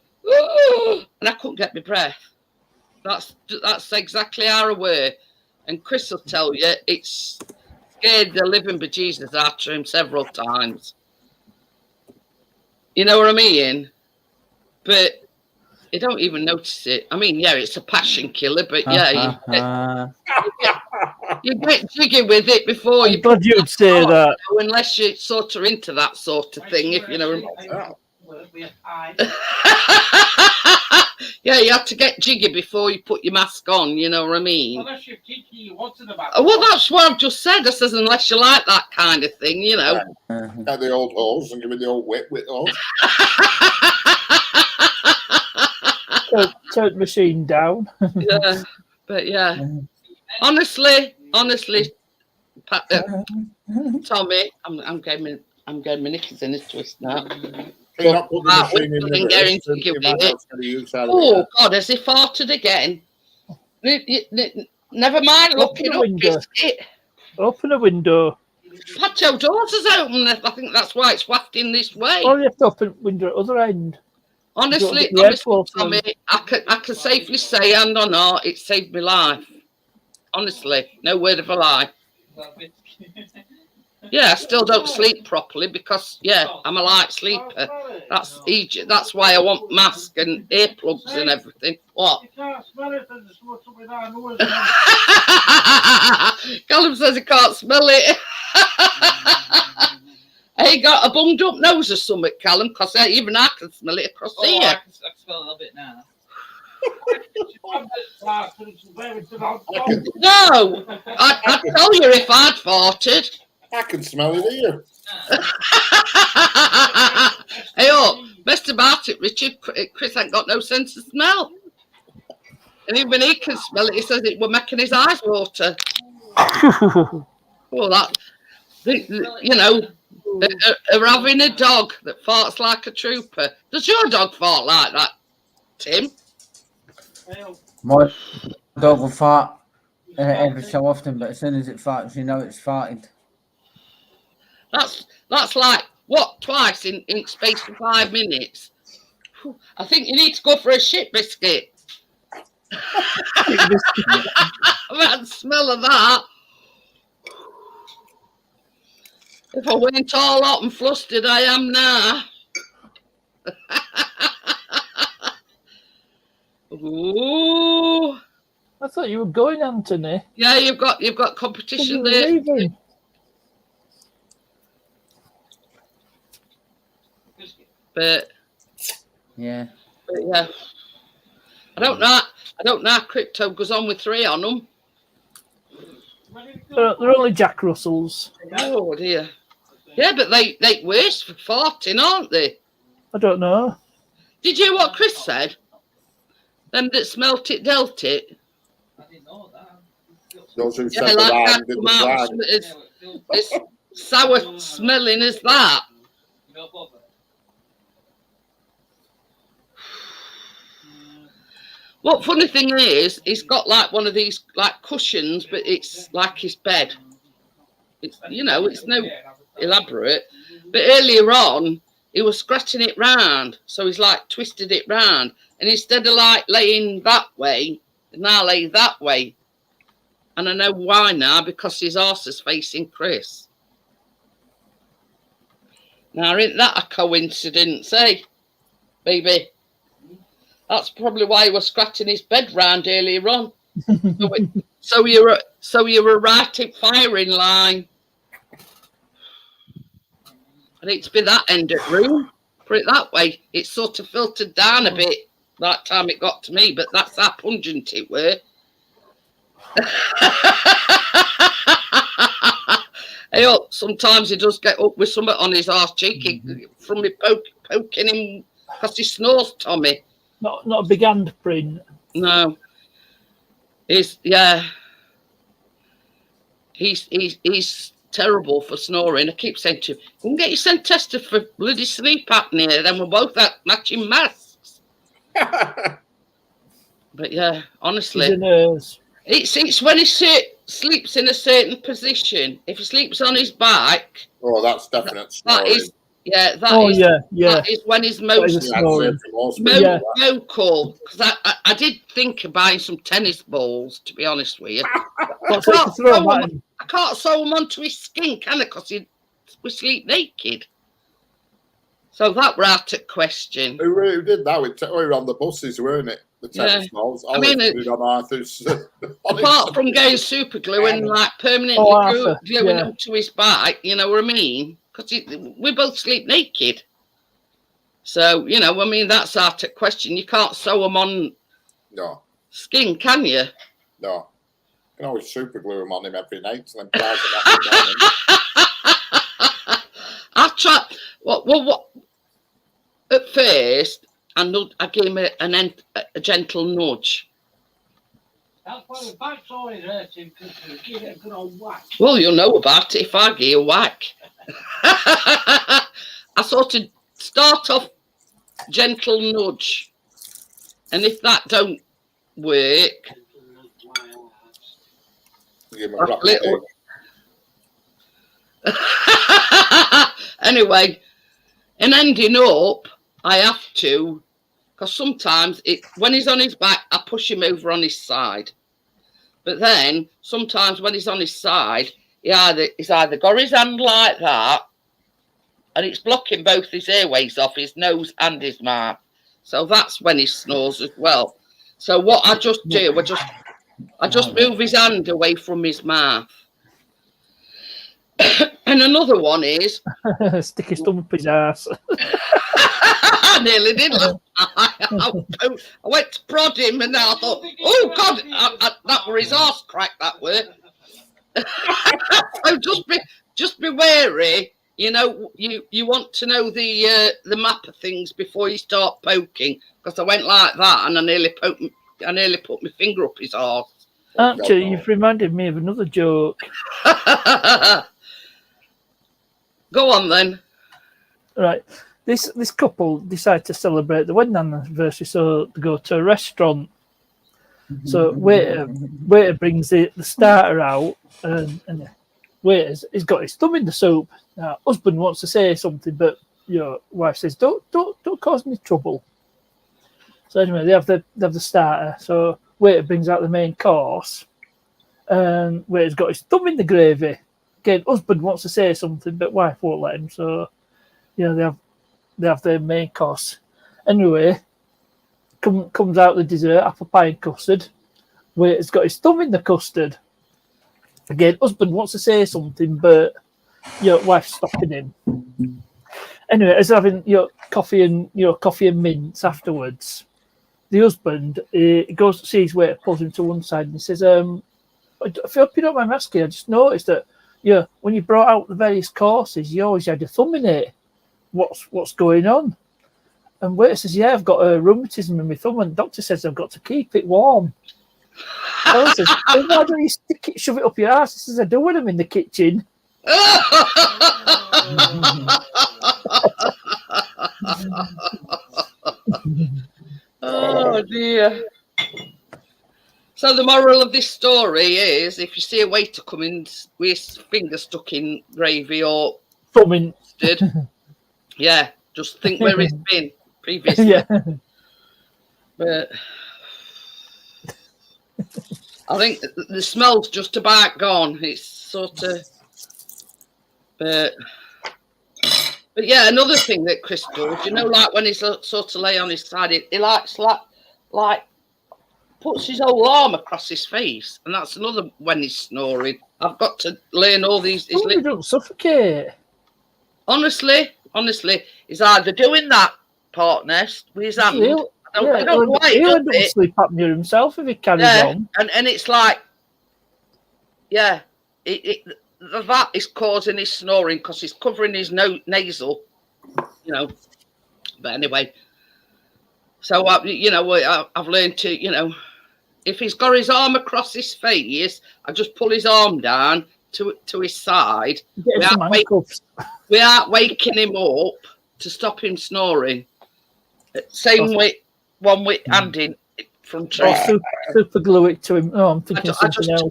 I couldn't get my breath. That's exactly how I were. And Chris will tell you, it's scared the living bejesus out of him several times. You know what I mean? But you don't even notice it. I mean, yeah, it's a passion killer, but yeah, you get jiggy with it before you. I'm glad you'd say that. Unless you're sort of into that sort of thing, if you know. Yeah, you have to get jiggy before you put your mask on. You know what I mean? Unless you're cheeky, you wanted about. Well, that's what I've just said. I says unless you like that kind of thing, you know. At the old holes and give me the old whip with those. Turn the machine down. Yeah, but yeah, honestly, Tommy, I'm getting my knickers in this twist now. You're not putting the machine in the Oh God, has he farted again? Never mind looking up. Biscuit. Open a window. Patio doors is open. I think that's why it's wafting this way. Oh, you have to open window at the other end. Honestly, Tommy, I can safely say, and or not, it saved my life. Honestly, no word of a lie. Yeah, I still don't sleep properly because, yeah, I'm a light sleeper. That's Egypt. That's why I want mask and earplugs and everything. What? You can't smell it, and there's what's up with our nose. Callum says he can't smell it. He got a bunged up nose or something, Callum, because even I can smell it across here. I can smell a little bit now. No, I'd tell you if I'd farted. I can smell it here. Hey, oh, best about it, Richard, Chris ain't got no sense of smell. And even he can smell it. He says it will making his eyes water. Well, that, you know, having a dog that farts like a trooper. Does your dog fart like that, Tim? My dog will fart every so often, but as soon as it farts, you know it's farted. That's like, what, twice in space of 5 minutes? I think you need to go for a shit biscuit. That smell of that. If I weren't all hot and flustered, I am now. Ooh. I thought you were going, Anthony. Yeah, you've got competition there. Leaving. But yeah, I don't know how Crypto goes on with 3 on them. They're only Jack Russells. Oh dear. Yeah, but they worse for farting, aren't they? I don't know. Did you hear what Chris said? Them that smelt it dealt it. I didn't know that. Those who Yeah, said like the that come out as sour smelling as that. What funny thing is, he's got like one of these like cushions, but it's like his bed. It's, you know, it's no elaborate. But earlier on, he was scratching it round, so he's like twisted it round, and instead of like laying that way, now lay that way. And I know why now, because his arse is facing Chris. Now, isn't that a coincidence, eh, baby? That's probably why he was scratching his bed round earlier on. So you were right in firing line. I need to be that end of room. Put it that way. It sort of filtered down a bit that time it got to me, but that's how pungent it were. Hey, oh, sometimes he does get up with something on his arse cheek from me poking him because he snores, Tommy. Not a big handprint. No. He's terrible for snoring. I keep saying to him, go and get yourself tested for bloody sleep apnea, then we're both at matching masks. But yeah, honestly, it's when he sleeps in a certain position. If he sleeps on his back, oh, that's definite snoring. That is, yeah, that is when he's most vocal. Because I did think of buying some tennis balls, to be honest with you. What's it to throw him at him? I can't sew him onto his skin, can I? Because we sleep naked. So that were out of question. Who did that? We were on the buses, weren't it? The tennis balls. I mean, on Arthur's. Apart from getting super glue and like permanently gluing them to his back, you know what I mean? Because we both sleep naked. So, you know, I mean, that's out of question. You can't sew them on skin, can you? No. You can always super glue them on him every night and then blouse them up and down. I tried. What? At first, I gave him a gentle nudge. That's why the back's always hurting, because you give it a good old whack. Well, you'll know about it if I give you a whack. I sort of start off gentle nudge, and if that don't work, give him a little. Anyway, in ending up, I have to, because sometimes when he's on his back, I push him over on his side. But then sometimes when he's on his side, he's either got his hand like that, and it's blocking both his airways off his nose and his mouth. So that's when he snores as well. So what I just do, I just move his hand away from his mouth. And another one is stick his thumb up his ass. I nearly did. I went to prod him, and I thought, oh God, that were his arse crack. That were. So just be wary. You know, you want to know the map of things before you start poking. Because I went like that, and I nearly put my finger up his arse. Actually, you've reminded me of another joke. Go on then. Right. This couple decide to celebrate the wedding anniversary, so they go to a restaurant. So waiter brings the starter out, and the waiter's he's got his thumb in the soup. Now, husband wants to say something, but your wife says, "Don't cause me trouble." So anyway, they have the starter. So waiter brings out the main course, and waiter's got his thumb in the gravy. Again, husband wants to say something, but wife won't let him. So, you know, they have their main course. Anyway, comes out the dessert, apple pie and custard. Waiter's got his thumb in the custard. Again, husband wants to say something, but your wife's stopping him. Anyway, as having coffee and mints afterwards, the husband he goes to see his waiter, pulls him to one side, and he says, "I hope you don't mind asking. I just noticed that when you brought out the various courses, you always had your thumb in it. What's going on?" And waiter says, "Yeah, I've got a rheumatism in my thumb, and the doctor says I've got to keep it warm." I says, "Well, why don't you shove it up your ass?" He says, "I do when I'm in the kitchen." Oh dear. So the moral of this story is, if you see a waiter coming with his finger stuck in gravy or thumbing, yeah, just think where he's been previously. Yeah. But I think the smell's just about gone. It's sort of, but yeah, another thing that Chris does, like when he's sort of lay on his side, he likes like puts his whole arm across his face, and that's another when he's snoring. I've got to learn all these. You don't suffocate. Honestly, he's either doing that part nest with his hand. I don't know why he does it. Sleep apnea himself if he carries on. And it's like, yeah, that is causing his snoring because he's covering his nasal, But anyway, so I've learned to, if he's got his arm across his face, I just pull his arm down to his side. We aren't waking him up to stop him snoring. Same with one with handing from tray. Super glue it to him. Oh, I'm thinking something else.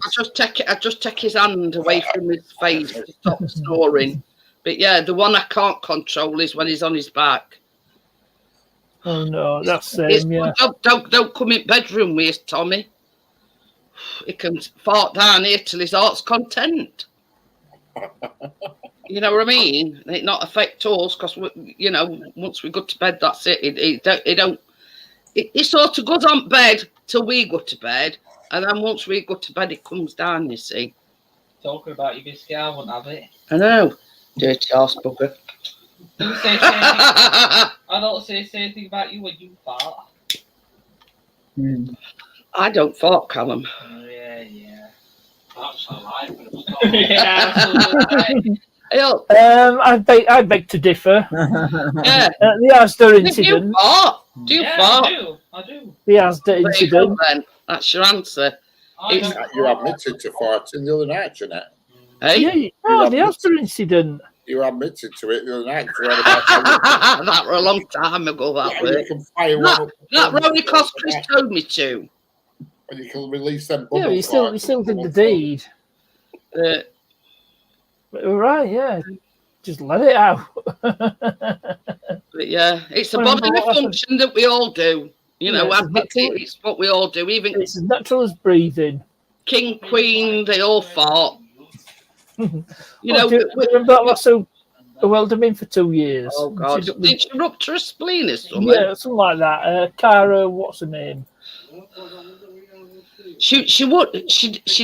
I just take his hand away from his face to stop snoring. But yeah, the one I can't control is when he's on his back. Oh no, that's same. Yeah. Don't come in bedroom with us, Tommy. he can fart down here till his heart's content. You know what I mean? It not affect us because you know once we go to bed, that's it. It sort of goes on bed till we go to bed, and then once we go to bed, it comes down. You see. Talking about your biscuit, I wouldn't have it. I know, dirty arse bugger. You say I don't say anything about you when you fart. I don't fart, Callum. Yeah. That's a lie. Yeah, absolutely. I beg to differ. Yeah. The Asda If you incident. fart, do you fart? I do. The Asda There you go, incident. then. That's your answer. You admitted to farting the other night, Jeanette. Hey, The Asda incident. You admitted to it the other night. that were a long time ago. That You was. can fire one up That only because Chris told me to. and you can release them Yeah, bubble he still did the deed. Right, yeah. Just let it out. But yeah, it's a Well, bodily what function that we all do. You know, Yeah, it's what we all do. Even It's as natural as breathing. King, Queen, they all fart. You know, do you remember that lasso who held him in for 2 years? Oh God! Did she rupture a spleen or something? Yeah, something like that. Cara, what's her name? She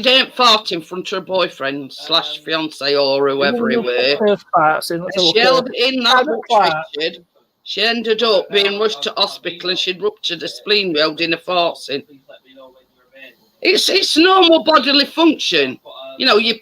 didn't fart in front of her boyfriend / fiance or whoever he were. Her farts in. Let's have a She look held at it in that much, Richard. She ended up being rushed to hospital and she'd ruptured a spleen holding a farts in. It's normal bodily function. You know, you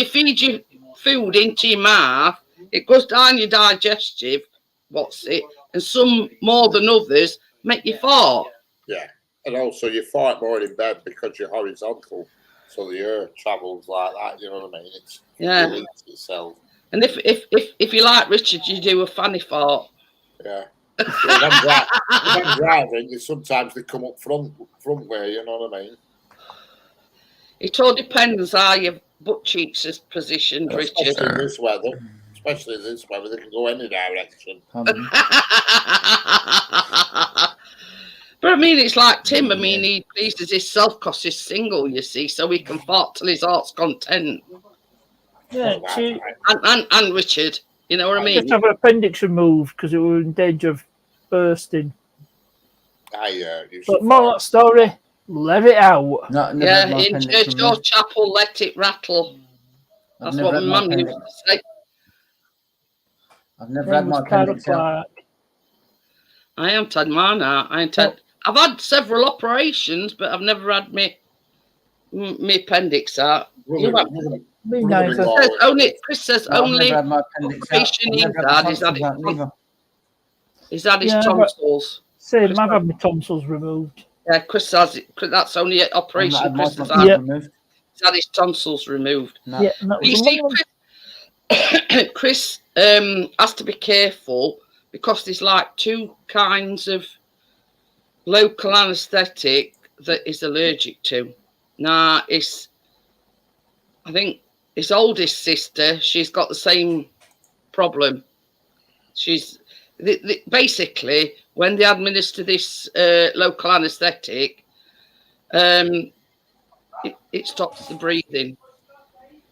feed your food into your mouth, it goes down your digestive, and some more than others make you fart. Yeah, and also you fart more in bed because you're horizontal, so the air travels like that. You know what I mean? It releases itself. And if you like Richard, you do a fanny fart. Yeah. When I'm driving, sometimes they come up front way. You know what I mean? It all depends how your butt cheeks is positioned, Richard. Especially in this weather, they can go any direction. But I mean, it's like Tim. I mean, he pleases himself because he's single, you see, so he can fart till his heart's content. Yeah, and Richard, you know what I mean? Just have her appendix removed because it was in danger of bursting. But more that story, let it out. Yeah, in church or chapel, let it rattle. That's what my mum used to say. I've never had my appendix out. I haven't had mine out. I've had several operations, but I've never had my appendix out. Me neither. Chris says only operation he's had his tonsils. Same, I've had my tonsils removed. Yeah, Chris has it. That's only an operation Chris has had. He's had his tonsils removed. No. Yeah, you see, Chris has to be careful because there's like 2 kinds of local anaesthetic that he's allergic to. Now, I think his oldest sister, she's got the same problem. She's basically, when they administer this local anaesthetic, it stops the breathing.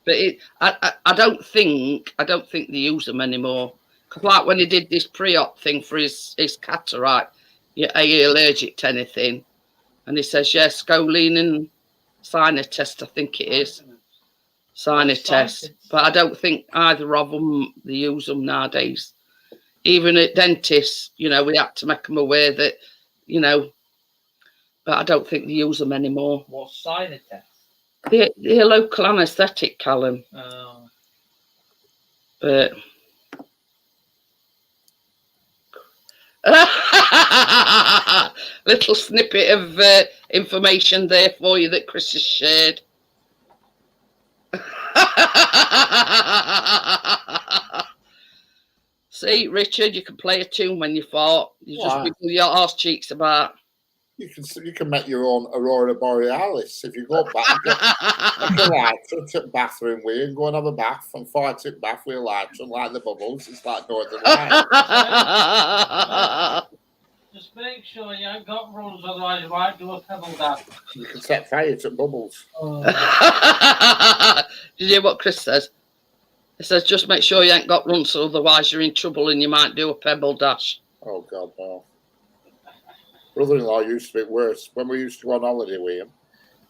But I don't think they use them anymore. Because like when he did this pre-op thing for his cataract, are you allergic to anything? And he says, yes, scoline and sinus test, I think it is. Sinus test. But I don't think either of them, they use them nowadays. Even at dentists, you know, we have to make them aware that, you know, but I don't think they use them anymore. What sinus test? The local anaesthetic, Callum. Oh. But little snippet of information there for you that Chris has shared. See, Richard, you can play a tune when you fart. You just wiggle your arse cheeks about. You can make your own Aurora Borealis if you go back. Get a light to the bathroom with you and go and have a bath and fart it bath with a light and light the bubbles. It's like Northern Lights. Just make sure you ain't got runs, otherwise you might do a pebble dash. You can set fire to bubbles. Oh, Did you hear what Chris says? He says, just make sure you ain't got runts, otherwise you're in trouble and you might do a pebble dash. Oh, God, no. Brother-in-law used to be worse. When we used to go on holiday with him,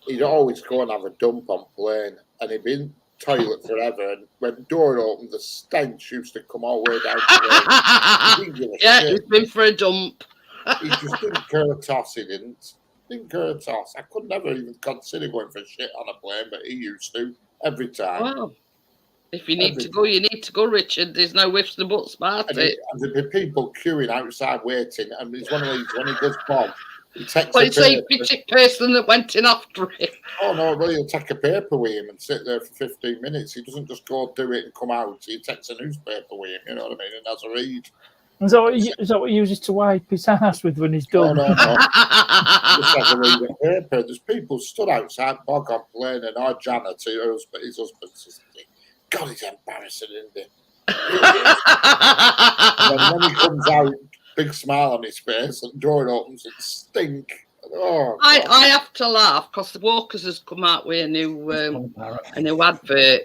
he'd always go and have a dump on plane, and he'd be in the toilet forever, and when the door opened, the stench used to come all the way down to the... He didn't give a Yeah, shit. he's been for a dump. He just didn't care a toss, he didn't. Didn't care a toss. I could never even consider going for shit on a plane, but he used to, every time. Well, if you need to go, you need to go, Richard. There's no ifs and buts about And it. there'd be people queuing outside waiting, and it's one of these, when he goes bomb, he takes But a it's a paper. pity person that went in after him. Oh, no, really, he'll take a paper with him and sit there for 15 minutes. He doesn't just go do it and come out. He takes a newspaper with him, you know what I mean, and has a read. is that what he uses to wipe his ass with when he's No, done? no, no. Just has a read of paper. There's people stood outside Bog on plane, and our janitor, his husband, says, God, he's embarrassing, isn't he? And when he comes out, big smile on his face, and the door opens and stink. Oh, I have to laugh because the Walkers has come out with a new advert.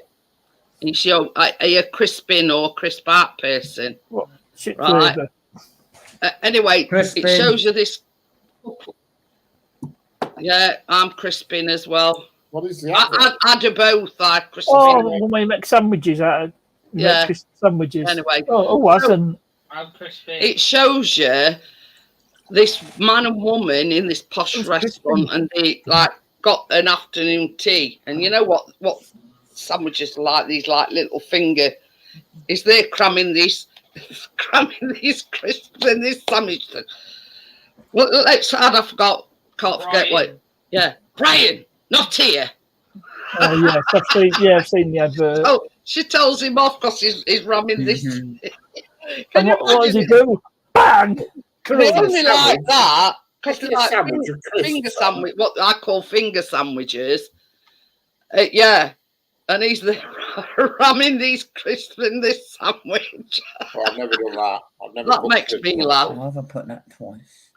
And you see, are you a Crispin or crisp art person? What? Shit Right. flavour. Anyway, Crispin. it shows you this. Yeah, I'm Crispin as well. what is the I do both. I Crispin. Oh, when we make sandwiches out of Yeah. sandwiches. Anyway, Oh, wasn't. I'm crispy. it shows you this man and woman in this posh It's restaurant, and they like got an afternoon tea. And you know what sandwiches are like? These like little finger. Is they cramming these crisps in this sandwich? Well, let's add. I forgot. Can't forget what. Yeah, Brian, not here. Oh yes, I've seen the advert. Oh, she tells him off because he's ramming this. Mhm. Can And you what does he imagine do? Bang! it? Crumbs. Only like that because Chicken they're like sandwich or crisp finger sandwich, what I call finger sandwiches. Yeah, and he's there ramming these crisps in this sandwich. Oh, I've never done that. I've never That put makes crisps me on laugh. Why have I put that twice?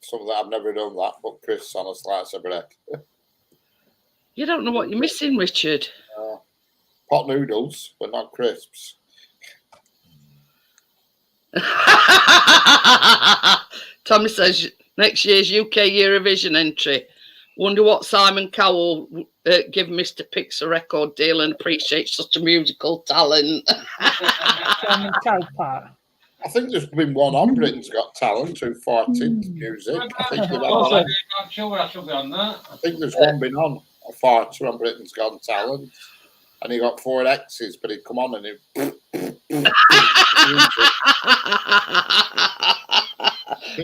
Some of that I've never done that. Put crisps on a slice of bread. You don't know what you're missing, Richard. Pot noodles, but not crisps. Tommy says next year's UK Eurovision entry. Wonder what Simon Cowell give Mr. Pix a record deal and appreciates such a musical talent. Simon Cowpat. I think there's been one on Britain's Got Talent who fought into music. I think, they've had Oh, one- I'm sure I should be on that. I think there's one been on a fighter on Britain's Got Talent, and he got 4 X's, but he'd come on and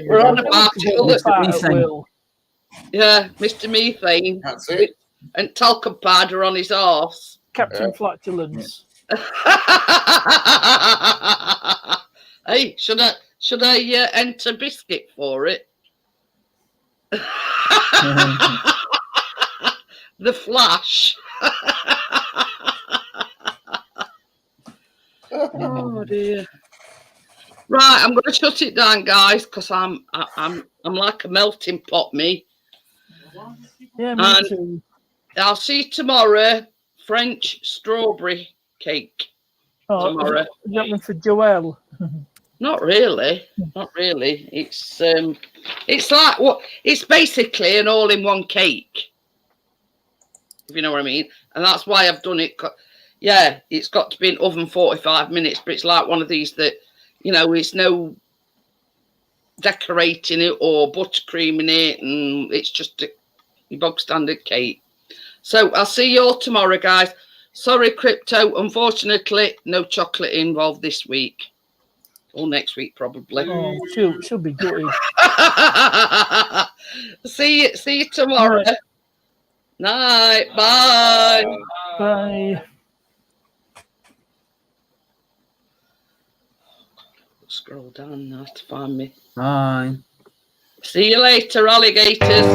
We're on about Cowpat at Methane. will. yeah, Mr. Methane That's it. and talcum powder on his horse. Captain Flatulence. Hey, should I enter biscuit for it? The Flash. Oh dear. Right, I'm going to shut it down, guys, because I'm like a melting pot, me. Yeah, me And- too. I'll see you tomorrow. French strawberry cake Oh, tomorrow. is that one for Joelle? Not really. Not really. It's like what? It's basically an all-in-one cake. If you know what I mean. And that's why I've done it. Yeah, it's got to be in oven 45 minutes, but it's like one of these that, you know, it's no decorating it or buttercream in it, and it's just a bog standard cake. So I'll see you all tomorrow, guys. Sorry, Crypto. Unfortunately, no chocolate involved this week. Or next week, probably. Oh, she'll be gutted. See you tomorrow. Night. Bye. Bye. Scroll down now to find me. Bye. See you later, alligators.